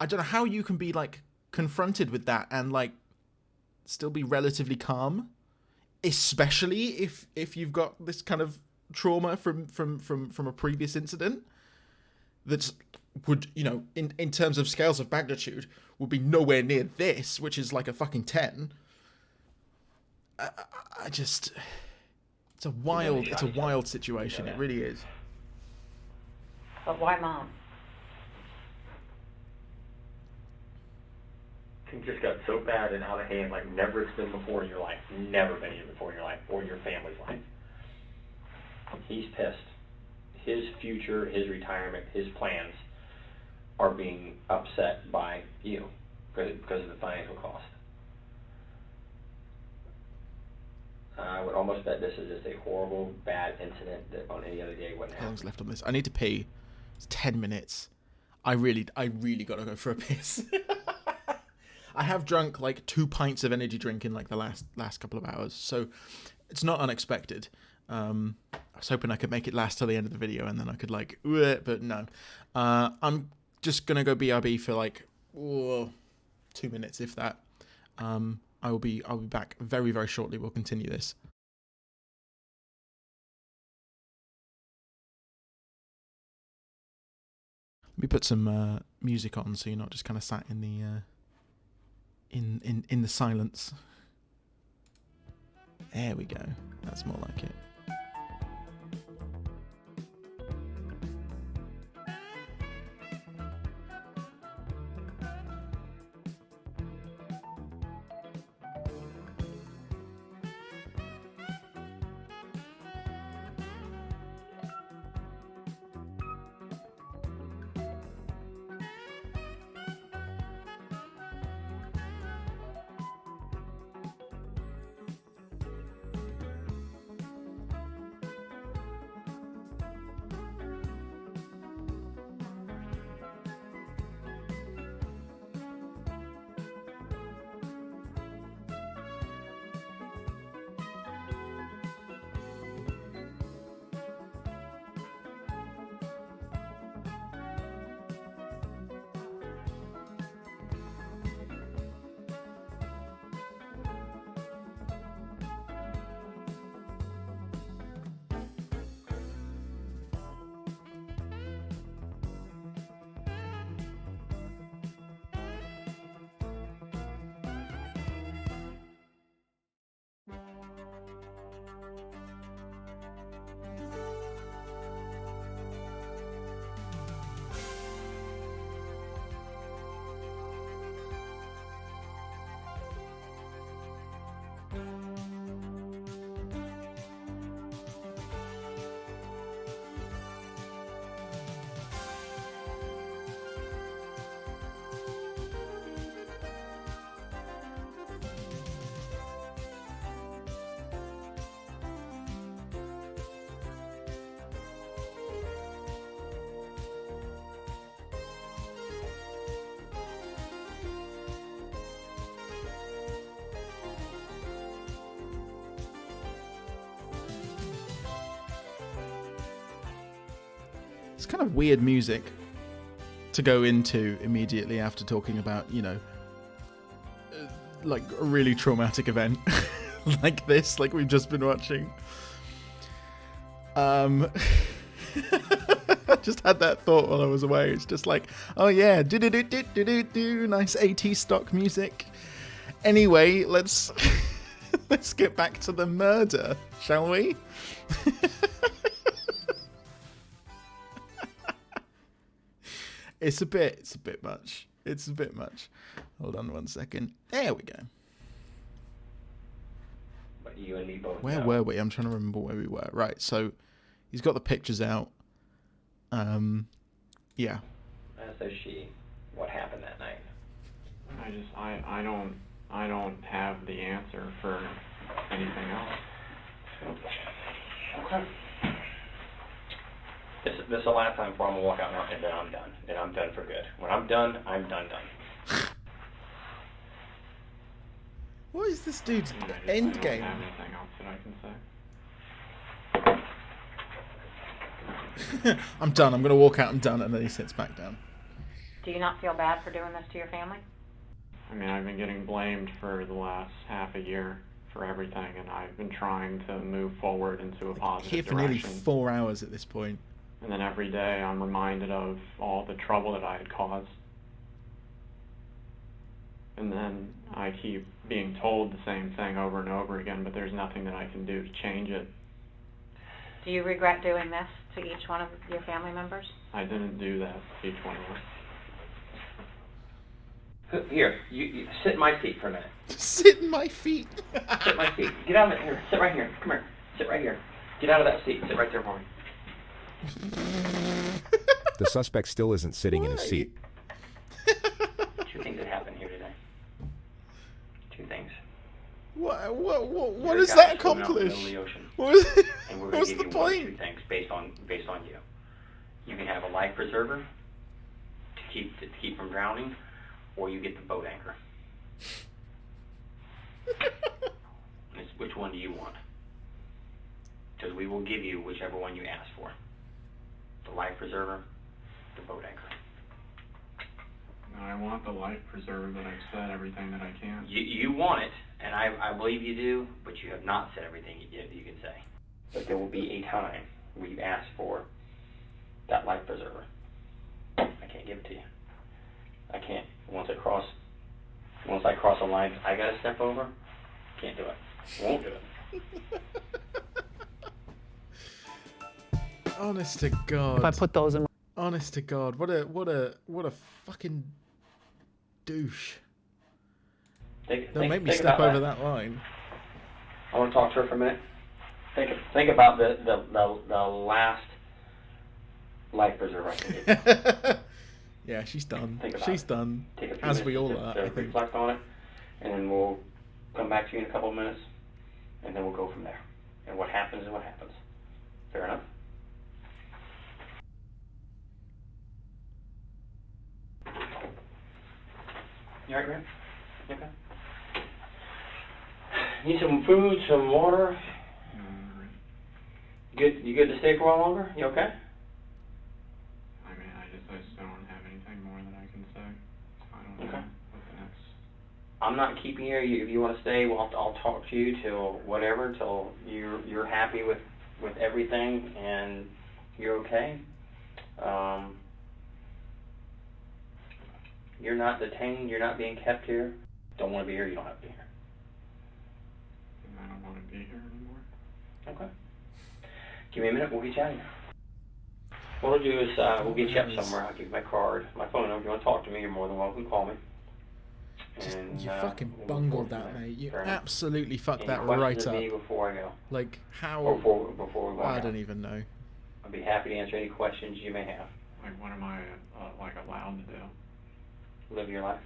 A: I don't know how you can be, like, confronted with that and, like, still be relatively calm, especially if you've got this kind of trauma from a previous incident that's would, you know, in terms of scales of magnitude, would be nowhere near this, which is like a fucking 10. I just, it's a wild situation. It really is.
H: But why Mom?
F: Things just got so bad and out of hand, like never it's been before in your life. Never been here before in your life or your family's life. He's pissed. His future, his retirement, his plans are being upset by you because of the financial cost. I would almost bet this is just a horrible, bad incident that on any other day wouldn't
A: How
F: happen.
A: long's left on this? I need to pee. It's 10 minutes. I really gotta go for a piss. I have drunk like 2 pints of energy drink in like the last couple of hours, so it's not unexpected. I was hoping I could make it last till the end of the video, and then I could like, but no. I'm just gonna go BRB for like 2 minutes, if that. I'll be back very, very shortly. We'll continue this. Let me put some music on, so you're not just kind of sat in the in the silence. There we go. That's more like it. It's kind of weird music to go into immediately after talking about, you know, like a really traumatic event like this, like we've just been watching. I just had that thought while I was away. It's just like, oh yeah, nice 80s stock music. Anyway, let's let's get back to the murder, shall we? It's a bit much. It's a bit much. Hold on 1 second. There we go.
F: But you and me both.
A: Where were we? I'm trying to remember where we were. Right, so he's got the pictures out. Yeah.
F: So she, what happened that night?
E: I don't have the answer for anything else.
F: Okay. This is the last time before I'm gonna walk out and then I'm done. Then I'm done for good. When I'm done, I'm done.
A: What is this dude's
E: I
A: end
E: don't
A: game?
E: have anything else that I can say.
A: I'm done. I'm going to walk out. I'm done. And then he sits back down.
H: Do you not feel bad for doing this to your family?
E: I mean, I've been getting blamed for the last half a year for everything, and I've been trying to move forward into a positive
A: Here for nearly
E: direction.
A: 4 hours at this point.
E: And then every day I'm reminded of all the trouble that I had caused. And then I keep being told the same thing over and over again, but there's nothing that I can do to change it.
H: Do you regret doing this to each one of your family members?
E: I didn't do that to each one of them.
F: Here, you sit in my seat for a minute.
A: Sit in my feet.
F: Sit in my seat. Get out of it. Here, sit right here. Come here. Sit right here. Get out of that seat. Sit right there for me.
G: The suspect still isn't sitting in his seat.
F: Two things that happened here today. Two things.
A: What
F: Your
A: does
F: guy
A: that
F: is swimming out in the
A: accomplish?
F: middle of the ocean.
A: What is it?
F: And we're going
A: What's
F: to
A: the
F: give you one of two
A: point?
F: things based on you. You can have a life preserver to keep from drowning, or you get the boat anchor. Which one do you want? Because we will give you whichever one you ask for. The life preserver, the boat anchor.
E: No, I want the life preserver, but I've said everything that I can.
F: You want it, and I believe you do, but you have not said everything you can say. But there will be a time where you ask for that life preserver. I can't give it to you. I can't. Once I cross a line I gotta step over, can't do it. Won't do it.
A: Honest to God.
I: If I put those in
A: Honest to God, what a fucking douche. Don't make me step over that line.
F: I want to talk to her for a minute. Think about the last life preserver I can get.
A: Yeah, she's done.
F: Think about
A: She's
F: it.
A: done.
F: Take a few
A: As we
F: minutes
A: all are,
F: to
A: I think.
F: reflect on it, and then we'll come back to you in a couple of minutes, and then we'll go from there. And what happens is what happens. Fair enough? You alright, man? You okay? Need some food, some water? Good. You good to stay for a while longer? You okay?
E: I mean, I just don't have anything more that I can say. I don't know
F: Okay.
E: what the next...
F: I'm not keeping you. If you want to stay, well, I'll talk to you till whatever, till you're happy with everything and you're okay. You're not detained. You're not being kept here. Don't want to be here. You don't have to be here.
E: I don't want to be here anymore.
F: Okay. Give me a minute. We'll get you out of here. What we'll do is we'll get you up somewhere. I'll give you my card, my phone number. If you want to talk to me, you're more than welcome to call me. And,
A: You fucking
F: we'll
A: bungled
F: go from
A: that,
F: there.
A: mate. You
F: Fair enough.
A: absolutely fucked
F: Any
A: that
F: questions
A: right
F: of
A: up.
F: me before I go?
A: Like, how...
F: Or before we go
A: I
F: out?
A: don't even know.
F: I'd be happy to answer any questions you may have.
E: Like, what am I, like, allowed to do?
F: Live your life.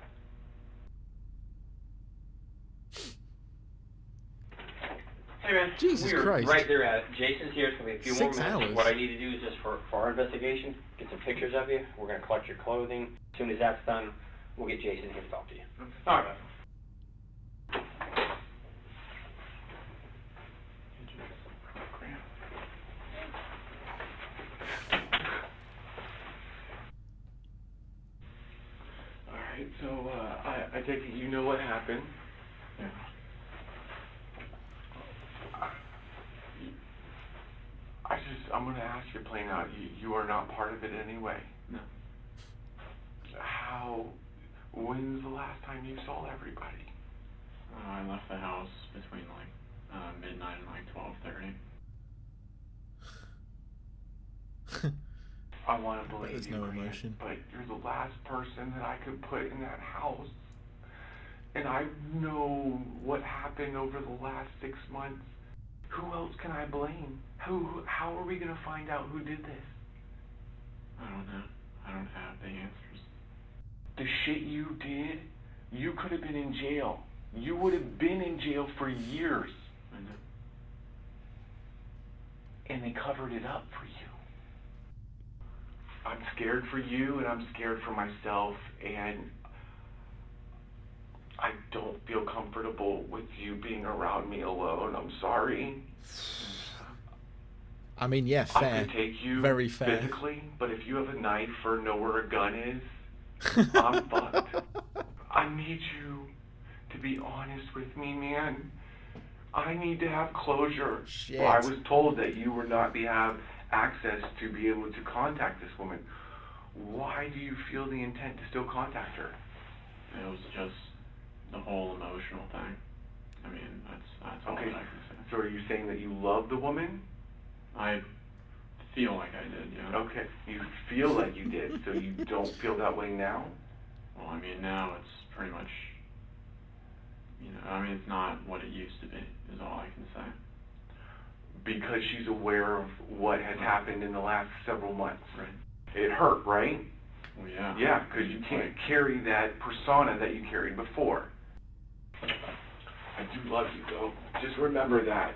F: Hey man,
A: Jesus
F: we're
A: Christ.
F: right there at it. Jason's here. It's gonna be a few
A: 6
F: more minutes.
A: hours.
F: What I need to do is just for our investigation, get some pictures of you. We're gonna collect your clothing. As soon as that's done, we'll get Jason here to talk to you. All right, man.
I: So, I take it you know what happened?
E: Yeah.
I: I'm gonna ask you plain out, you are not part of it anyway.
E: No.
I: When's the last time you saw everybody?
E: I left the house between midnight and 12:30.
I: I want to believe
A: There's
I: you,
A: no
I: Grant,
A: emotion.
I: but you're the last person that I could put in that house. And I know what happened over the last 6 months. Who else can I blame? How are we gonna find out who did this?
E: I don't know. I don't have the answers.
I: The shit you did, you could have been in jail. You would have been in jail for years.
E: I know.
I: And they covered it up for you. I'm scared for you, and I'm scared for myself, and I don't feel comfortable with you being around me alone. I'm sorry.
A: I mean, yeah, fair.
I: I could take you
A: Very fair.
I: physically, but if you have a knife or know where a gun is, I'm fucked. I need you to be honest with me, man. I need to have closure.
A: Shit.
I: Well, I was told that you would not have access to be able to contact this woman. Why do you feel the intent to still contact her?
E: It was just the whole emotional thing. I mean, that's all
I: Okay,
E: that I can say.
I: so are you saying that you love the woman?
E: I feel like I did, yeah.
I: Okay, you feel like you did, so you don't feel that way now?
E: Well, I mean, now it's pretty much, I mean, it's not what it used to be, is all I can say.
I: Because she's aware of what has happened in the last several months.
E: Right.
I: It hurt, right?
E: Well, yeah.
I: Yeah, because you can't carry that persona that you carried before. I do love you, though. Just remember that.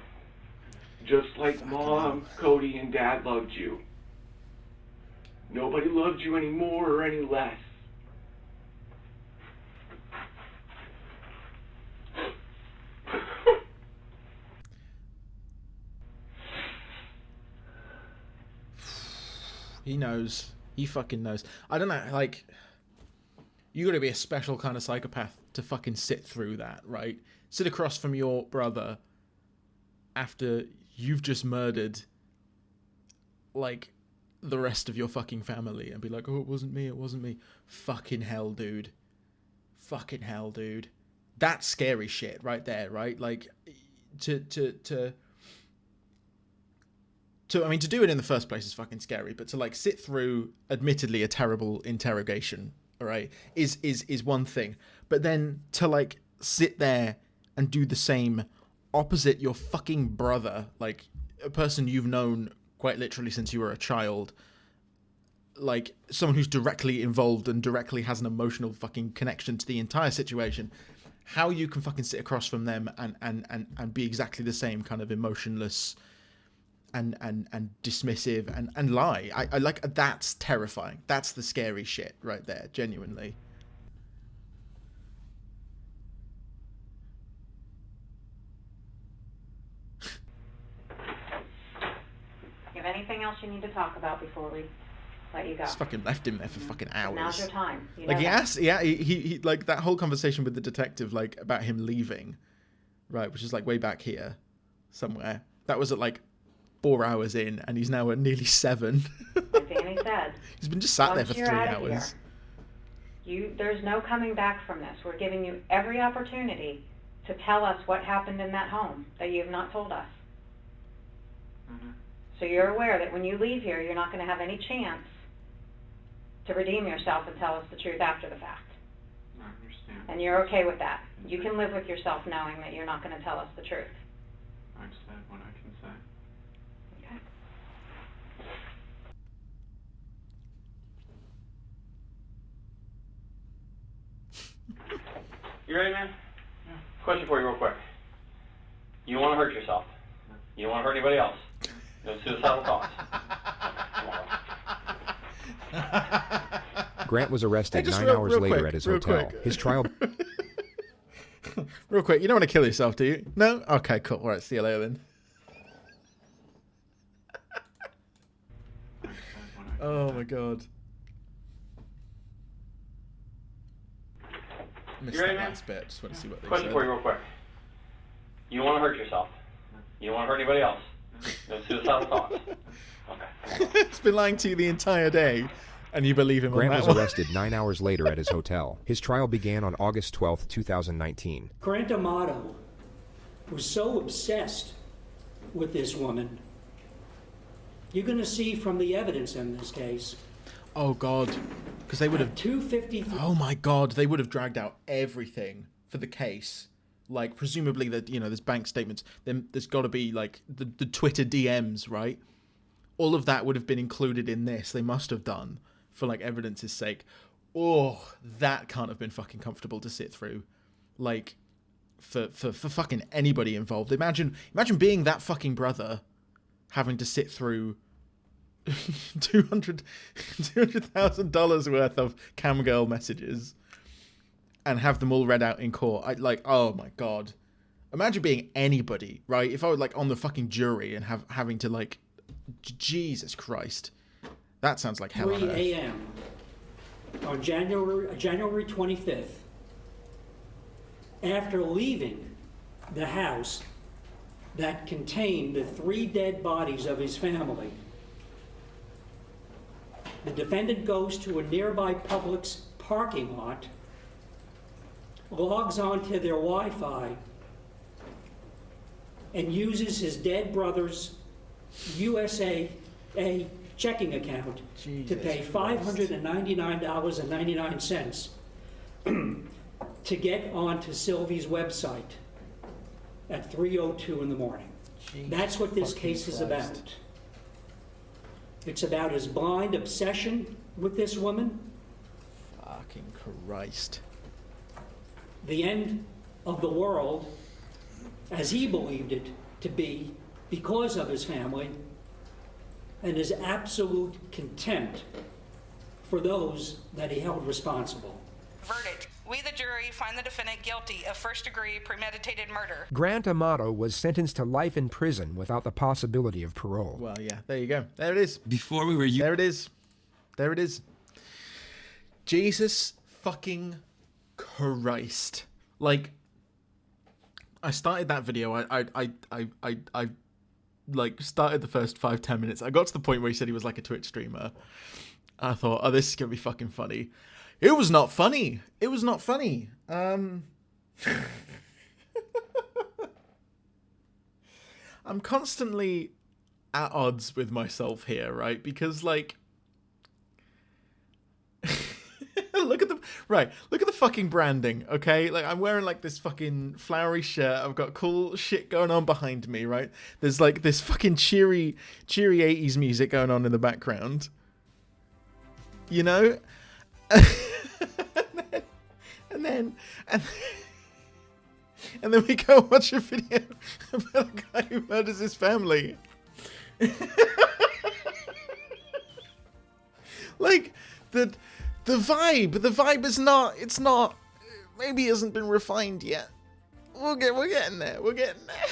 I: Just like Mom, Cody, and Dad loved you. Nobody loved you any more or any less.
A: He knows. He fucking knows. I don't know, like, you gotta be a special kind of psychopath to fucking sit through that, right? Sit across from your brother after you've just murdered, like, the rest of your fucking family and be like, oh, it wasn't me. Fucking hell, dude. Fucking hell, dude. That's scary shit right there, right? Like, to do it in the first place is fucking scary, but to, like, sit through, admittedly, a terrible interrogation, all right, is one thing. But then to, like, sit there and do the same opposite your fucking brother, like, a person you've known quite literally since you were a child, like, someone who's directly involved and directly has an emotional fucking connection to the entire situation, how you can fucking sit across from them and be exactly the same kind of emotionless and dismissive and lie. I like, that's terrifying. That's the scary shit right there, genuinely.
H: You have anything else you need to talk about before we let you go?
A: Just fucking left him there for fucking hours.
H: Now's your time. You
A: Like,
H: know
A: he
H: that.
A: asked, yeah, he like, that whole conversation with the detective, like, about him leaving, right, which is, like, way back here somewhere. That was at, like, 4 hours in, and he's now at nearly 7.
H: Like Danny said,
A: He's been just sat there
H: once
A: for 3
H: you're out of
A: hours.
H: here, there's no coming back from this. We're giving you every opportunity to tell us what happened in that home that you have not told us.
E: Mm-hmm.
H: So you're aware that when you leave here, you're not going to have any chance to redeem yourself and tell us the truth after the fact.
E: I understand.
H: And you're okay with that. You can live with yourself knowing that you're not going to tell us the truth.
E: I've said what I can say.
H: Okay.
F: You ready, man? Yeah. Question for you real quick. You don't want to hurt yourself. You don't want to hurt anybody else. No suicidal thoughts.
G: Grant was arrested
A: Hey, just
G: 9
A: real
G: hours later
A: quick,
G: at his
A: real
G: hotel.
A: quick.
G: His trial
A: Real quick, you don't want to kill yourself, do you? No? Okay, cool. All right, see you later then.
E: I've said what I can
A: Oh
E: say.
A: my god. missed
F: You ready,
A: that
F: man?
A: last bit. Just want to see what they
F: Question
A: said.
F: for you real quick. You don't want to hurt yourself. You don't want to hurt anybody else. No suicidal thoughts. Okay.
A: He's been lying to you the entire day, and you believe him
G: Grant
A: on
G: was
A: that one.
G: arrested 9 hours later at his hotel. His trial began on August 12, 2019.
J: Grant Amato was so obsessed with this woman. You're going to see from the evidence in this case.
A: Oh God, because they would have.
J: 253.
A: Oh my God, they would have dragged out everything for the case. Like presumably that there's bank statements. Then there's got to be like the Twitter DMs, right? All of that would have been included in this. They must have done for like evidence's sake. Oh, that can't have been fucking comfortable to sit through. Like for fucking anybody involved. Imagine being that fucking brother, having to sit through $200,000 worth of cam girl messages and have them all read out in court. Oh my God. Imagine being anybody, right? If I were like on the fucking jury and having to like, Jesus Christ. That sounds like hell on
J: 3
A: earth.
J: a.m. on January 25th, after leaving the house that contained the 3 dead bodies of his family, the defendant goes to a nearby Publix parking lot, logs onto their Wi-Fi, and uses his dead brother's USA checking account to pay $599.99 to get onto Sylvie's website at 3:02 in the morning. That's what this case is about. It's about his blind obsession with this woman.
A: Fucking Christ.
J: The end of the world, as he believed it to be, because of his family, and his absolute contempt for those that he held responsible.
K: Verdict. We, the jury, find the defendant guilty of first-degree premeditated murder.
C: Grant Amato was sentenced to life in prison without the possibility of parole.
A: Well, yeah, there you go. There it is.
B: Before we were
A: There it is. There it is. Jesus fucking Christ. Like, I started that video. I like started the first 5-10 minutes. I got to the point where he said he was like a Twitch streamer. I thought, oh, this is gonna be fucking funny. It was not funny. It was not funny. I'm constantly at odds with myself here, right? Because like look at the fucking branding, okay? Like I'm wearing like this fucking flowery shirt. I've got cool shit going on behind me, right? There's like this fucking cheery 80s music going on in the background. You know? and then we go watch a video about a guy who murders his family. Like the vibe is not, it's not, maybe hasn't been refined yet. We're getting there. We're getting there.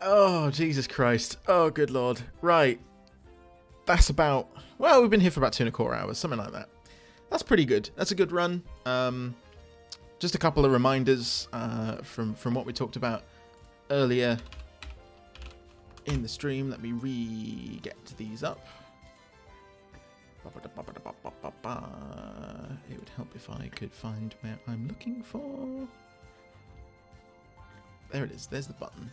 A: Oh, Jesus Christ. Oh, good Lord. Right. That's about, well, we've been here for about 2.25 hours, something like that. That's pretty good. That's a good run. Just a couple of reminders from what we talked about earlier in the stream. Let me get these up. It would help if I could find where I'm looking for. There it is. There's the button.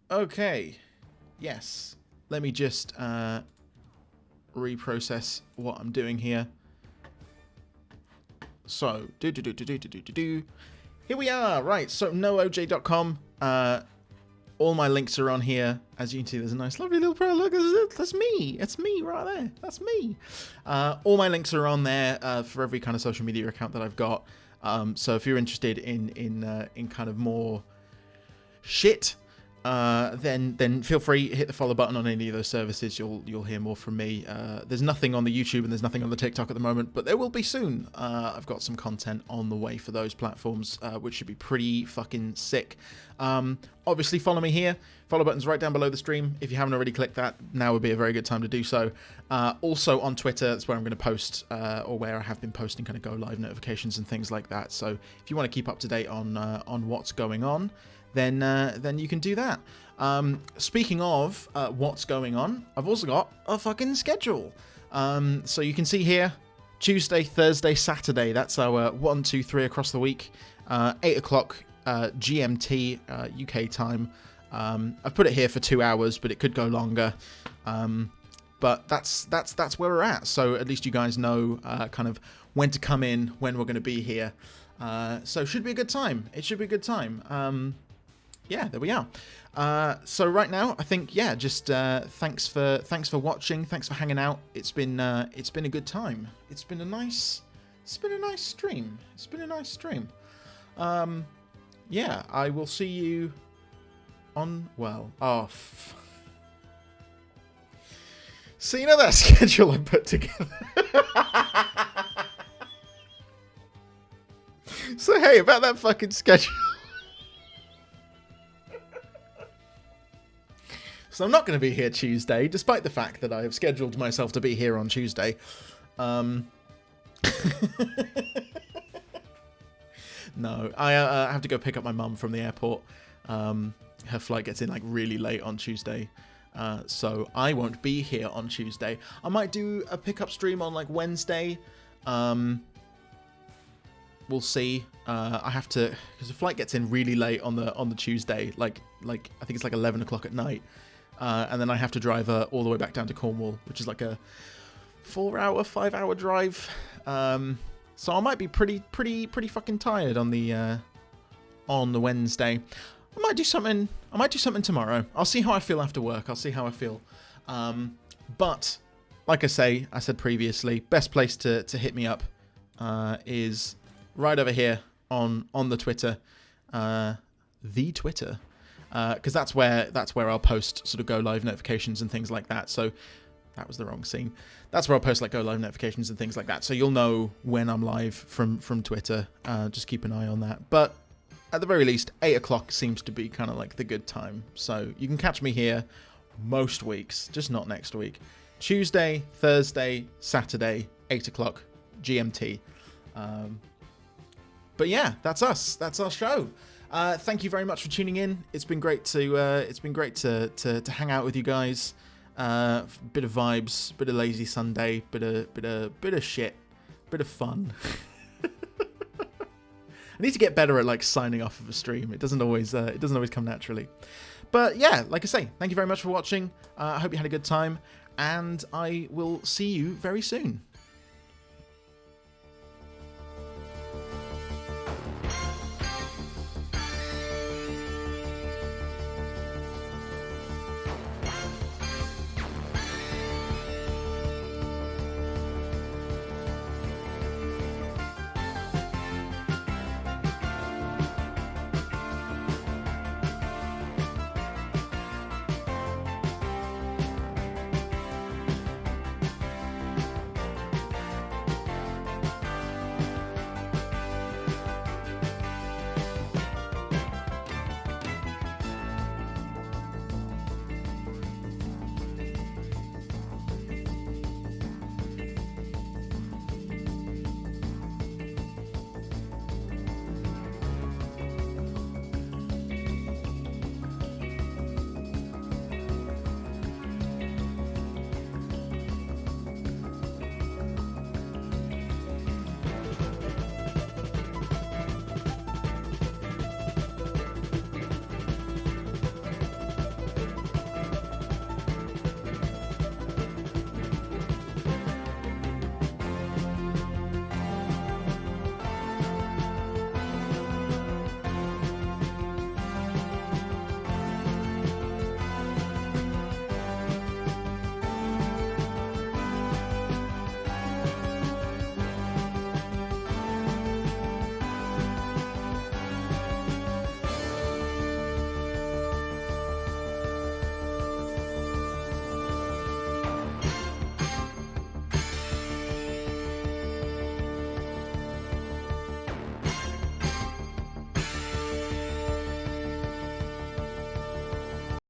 A: Okay. Yes. Let me just reprocess what I'm doing here. So, here we are. Right. So, nooj.com. All my links are on here. As you can see, there's a nice, lovely little pro. Look, that's me. It's me right there. That's me. All my links are on there for every kind of social media account that I've got. So if you're interested in kind of more shit, then feel free, hit the follow button on any of those services. You'll hear more from me. There's nothing on the YouTube and there's nothing on the TikTok at the moment, but there will be soon. I've got some content on the way for those platforms, which should be pretty fucking sick. Obviously, follow me here Follow button's right down below the stream. If you haven't already clicked that, now would be a very good time to do so. Also on Twitter, that's where I'm going to post, or where I have been posting kind of go live notifications and things like that. So if you want to keep up to date on what's going on, then you can do that. Speaking of what's going on, I've also got a fucking schedule. So you can see here, Tuesday, Thursday, Saturday. That's our 1, 2, 3 across the week. 8 o'clock GMT UK time. I've put it here for 2 hours, but it could go longer. But that's where we're at. So at least you guys know kind of when to come in, when we're going to be here. So it should be a good time. It should be a good time. Yeah, there we are. So right now, I think just thanks for watching. Thanks for hanging out. It's been a good time. It's been a nice stream. It's been a nice stream. Yeah, I will see you on, well, so you know that schedule I put together? So hey, about that fucking schedule. So I'm not going to be here Tuesday, despite the fact that I have scheduled myself to be here on Tuesday. No, I have to go pick up my mum from the airport. Her flight gets in like really late on Tuesday. So I won't be here on Tuesday. I might do a pickup stream on like Wednesday. We'll see. I have to, because the flight gets in really late on the Tuesday, like I think it's like 11 o'clock at night. And then I have to drive all the way back down to Cornwall, which is like a 4-hour, 5-hour drive. So I might be pretty fucking tired on the Wednesday. I might do something tomorrow. I'll see how I feel after work. I'll see how I feel. But like I said previously, best place to hit me up is right over here on the Twitter, the Twitter. Because that's where I'll post sort of go live notifications and things like that. So that was the wrong scene. That's where I'll post like go live notifications and things like that. So you'll know when I'm live from Twitter. Just keep an eye on that. But at the very least, 8 o'clock seems to be kind of like the good time. So you can catch me here most weeks, just not next week. Tuesday, Thursday, Saturday, 8 o'clock GMT. But yeah, that's us. That's our show. Thank you very much for tuning in. It's been great to hang out with you guys. Bit of vibes, bit of lazy Sunday, bit of shit, bit of fun. I need to get better at like signing off of a stream. It doesn't always come naturally. But yeah, like I say, thank you very much for watching. I hope you had a good time, and I will see you very soon.